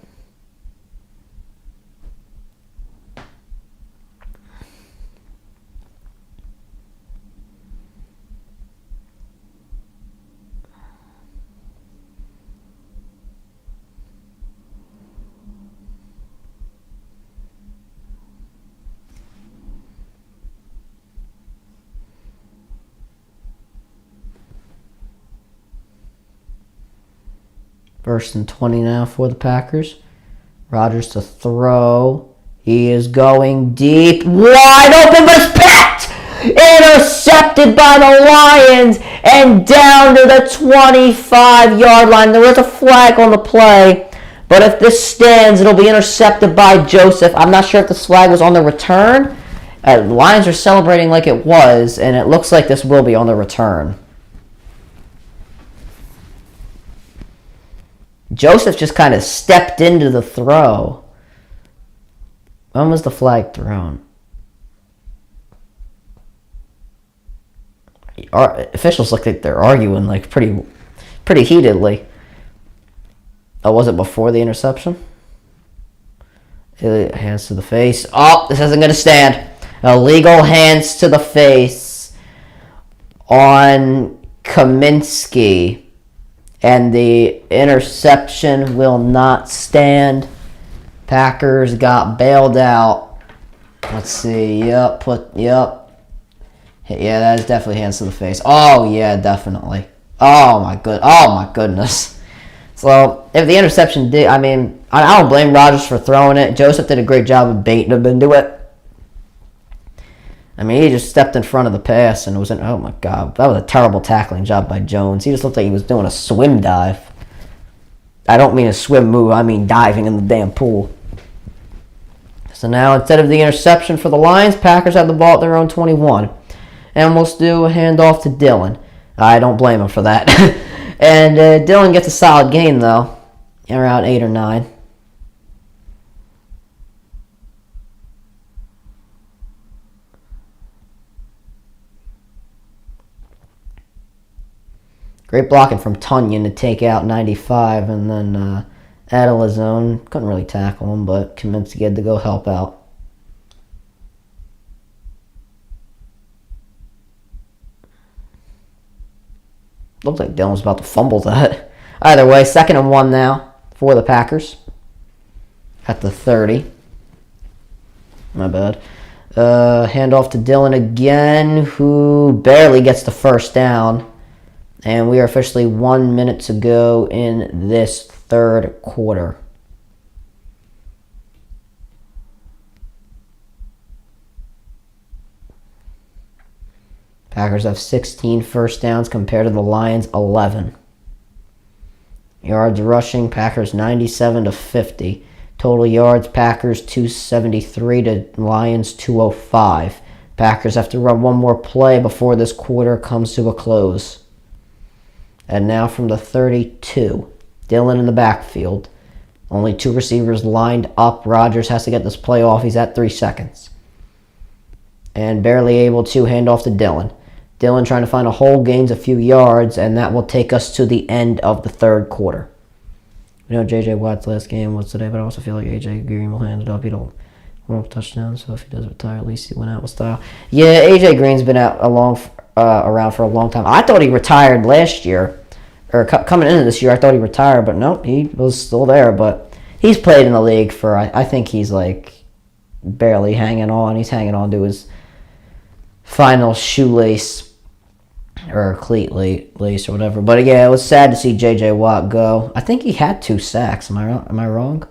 First and 20 now for the Packers. Rodgers to throw. He is going deep. Wide open, but it's picked! Intercepted by the Lions and down to the 25-yard line. There is a flag on the play, but if this stands, it'll be intercepted by Joseph. I'm not sure if this flag was on the return. The Lions are celebrating like it was, and it looks like this will be on the return. Joseph just kind of stepped into the throw. When was the flag thrown? Officials look like they're arguing like pretty heatedly. Oh, was it before the interception? Hands to the face. Oh, this isn't going to stand. Illegal hands to the face on Kaminsky. And the interception will not stand. Packers got bailed out. Let's see. Yep. Yeah, that is definitely hands to the face. Oh, yeah, definitely. Oh, my goodness. So, if the interception did... I mean, I don't blame Rodgers for throwing it. Joseph did a great job of baiting him into it. I mean, he just stepped in front of the pass and it was oh my God, that was a terrible tackling job by Jones. He just looked like he was doing a swim dive. I don't mean a swim move, I mean diving in the damn pool. So now, instead of the interception for the Lions, Packers have the ball at their own 21. And we'll do a handoff to Dylan. I don't blame him for that. And Dylan gets a solid gain, though. Around 8 or 9. Great blocking from Tunyon to take out 95, and then Adelazone couldn't really tackle him, but Kaminsky had to go help out. Looked like Dylan was about to fumble that. Either way, 2nd and 1 now for the Packers at the 30. My bad. Handoff to Dylan again, who barely gets the first down. And we are officially 1 minute to go in this third quarter. Packers have 16 first downs compared to the Lions' 11. Yards rushing, Packers 97 to 50. Total yards, Packers 273 to Lions 205. Packers have to run one more play before this quarter comes to a close. And now from the 32, Dillon in the backfield. Only 2 receivers lined up. Rodgers has to get this play off. He's at 3 seconds. And barely able to hand off to Dillon. Dillon trying to find a hole, gains a few yards, and that will take us to the end of the third quarter. You know, J.J. Watt's last game was today, but I also feel like A.J. Green will hand it up. He don't want a touchdown, so if he does retire, at least he went out with style. Yeah, A.J. Green's been out around for a long time. I thought he retired last year, or coming into this year, I thought he retired, but nope, he was still there. But he's played in the league for, I think he's like barely hanging on. He's hanging on to his final shoelace or cleat lace or whatever. But yeah, it was sad to see J.J. Watt go. I think he had 2 sacks. Am I wrong?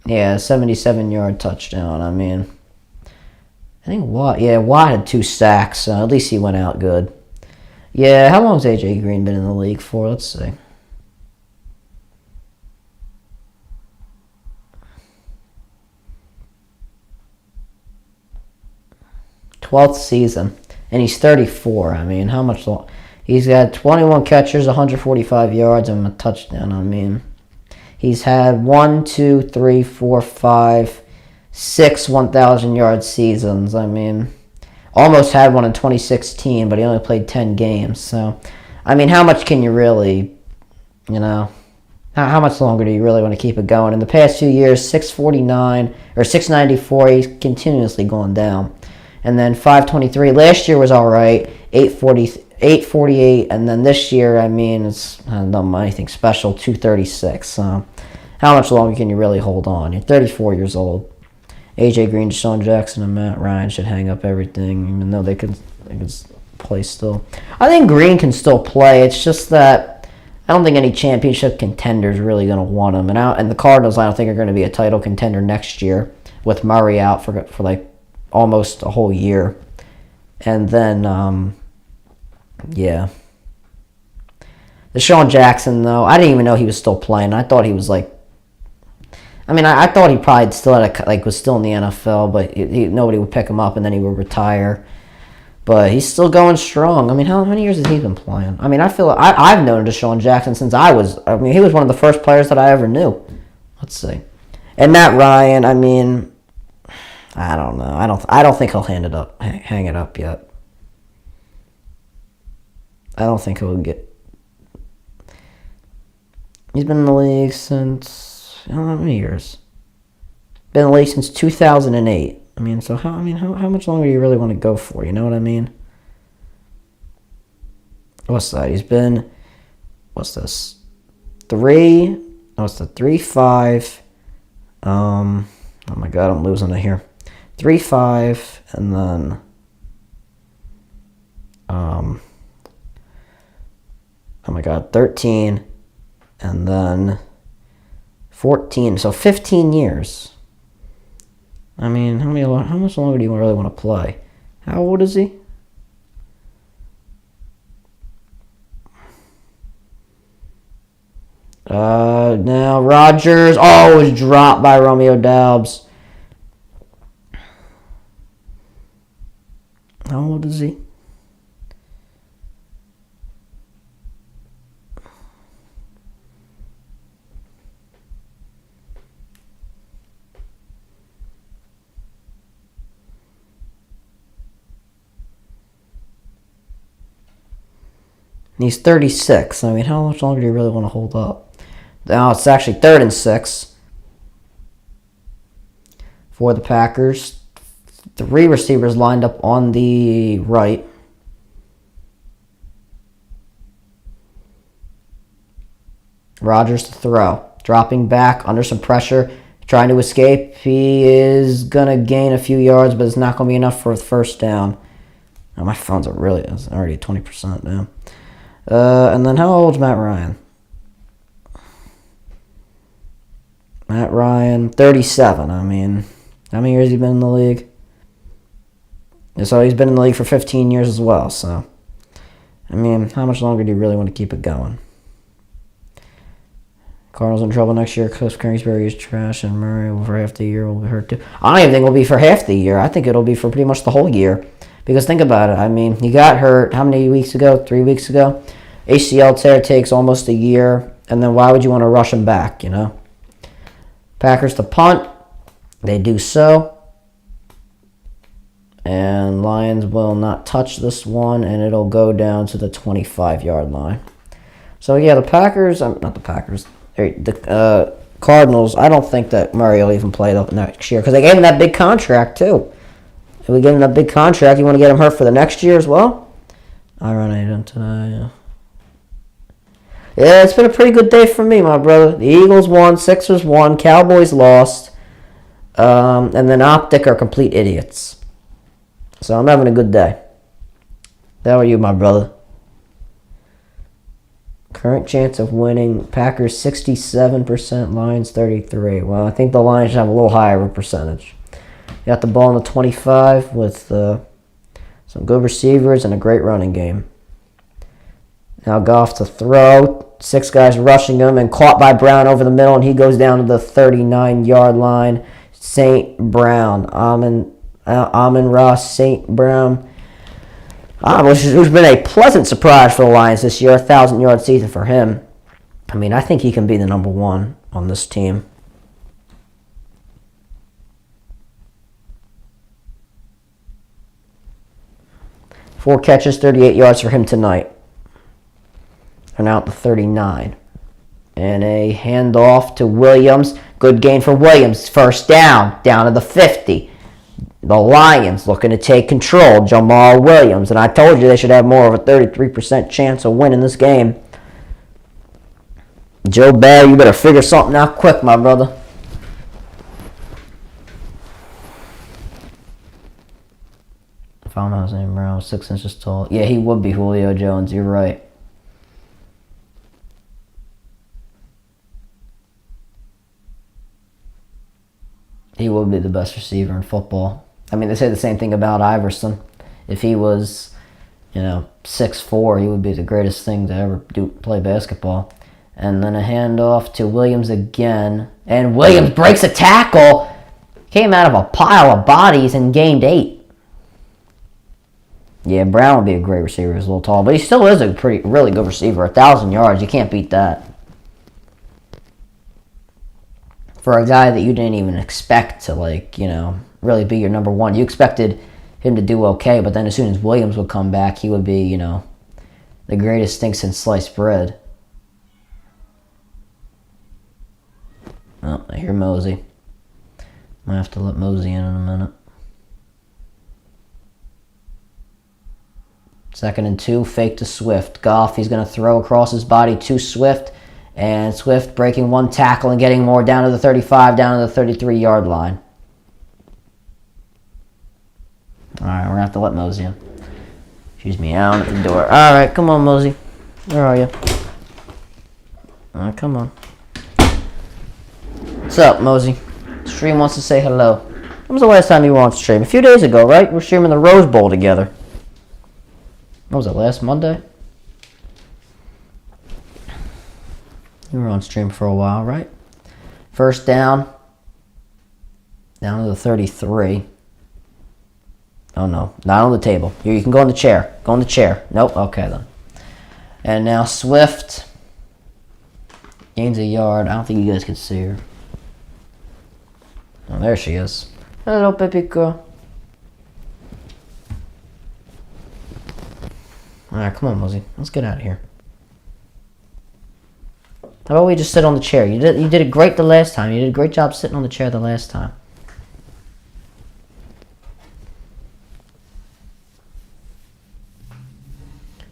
Yeah, 77-yard touchdown. I mean, I think Watt had 2 sacks. So at least he went out good. Yeah, how long has A.J. Green been in the league for? Let's see. 12th season, and he's 34. I mean, how much long? He's got 21 catches, 145 yards, and a touchdown. I mean, he's had 1, 2, 3, 4, 5, 6 1,000-yard seasons. I mean, almost had one in 2016, but he only played 10 games. So, I mean, how much can you really, how much longer do you really want to keep it going? In the past 2 years, 649 or 694, he's continuously going down. And then 523. Last year was all right. 848. And then this year, I mean, it's not anything special. 236. So how much longer can you really hold on? You're 34 years old. A.J. Green, Deshaun Jackson, and Matt Ryan should hang up everything, even though they could play still. I think Green can still play. It's just that I don't think any championship contender is really going to want him. And the Cardinals, I don't think, are going to be a title contender next year with Murray out for like almost a whole year. And then, Deshaun Jackson, though, I didn't even know he was still playing. I thought he was like, I thought he probably still had was still in the NFL, but nobody would pick him up, and then he would retire. But he's still going strong. I mean, how many years has he been playing? I mean, I've known Deshaun Jackson since he was one of the first players that I ever knew. Let's see. And Matt Ryan, I mean, I don't know. I don't think he'll hang it up yet. I don't think he'll get. He's been in the league since how many years? Been in the league since 2008. I mean, so how much longer do you really want to go for? You know what I mean? What's that? He's been. What's this? 3. What's the 3-5? Oh my God, I'm losing it here. 3-5, and then oh my God, 13, and then 14. So 15 years. I mean, how much longer do you really want to play? How old is he? Now Rodgers. Oh, it was dropped by Romeo Doubs. How old is he? He's 36. I mean, how much longer do you really want to hold up? Now it's actually 3rd and 6 for the Packers. 3 receivers lined up on the right. Rodgers to throw. Dropping back under some pressure. Trying to escape. He is going to gain a few yards, but it's not going to be enough for a first down. Oh, my phone's already at 20% now. And then how old's Matt Ryan? Matt Ryan, 37. I mean, how many years has he been in the league? So he's been in the league for 15 years as well. So, I mean, how much longer do you really want to keep it going? Cardinals in trouble next year. Cliff Kingsbury is trash, and Murray for half the year will be hurt too. I don't even think it'll be for half the year. I think it'll be for pretty much the whole year. Because think about it. I mean, he got hurt how many weeks ago? 3 weeks ago? ACL tear takes almost a year. And then why would you want to rush him back, you know? Packers to punt. They do so. And Lions will not touch this one, and it'll go down to the 25-yard line. So, yeah, the Packers, not the Packers, the Cardinals, I don't think that Murray will even play up next year because they gave him that big contract, too. If we give him that big contract, you want to get him hurt for the next year as well? I run 8 on today, yeah, it's been a pretty good day for me, my brother. The Eagles won, Sixers won, Cowboys lost, and then Optic are complete idiots. So I'm having a good day. How are you, my brother? Current chance of winning, Packers 67%, Lions 33%. Well, I think the Lions have a little higher of a percentage. Got the ball in the 25 with some good receivers and a great running game. Now Goff to throw. 6 guys rushing him and caught by Brown over the middle, and he goes down to the 39-yard line. St. Brown. Amon-Ra St. Brown. Who's been a pleasant surprise for the Lions this year. 1,000-yard season for him. I mean, I think he can be the number 1 on this team. Four catches, 38 yards for him tonight. And out to 39. And a handoff to Williams. Good gain for Williams. First down to the 50. The Lions looking to take control. Jamal Williams. And I told you they should have more of a 33% chance of winning this game. Joe Barry, you better figure something out quick, my brother. Farmhouse named Brown, 6 inches tall. Yeah, he would be Julio Jones. You're right. He would be the best receiver in football. I mean, they say the same thing about Iverson. If he was, 6'4", he would be the greatest thing to ever play basketball. And then a handoff to Williams again. And Williams breaks a tackle. Came out of a pile of bodies and gained 8. Yeah, Brown would be a great receiver. He's a little tall, but he still is a really good receiver. 1,000 yards, you can't beat that. For a guy that you didn't even expect to, really be your number 1. You expected him to do okay, but then as soon as Williams would come back, he would be, the greatest thing since sliced bread. Oh, I hear Mosey. Might have to let Mosey in a minute. 2nd and 2, fake to Swift. Goff, he's going to throw across his body to Swift. And Swift breaking 1 tackle and getting more down to the 35, down to the 33-yard line. All right, we're going to have to let Mosey in. Excuse me, out at the door. All right, come on, Mosey. Where are you? All right, come on. What's up, Mosey? Stream wants to say hello. When was the last time you were on stream? A few days ago, right? We're streaming the Rose Bowl together. What was it, last Monday? You were on stream for a while, right? First down. Down to the 33. Oh, no. Not on the table. Here, you can go in the chair. Go in the chair. Nope. Okay, then. And now Swift gains a yard. I don't think you guys can see her. Oh, there she is. Hello, baby girl. All right, come on, Mosey. Let's get out of here. How about we just sit on the chair? You did it great the last time. You did a great job sitting on the chair the last time.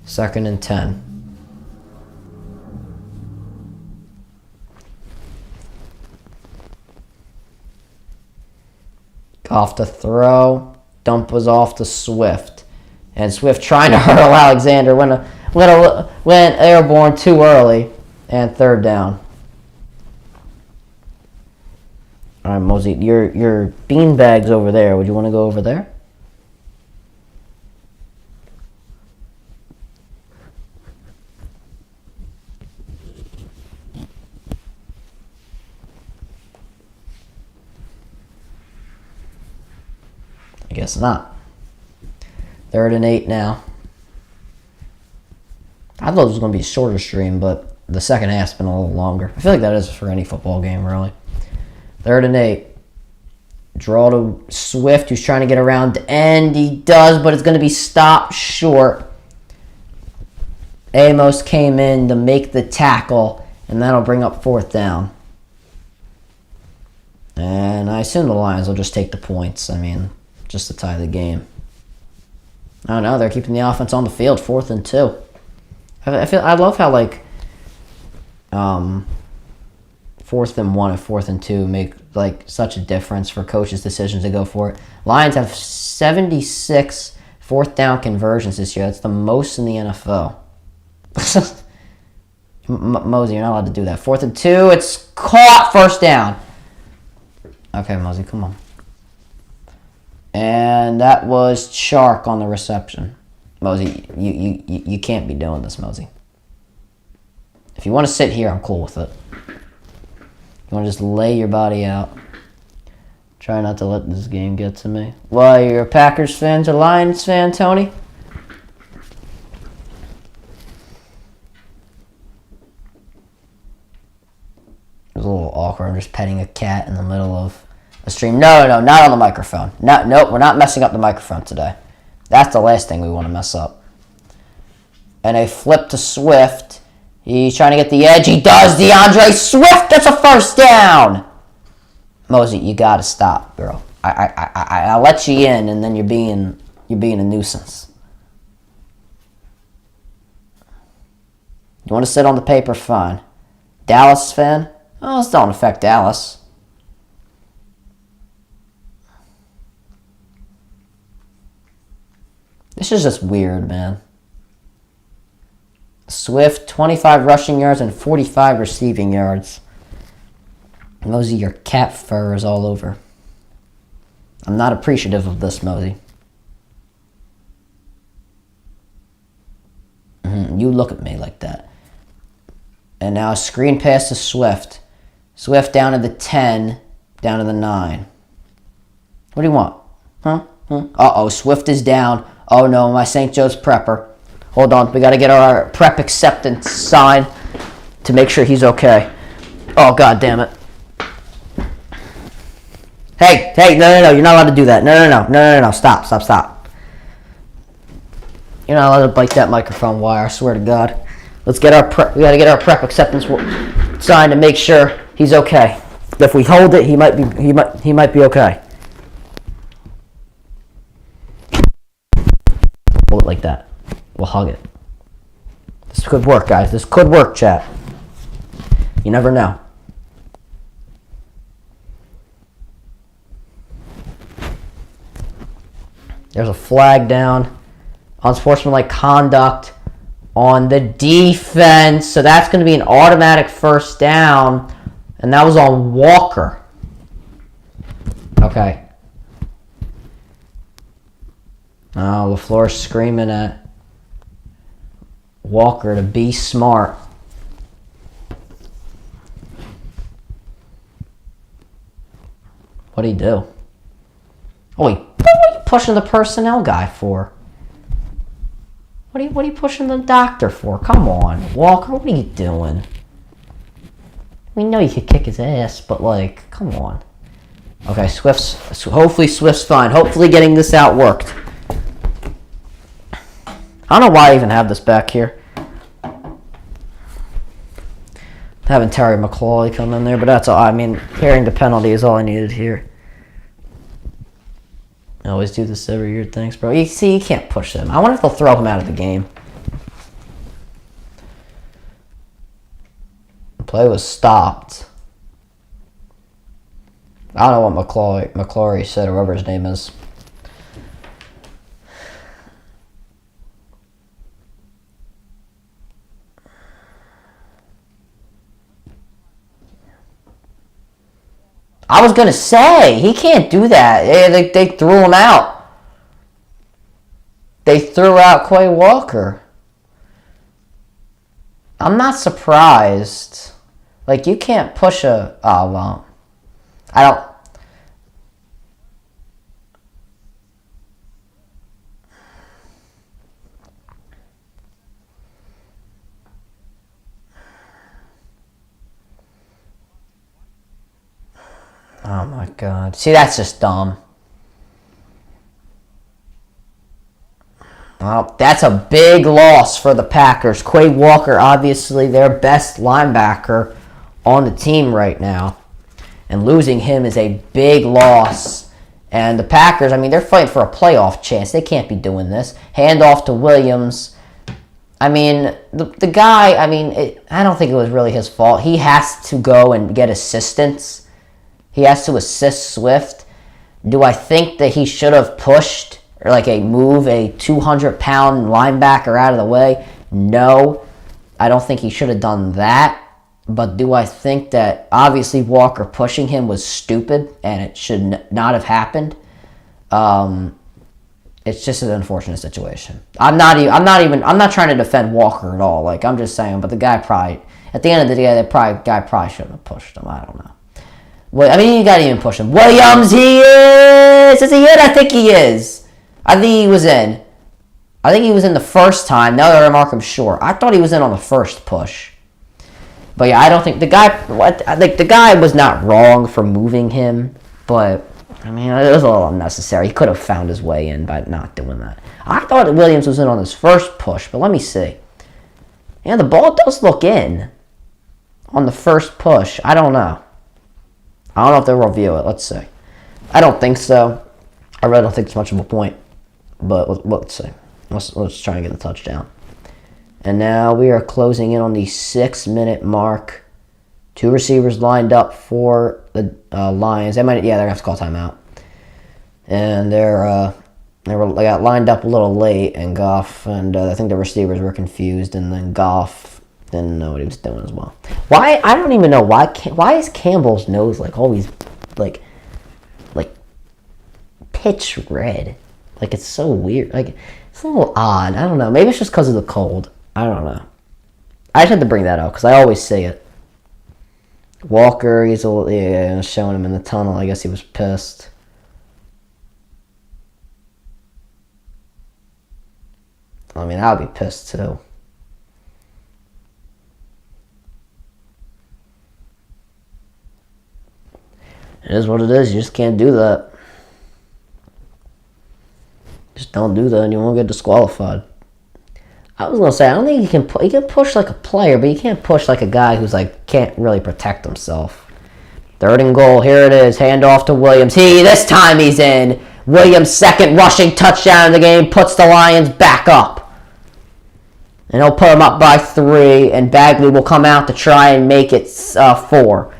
Second and 10. Off to throw. Dump was off to Swift. And Swift trying to hurdle Alexander went airborne too early. And 3rd down. All right, Mosey, your beanbag's over there. Would you want to go over there? I guess not. 3rd and 8 now. I thought it was going to be a shorter stream, but the second half's been a little longer. I feel like that is for any football game, really. 3rd and 8. Draw to Swift, who's trying to get around the end. He does, but it's going to be stopped short. Amos came in to make the tackle, and that'll bring up 4th down. And I assume the Lions will just take the points. I mean, just to tie the game. I don't know. They're keeping the offense on the field. 4th and 2. I love how, like, 4th and 1 and 4th and 2 make, like, such a difference for coaches' decisions to go for it. Lions have 76 4th down conversions this year. That's the most in the NFL. Mosey, you're not allowed to do that. 4th and 2. It's caught. 1st down. Okay, Mosey, come on. And that was Chark on the reception. Mosey, you can't be doing this, Mosey. If you want to sit here, I'm cool with it. You want to just lay your body out. Try not to let this game get to me. Why, you're a Packers fan or Lions fan, Tony? It was a little awkward. I'm just petting a cat in the middle of a stream. No, not on the microphone. Nope, we're not messing up the microphone today. That's the last thing we want to mess up. And a flip to Swift. He's trying to get the edge. He does. DeAndre Swift gets a 1st down. Mosey, you got to stop, girl. I let you in, and then you're being a nuisance. You want to sit on the paper? Fine. Dallas fan? Oh, this don't affect Dallas. This is just weird, man. Swift, 25 rushing yards and 45 receiving yards. Mosey, your cat fur is all over. I'm not appreciative of this, Mosey. You look at me like that. And now a screen pass to Swift. Swift down to the 10, down to the 9. What do you want? Huh? Uh-oh, Swift is down. Oh no, my St. Joe's prepper. Hold on, we got to get our prep acceptance sign to make sure he's okay. Oh, God damn it. Hey, no, you're not allowed to do that. No, stop. You're not allowed to bite that microphone wire, I swear to God. We got to get our prep acceptance sign to make sure he's okay. If we hold it, he might be okay. Hold it like that. We'll hug it. This could work, guys. This could work, chat. You never know. There's a flag down. Unsportsmanlike conduct on the defense. So that's going to be an automatic 1st down. And that was on Walker. Okay. Oh, LaFleur's screaming at Walker to be smart. What'd he do? Oh, what are you pushing the personnel guy for? What are you pushing the doctor for? Come on, Walker, what are you doing? We know you could kick his ass, but, like, come on. Okay, hopefully Swift's fine. Hopefully getting this out worked. I don't know why I even have this back here. Having Terry McCauley come in there, but that's all. I mean, hearing the penalty is all I needed here. I always do this every year. Thanks, bro. You see, you can't push him. I wonder if they'll throw him out of the game. The play was stopped. I don't know what McClory said, or whatever his name is. I was going to say, he can't do that. They threw him out. They threw out Quay Walker. I'm not surprised. Like, you can't push a... Oh, well. I don't... Oh, my God. See, that's just dumb. Well, that's a big loss for the Packers. Quay Walker, obviously their best linebacker on the team right now. And losing him is a big loss. And the Packers, I mean, they're fighting for a playoff chance. They can't be doing this. Hand off to Williams. I mean, the guy, I mean, I don't think it was really his fault. He has to go and get assistance. He has to assist Swift. Do I think that he should have pushed or like a 200-pound linebacker out of the way? No. I don't think he should have done that. But do I think that obviously Walker pushing him was stupid and it should not have happened? It's just an unfortunate situation. I'm not trying to defend Walker at all. Like, I'm just saying, but the guy probably, at the end of the day, guy probably shouldn't have pushed him. I don't know. Well, I mean, you got to even push him. Williams, he is. Is he in? I think he is. I think he was in. I think he was in the first time. Now that I mark him short. I thought he was in on the first push. But yeah, I don't think the guy. I think the guy was not wrong for moving him, but I mean, it was a little unnecessary. He could have found his way in by not doing that. I thought that Williams was in on his first push, but let me see. Yeah, the ball does look in on the first push. I don't know. I don't know if they'll review it. Let's see. I don't think so. I really don't think it's much of a point. But let's see. Let's try and get the touchdown. And now we are closing in on the 6-minute mark. 2 receivers lined up for the Lions. They're gonna have to call timeout. And they got lined up a little late, and Goff and I think the receivers were confused, and then Goff didn't know what he was doing as well. Why? I don't even know why. Why is Campbell's nose like always like pitch red? Like, it's so weird. Like, it's a little odd. I don't know. Maybe it's just because of the cold. I don't know. I just had to bring that up because I always see it. Walker, he's showing him in the tunnel. I guess he was pissed. I mean, I would be pissed too. It is what it is. You just can't do that. Just don't do that and you won't get disqualified. I was going to say, I don't think he can push like a player, but you can't push like a guy who's like can't really protect himself. 3rd and goal. Here it is. Hand off to Williams. This time he's in. Williams' second rushing touchdown in the game puts the Lions back up. And he'll put them up by 3, and Bagley will come out to try and make it 4.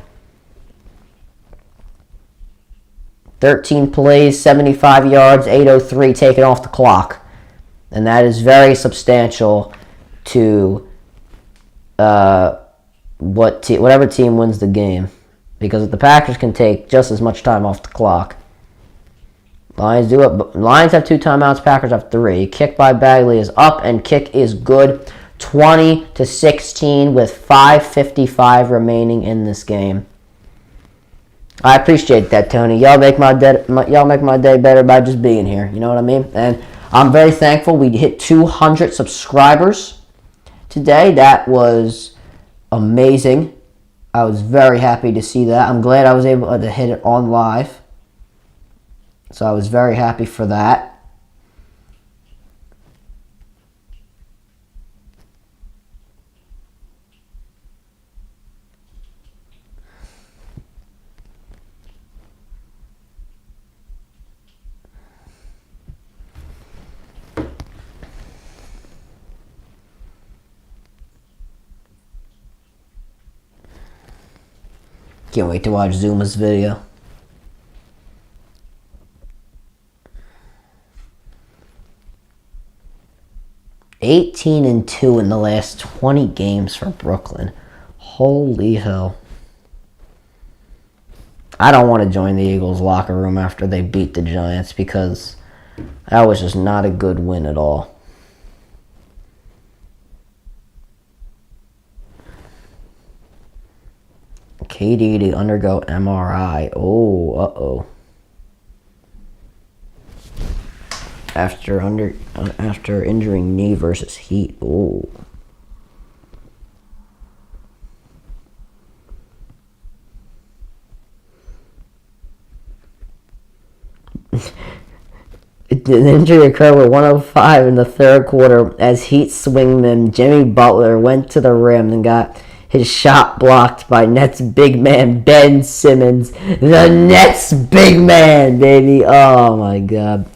13 plays, 75 yards, 8:03 taken off the clock. And that is very substantial to whatever team wins the game. Because the Packers can take just as much time off the clock. Lions do it. Lions have 2 timeouts, Packers have 3. Kick by Bagley is up, and kick is good. 20-16 with 5:55 remaining in this game. I appreciate that, Tony. Y'all make my day better by just being here. You know what I mean? And I'm very thankful we hit 200 subscribers today. That was amazing. I was very happy to see that. I'm glad I was able to hit it on live. So I was very happy for that. Can't wait to watch Zuma's video. (18-2) in the last 20 games for Brooklyn. Holy hell. I don't want to join the Eagles locker room after they beat the Giants because that was just not a good win at all. KD to undergo MRI. Oh, uh-oh. After injuring knee versus Heat. Oh. The injury occurred with 1:05 in the third quarter as Heat swingman Jimmy Butler went to the rim and got his shot blocked by Nets big man Ben Simmons. The Nets big man, baby. Oh, my God.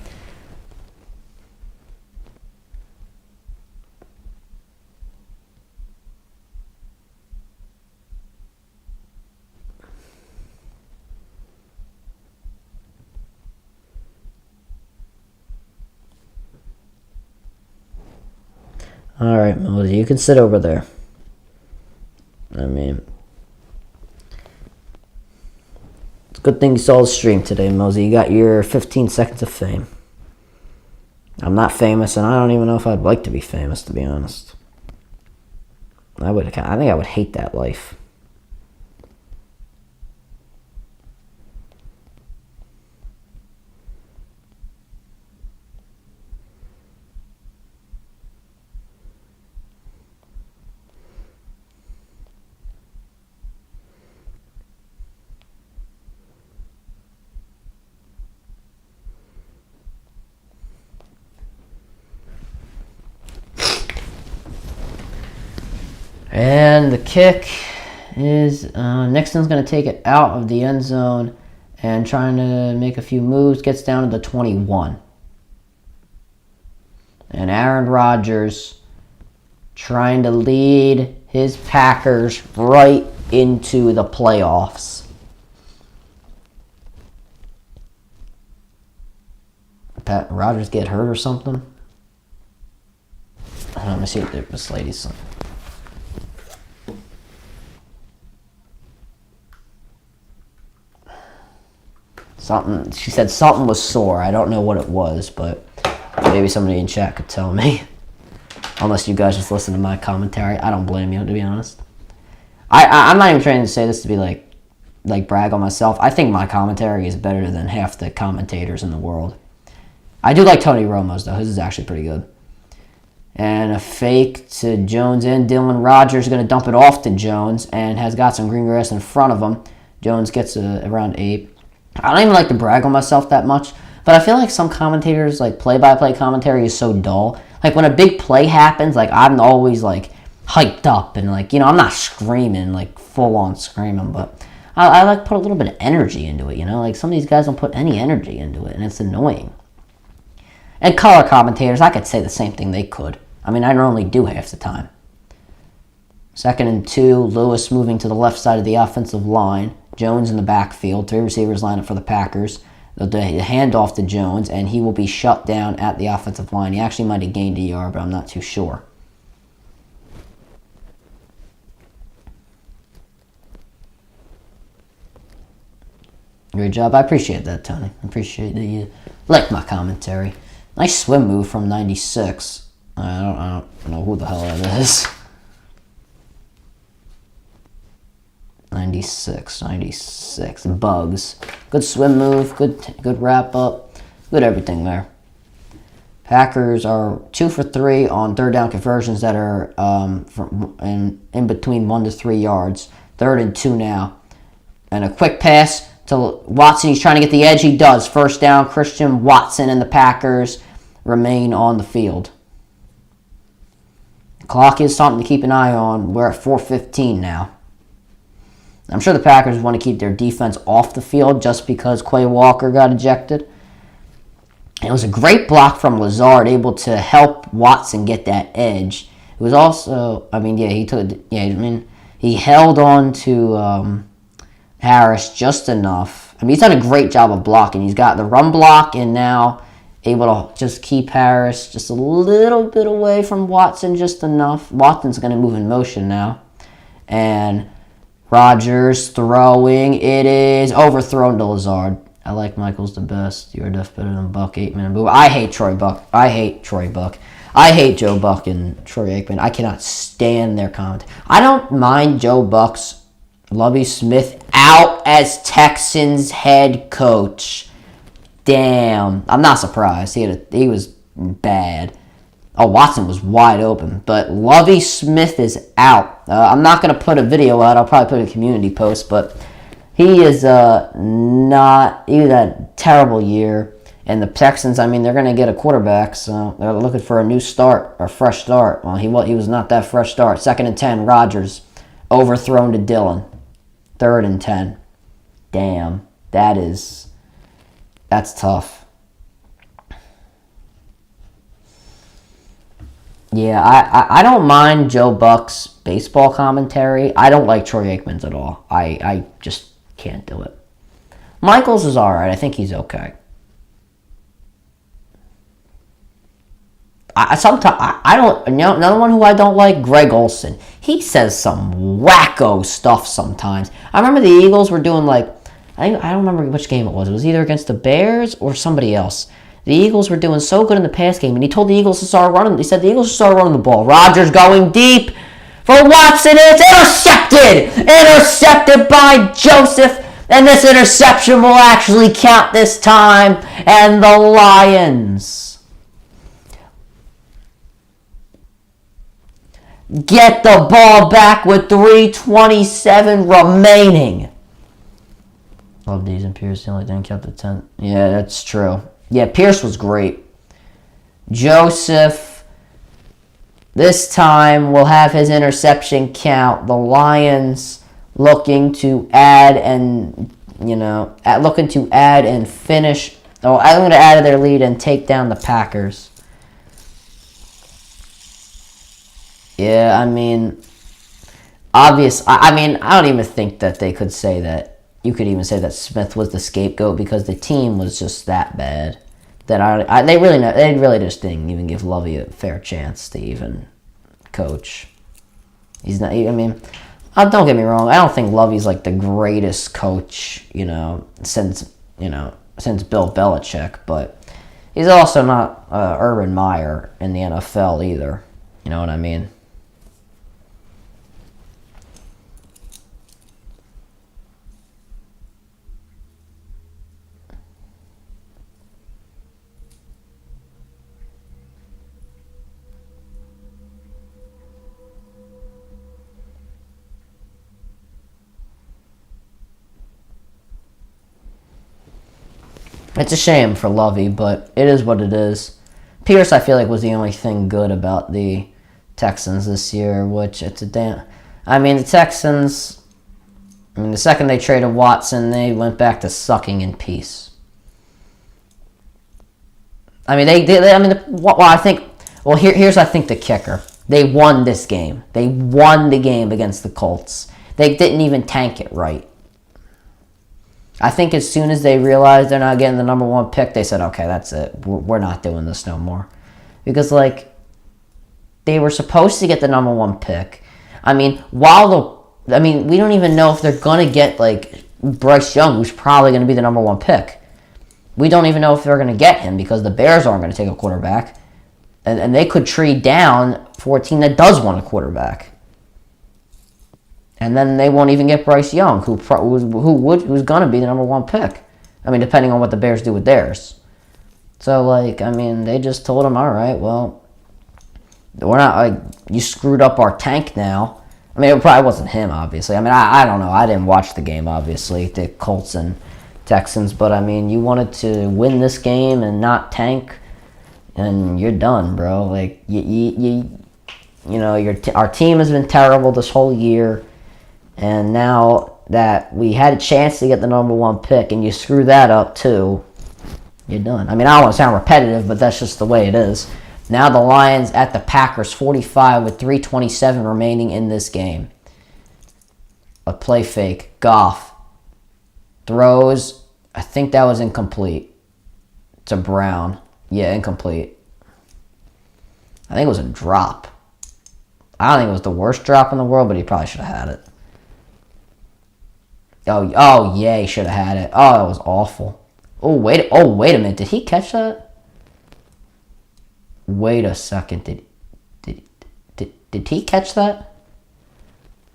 All right, Mosey, you can sit over there. I mean, it's a good thing you saw the stream today, Mosey. You got your 15 seconds of fame. I'm not famous, and I don't even know if I'd like to be famous, to be honest. I think I would hate that life. And the kick is Nixon's going to take it out of the end zone and trying to make a few moves. Gets down to the 21. And Aaron Rodgers trying to lead his Packers right into the playoffs. Pat Rodgers get hurt or something? Let me see what this lady's saying. She said something was sore. I don't know what it was, but maybe somebody in chat could tell me. Unless you guys just listen to my commentary. I don't blame you, to be honest. I'm not even trying to say this to be like brag on myself. I think my commentary is better than half the commentators in the world. I do like Tony Romo's, though. His is actually pretty good. And a fake to Jones and Dylan Rodgers going to dump it off to Jones and has got some green grass in front of him. Jones gets around 8. I don't even like to brag on myself that much, but I feel like some commentators, like play-by-play commentary, is so dull. Like when a big play happens, like I'm always like hyped up and like, you know, I'm not screaming, like full-on screaming, but I like put a little bit of energy into it, you know? Like some of these guys don't put any energy into it, and it's annoying. And color commentators, I could say the same thing they could. I mean, I normally do half the time. 2nd and 2, Lewis moving to the left side of the offensive line. Jones in the backfield. 3 receivers line up for the Packers. The handoff to Jones, and he will be shut down at the offensive line. He actually might have gained a yard, but I'm not too sure. Great job. I appreciate that, Tony. I appreciate that you like my commentary. Nice swim move from 96. I don't know who the hell that is. 96. Bugs. Good swim move. Good wrap up. Good everything there. Packers are 2 for 3 on third down conversions that are in between 1 to 3 yards. 3rd and 2 now. And a quick pass to Watson. He's trying to get the edge. He does. First down. Christian Watson and the Packers remain on the field. The clock is something to keep an eye on. We're at 4:15 now. I'm sure the Packers want to keep their defense off the field just because Quay Walker got ejected. And it was a great block from Lazard, able to help Watson get that edge. It was also, he held on to Harris just enough. I mean, he's done a great job of blocking. He's got the run block and now able to just keep Harris just a little bit away from Watson, just enough. Watson's going to move in motion now. And Rodgers throwing. It is overthrown to Lazard. I like Michaels the best. You're def better than Buck. 8-minute move. I hate Troy Buck. I hate Joe Buck and Troy Aikman. I cannot stand their comment. I don't mind Joe Buck's Lovie Smith out as Texans head coach. Damn. I'm not surprised. He was bad. Oh, Watson was wide open. But Lovie Smith is out. I'm not going to put a video out. I'll probably put a community post. But he is he had a terrible year. And the Texans, I mean, they're going to get a quarterback. So they're looking for a new start, or fresh start. Well, he was not that fresh start. 2nd and 10, Rodgers. Overthrown to Dillon. 3rd and 10. Damn. That's tough. Yeah, I don't mind Joe Buck's baseball commentary. I don't like Troy Aikman's at all. I just can't do it. Michaels is alright. I think he's okay. Another one who I don't like, Greg Olson. He says some wacko stuff sometimes. I remember the Eagles were doing I don't remember which game it was. It was either against the Bears or somebody else. The Eagles were doing so good in the pass game, and he told the Eagles to start running. He said the Eagles should start running the ball. Rodgers going deep for Watson. It's intercepted! Intercepted by Joseph. And this interception will actually count this time. And the Lions get the ball back with 3:27 remaining. Love these, and Pierce the only thing kept the 10. Yeah, that's true. Yeah, Pierce was great. Joseph, this time, will have his interception count. The Lions looking to add and finish. Oh, I'm going to add to their lead and take down the Packers. Yeah, I mean, I don't even think that they could say that. You could even say that Smith was the scapegoat because the team was just that bad that they really just didn't even give Lovie a fair chance to even coach. He's not. I mean, don't get me wrong. I don't think Lovie's the greatest coach, since Bill Belichick, but he's also not Urban Meyer in the NFL either. You know what I mean? It's a shame for Lovie, but it is what it is. Pierce, I feel was the only thing good about the Texans this year, which it's a damn... I mean, the Texans... the second they traded Watson, they went back to sucking in peace. I mean, here's, I think, the kicker. They won this game. They won the game against the Colts. They didn't even tank it right. I think as soon as they realized they're not getting the number 1 pick, they said, okay, that's it. We're not doing this no more. Because, they were supposed to get the number 1 pick. I mean, we don't even know if they're going to get, Bryce Young, who's probably going to be the number 1 pick. We don't even know if they're going to get him because the Bears aren't going to take a quarterback. And they could trade down for a team that does want a quarterback. And then they won't even get Bryce Young, who's going to be the number 1 pick. I mean, depending on what the Bears do with theirs. So, they just told him, all right, well, we're not, you screwed up our tank now. I mean, it probably wasn't him, obviously. I mean, I don't know. I didn't watch the game, obviously, the Colts and Texans. But, you wanted to win this game and not tank, and you're done, bro. Our team has been terrible this whole year. And now that we had a chance to get the number 1 pick and you screw that up too, you're done. I don't want to sound repetitive, but that's just the way it is. Now the Lions at the Packers, 45 with 3:27 remaining in this game. A play fake. Goff throws. I think that was incomplete. To Brown. Yeah, incomplete. I think it was a drop. I don't think it was the worst drop in the world, but he probably should have had it. Oh yeah, he should have had it. Oh, that was awful. Wait a minute. Did he catch that? Wait a second. Did he catch that?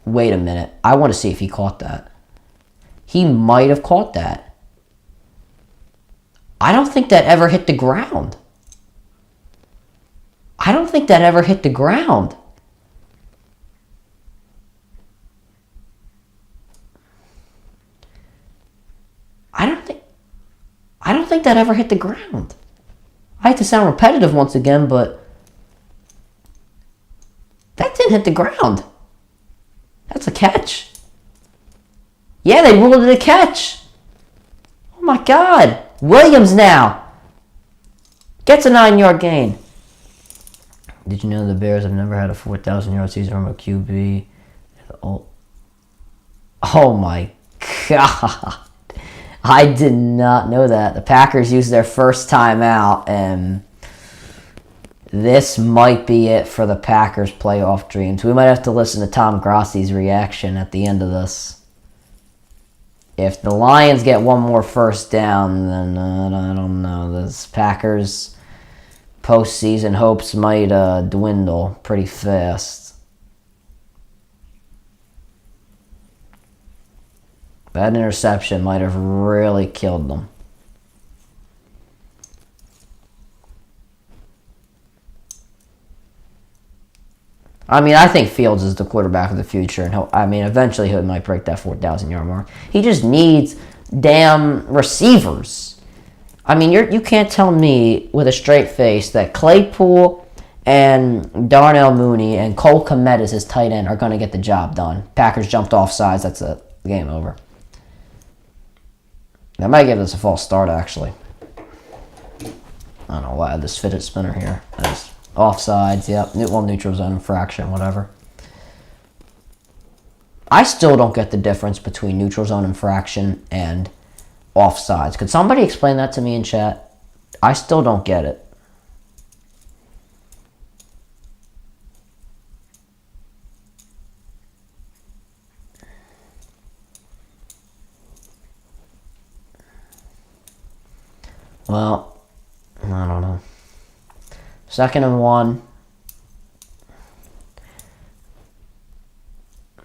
Wait a minute. I want to see if he caught that. He might have caught that. I don't think that ever hit the ground. I don't think that ever hit the ground. I don't think that ever hit the ground. I hate to sound repetitive once again, but that didn't hit the ground. That's a catch. Yeah, they ruled it a catch. Oh my God. Williams now gets a 9-yard gain. Did you know the Bears have never had a 4,000-yard season from a QB? Oh my God. I did not know that. The Packers used their first timeout, and this might be it for the Packers' playoff dreams. We might have to listen to Tom Grossi's reaction at the end of this. If the Lions get one more first down, then I don't know. This Packers' postseason hopes might dwindle pretty fast. That interception might have really killed them. I mean, I think Fields is the quarterback of the future, and eventually he might break that 4,000-yard mark. He just needs damn receivers. I mean, you can't tell me with a straight face that Claypool and Darnell Mooney and Cole Kmet as his tight end are going to get the job done. Packers jumped off sides. That's it. Game over. That might give us a false start, actually. I don't know why I had this fidget spinner here. That's offsides, yep. Neutral zone infraction, whatever. I still don't get the difference between neutral zone infraction and offsides. Could somebody explain that to me in chat? I still don't get it. Well, I don't know. 2nd and 1.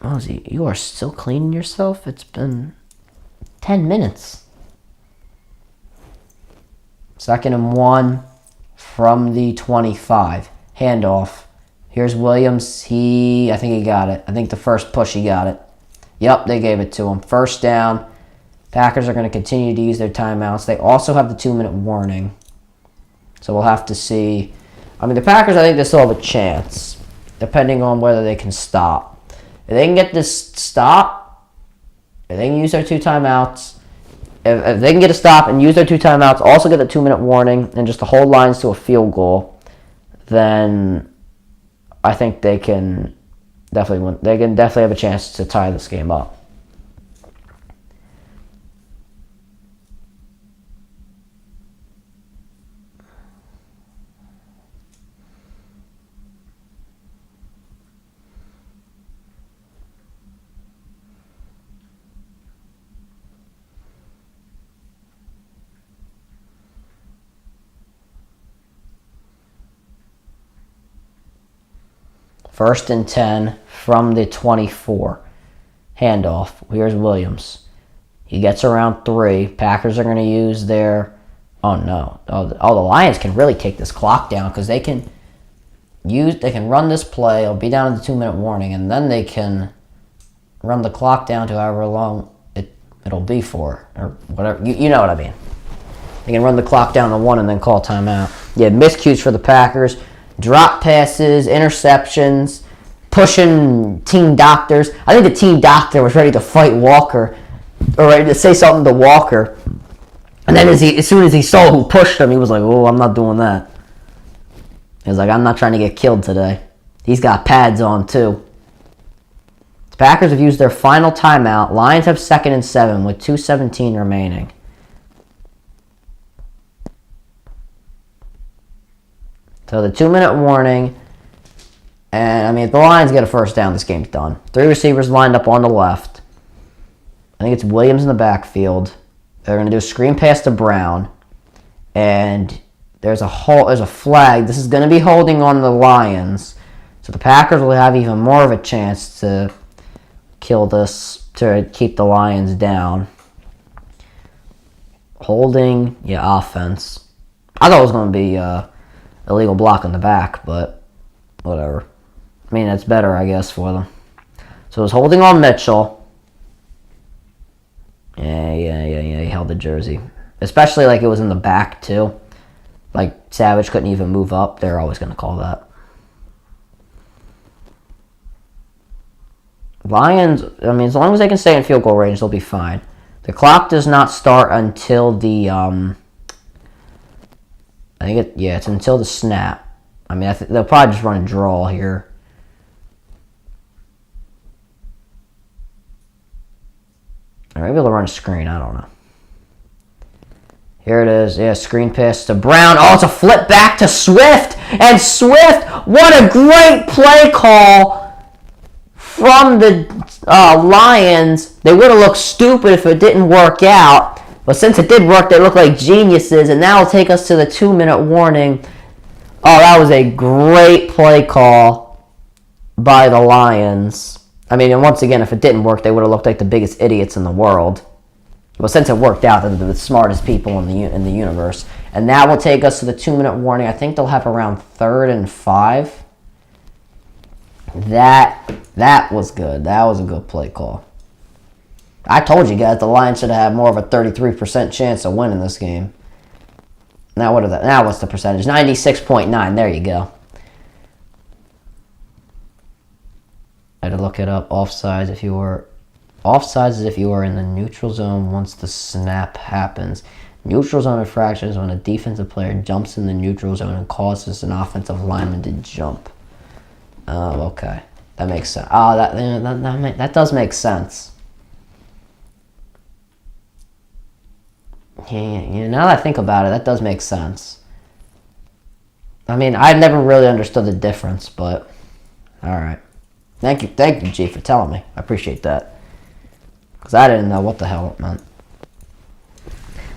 Mosey, you are still cleaning yourself? It's been 10 minutes. 2nd and 1 from the 25. Handoff. Here's Williams. I think he got it. I think the first push he got it. Yep, they gave it to him. First down. Packers are going to continue to use their timeouts. They also have the 2-minute warning. So we'll have to see. I mean, the Packers, I think they still have a chance, depending on whether they can stop. If they can get this stop, if they can use their 2 timeouts, if they can get a stop and use their 2 timeouts, also get the 2-minute warning, and just to hold lines to a field goal, then I think they can definitely win. They can definitely have a chance to tie this game up. First and 10 from the 24. Handoff. Here's Williams. He gets around 3. Packers are going to use their... Oh, no. The Lions can really take this clock down because they can run this play. It'll be down to the 2-minute warning, and then they can run the clock down to however long it'll be for, or whatever. You know what I mean. They can run the clock down to 1 and then call timeout. Yeah, miscues for the Packers. Drop passes, interceptions, pushing team doctors. I think the team doctor was ready to fight Walker, or ready to say something to Walker. And then as soon as he saw who pushed him, he was like, oh, I'm not doing that. He was like, I'm not trying to get killed today. He's got pads on, too. The Packers have used their final timeout. Lions have 2nd and 7 with 2:17 remaining. So the 2-minute warning, and I mean, if the Lions get a first down, this game's done. 3 receivers lined up on the left. I think it's Williams in the backfield. They're going to do a screen pass to Brown. And there's a flag. This is going to be holding on the Lions. So the Packers will have even more of a chance to kill this, to keep the Lions down. Holding, offense. I thought it was going to be illegal block in the back, but whatever. I mean, it's better, I guess, for them. So it was holding on Mitchell. Yeah, he held the jersey. Especially like it was in the back, too. Like, Savage couldn't even move up. They're always going to call that. Lions, I mean, as long as they can stay in field goal range, they'll be fine. The clock does not start until the, it's until the snap. I mean, they'll probably just run a draw here. Or maybe they'll run a screen, I don't know. Here it is. Yeah, screen pass to Brown. Oh, it's a flip back to Swift. And Swift, what a great play call from the Lions. They would have looked stupid if it didn't work out. But since it did work, they look like geniuses. And that will take us to the 2-minute warning. Oh, that was a great play call by the Lions. I mean, and once again, if it didn't work, they would have looked like the biggest idiots in the world. Well, since it worked out, they're the smartest people in the universe. And that will take us to the 2-minute warning. I think they'll have around 3rd and 5. That was good. That was a good play call. I told you guys the Lions should have more of a 33% chance of winning this game. Now what's the percentage? 96.9. There you go. I had to look it up. Offsides if you were in the neutral zone once the snap happens. Neutral zone infraction is when a defensive player jumps in the neutral zone and causes an offensive lineman to jump. Oh, okay. That makes sense. Oh, that does make sense. Yeah, now that I think about it, that does make sense. I mean, I've never really understood the difference, but alright. Thank you, G, for telling me. I appreciate that. Because I didn't know what the hell it meant.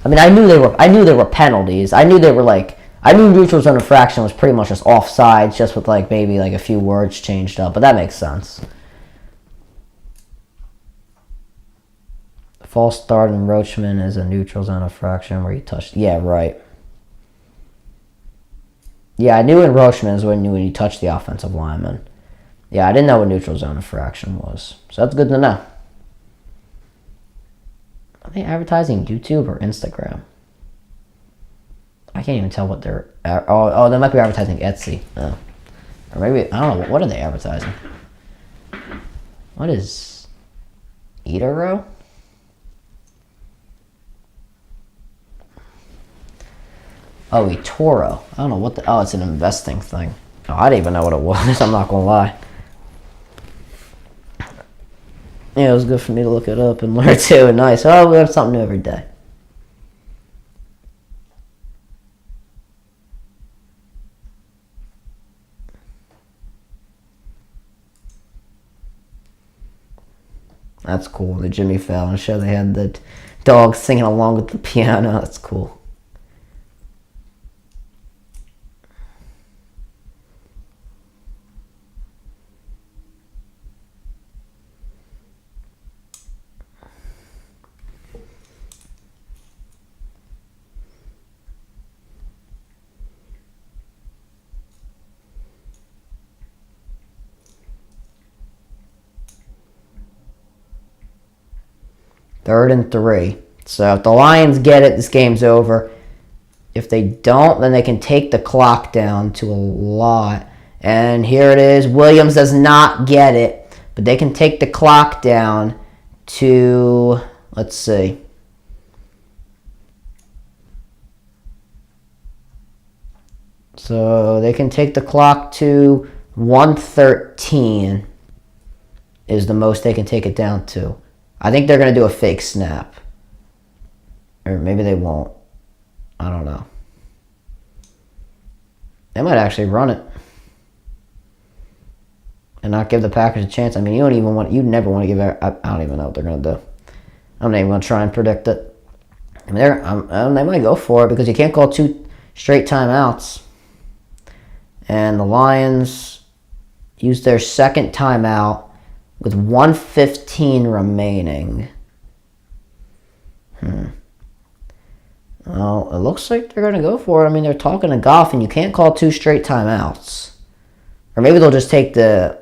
I mean, I knew there were penalties. I knew neutral zone infraction was pretty much just offsides, just with maybe a few words changed up, but that makes sense. False start encroachment is a neutral zone infraction where you touched. Yeah, right. Yeah, I knew encroachment is when you touch the offensive lineman. Yeah, I didn't know what neutral zone infraction was, so that's good to know. Are they advertising YouTube or Instagram? I can't even tell what they're... Oh, they might be advertising Etsy. Oh. Or maybe... I don't know. What are they advertising? What is... Eatero? Oh, eToro. I don't know what the... Oh, it's an investing thing. Oh, I didn't even know what it was. I'm not going to lie. Yeah, it was good for me to look it up and learn too. Nice. Oh, we learn something new every day. That's cool. The Jimmy Fallon show, they had the dog singing along with the piano. That's cool. Third and 3. So if the Lions get it, this game's over. If they don't, then they can take the clock down to a lot. And here it is. Williams does not get it. But they can take the clock down to, let's see. So they can take the clock to 1:13 is the most they can take it down to. I think they're going to do a fake snap. Or maybe they won't. I don't know. They might actually run it. And not give the Packers a chance. I mean, you never want to give... I don't even know what they're going to do. I'm not even going to try and predict it. I mean, they might go for it because you can't call 2 straight timeouts. And the Lions used their second timeout with 1:15 remaining. Well, it looks like they're going to go for it. I mean, they're talking to Goff, and you can't call 2 straight timeouts. Or maybe they'll just take the...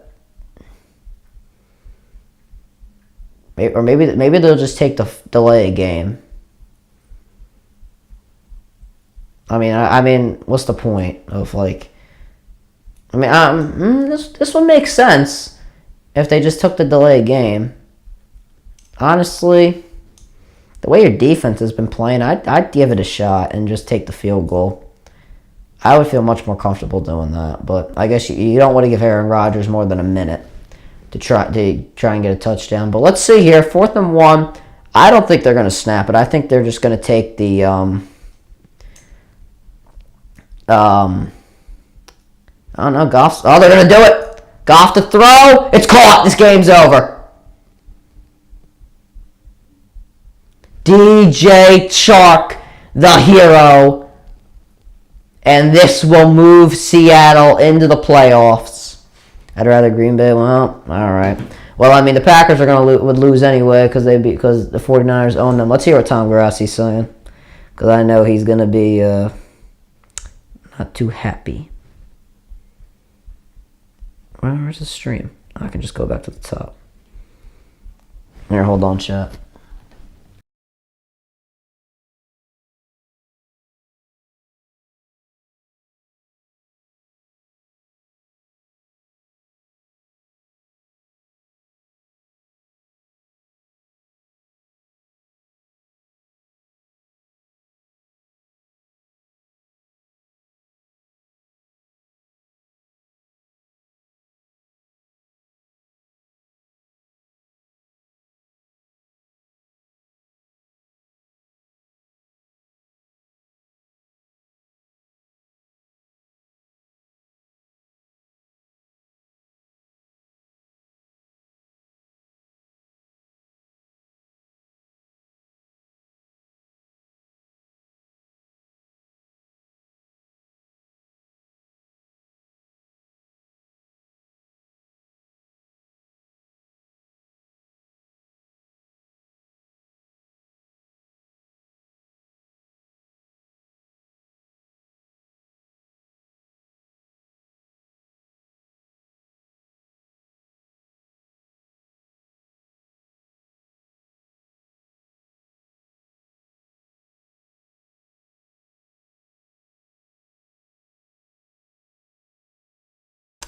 Or maybe they'll just take the delay game. I mean, what's the point of, like... I mean, this one makes sense if they just took the delay game. Honestly... The way your defense has been playing, I'd give it a shot and just take the field goal. I would feel much more comfortable doing that. But I guess you don't want to give Aaron Rodgers more than a minute to try and get a touchdown. But let's see here. 4th and 1. I don't think they're going to snap it. I think they're just going to take the... I don't know. Goff's... Oh, they're going to do it. Goff to throw. It's caught. This game's over. DJ Chark, the hero. And this will move Seattle into the playoffs. I'd rather Green Bay. Well, all right. Well, I mean, the Packers are would lose anyway because the 49ers own them. Let's hear what Tom Grassi's saying, because I know he's going to be not too happy. Where's the stream? I can just go back to the top. Here, hold on, chat.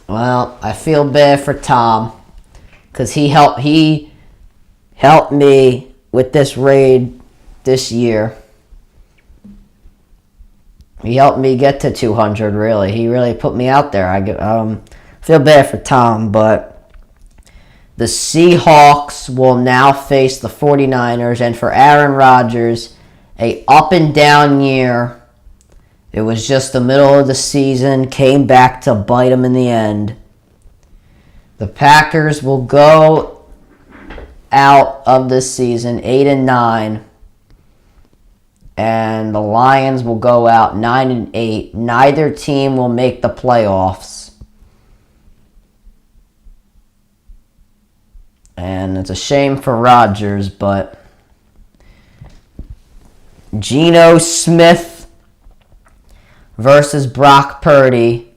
Well, I feel bad for Tom because he helped me with this raid this year. He helped me get to 200, really. He really put me out there. I feel bad for Tom, but the Seahawks will now face the 49ers, and for Aaron Rodgers, a up and down year. It was just the middle of the season, came back to bite him in the end. The Packers will go out of this season 8-9, and the Lions will go out 9-8. Neither team will make the playoffs. And it's a shame for Rodgers, but Geno Smith versus Brock Purdy.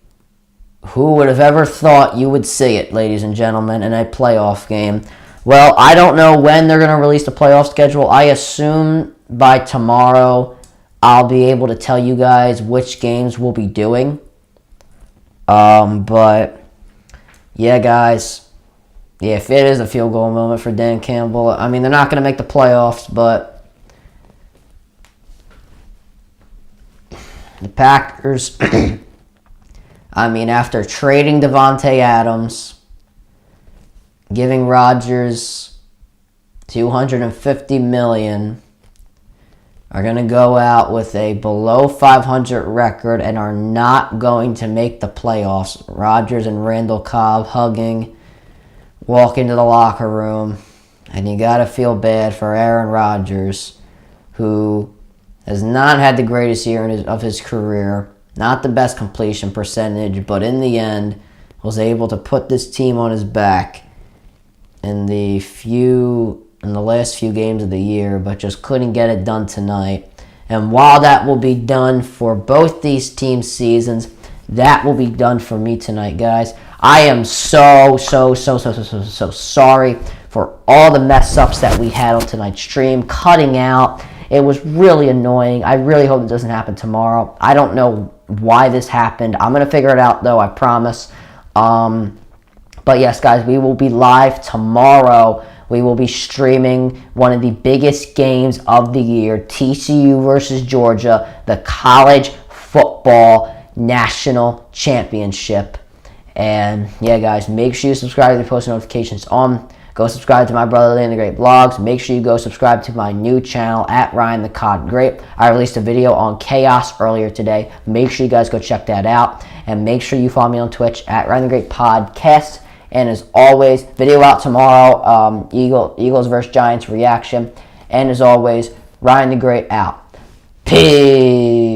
Who would have ever thought you would see it, ladies and gentlemen, in a playoff game? Well, I don't know when they're going to release the playoff schedule. I assume by tomorrow I'll be able to tell you guys which games we'll be doing. But, yeah, guys. Yeah, if it is a field goal moment for Dan Campbell, I mean, they're not going to make the playoffs, but the Packers, I mean, after trading Devontae Adams, giving Rodgers $250 million, are going to go out with a below 500 record and are not going to make the playoffs. Rodgers and Randall Cobb hugging, walk into the locker room. And you got to feel bad for Aaron Rodgers, who has not had the greatest year of his career. Not the best completion percentage, but in the end, was able to put this team on his back in the last few games of the year, but just couldn't get it done tonight. And while that will be done for both these team seasons, that will be done for me tonight, guys. I am so sorry for all the mess ups that we had on tonight's stream, cutting out. It was really annoying. I really hope it doesn't happen tomorrow. I don't know why this happened. I'm going to figure it out, though, I promise. But yes, guys, we will be live tomorrow. We will be streaming one of the biggest games of the year, TCU versus Georgia, the college football national championship. And yeah, guys, make sure you subscribe to the post notifications on. Go subscribe to my brother Ryan the Great Vlogs. Make sure you go subscribe to my new channel at Ryan the Cod Great. I released a video on chaos earlier today. Make sure you guys go check that out. And make sure you follow me on Twitch at Ryan the Great Podcast. And as always, video out tomorrow, Eagles versus Giants reaction. And as always, Ryan the Great out. Peace.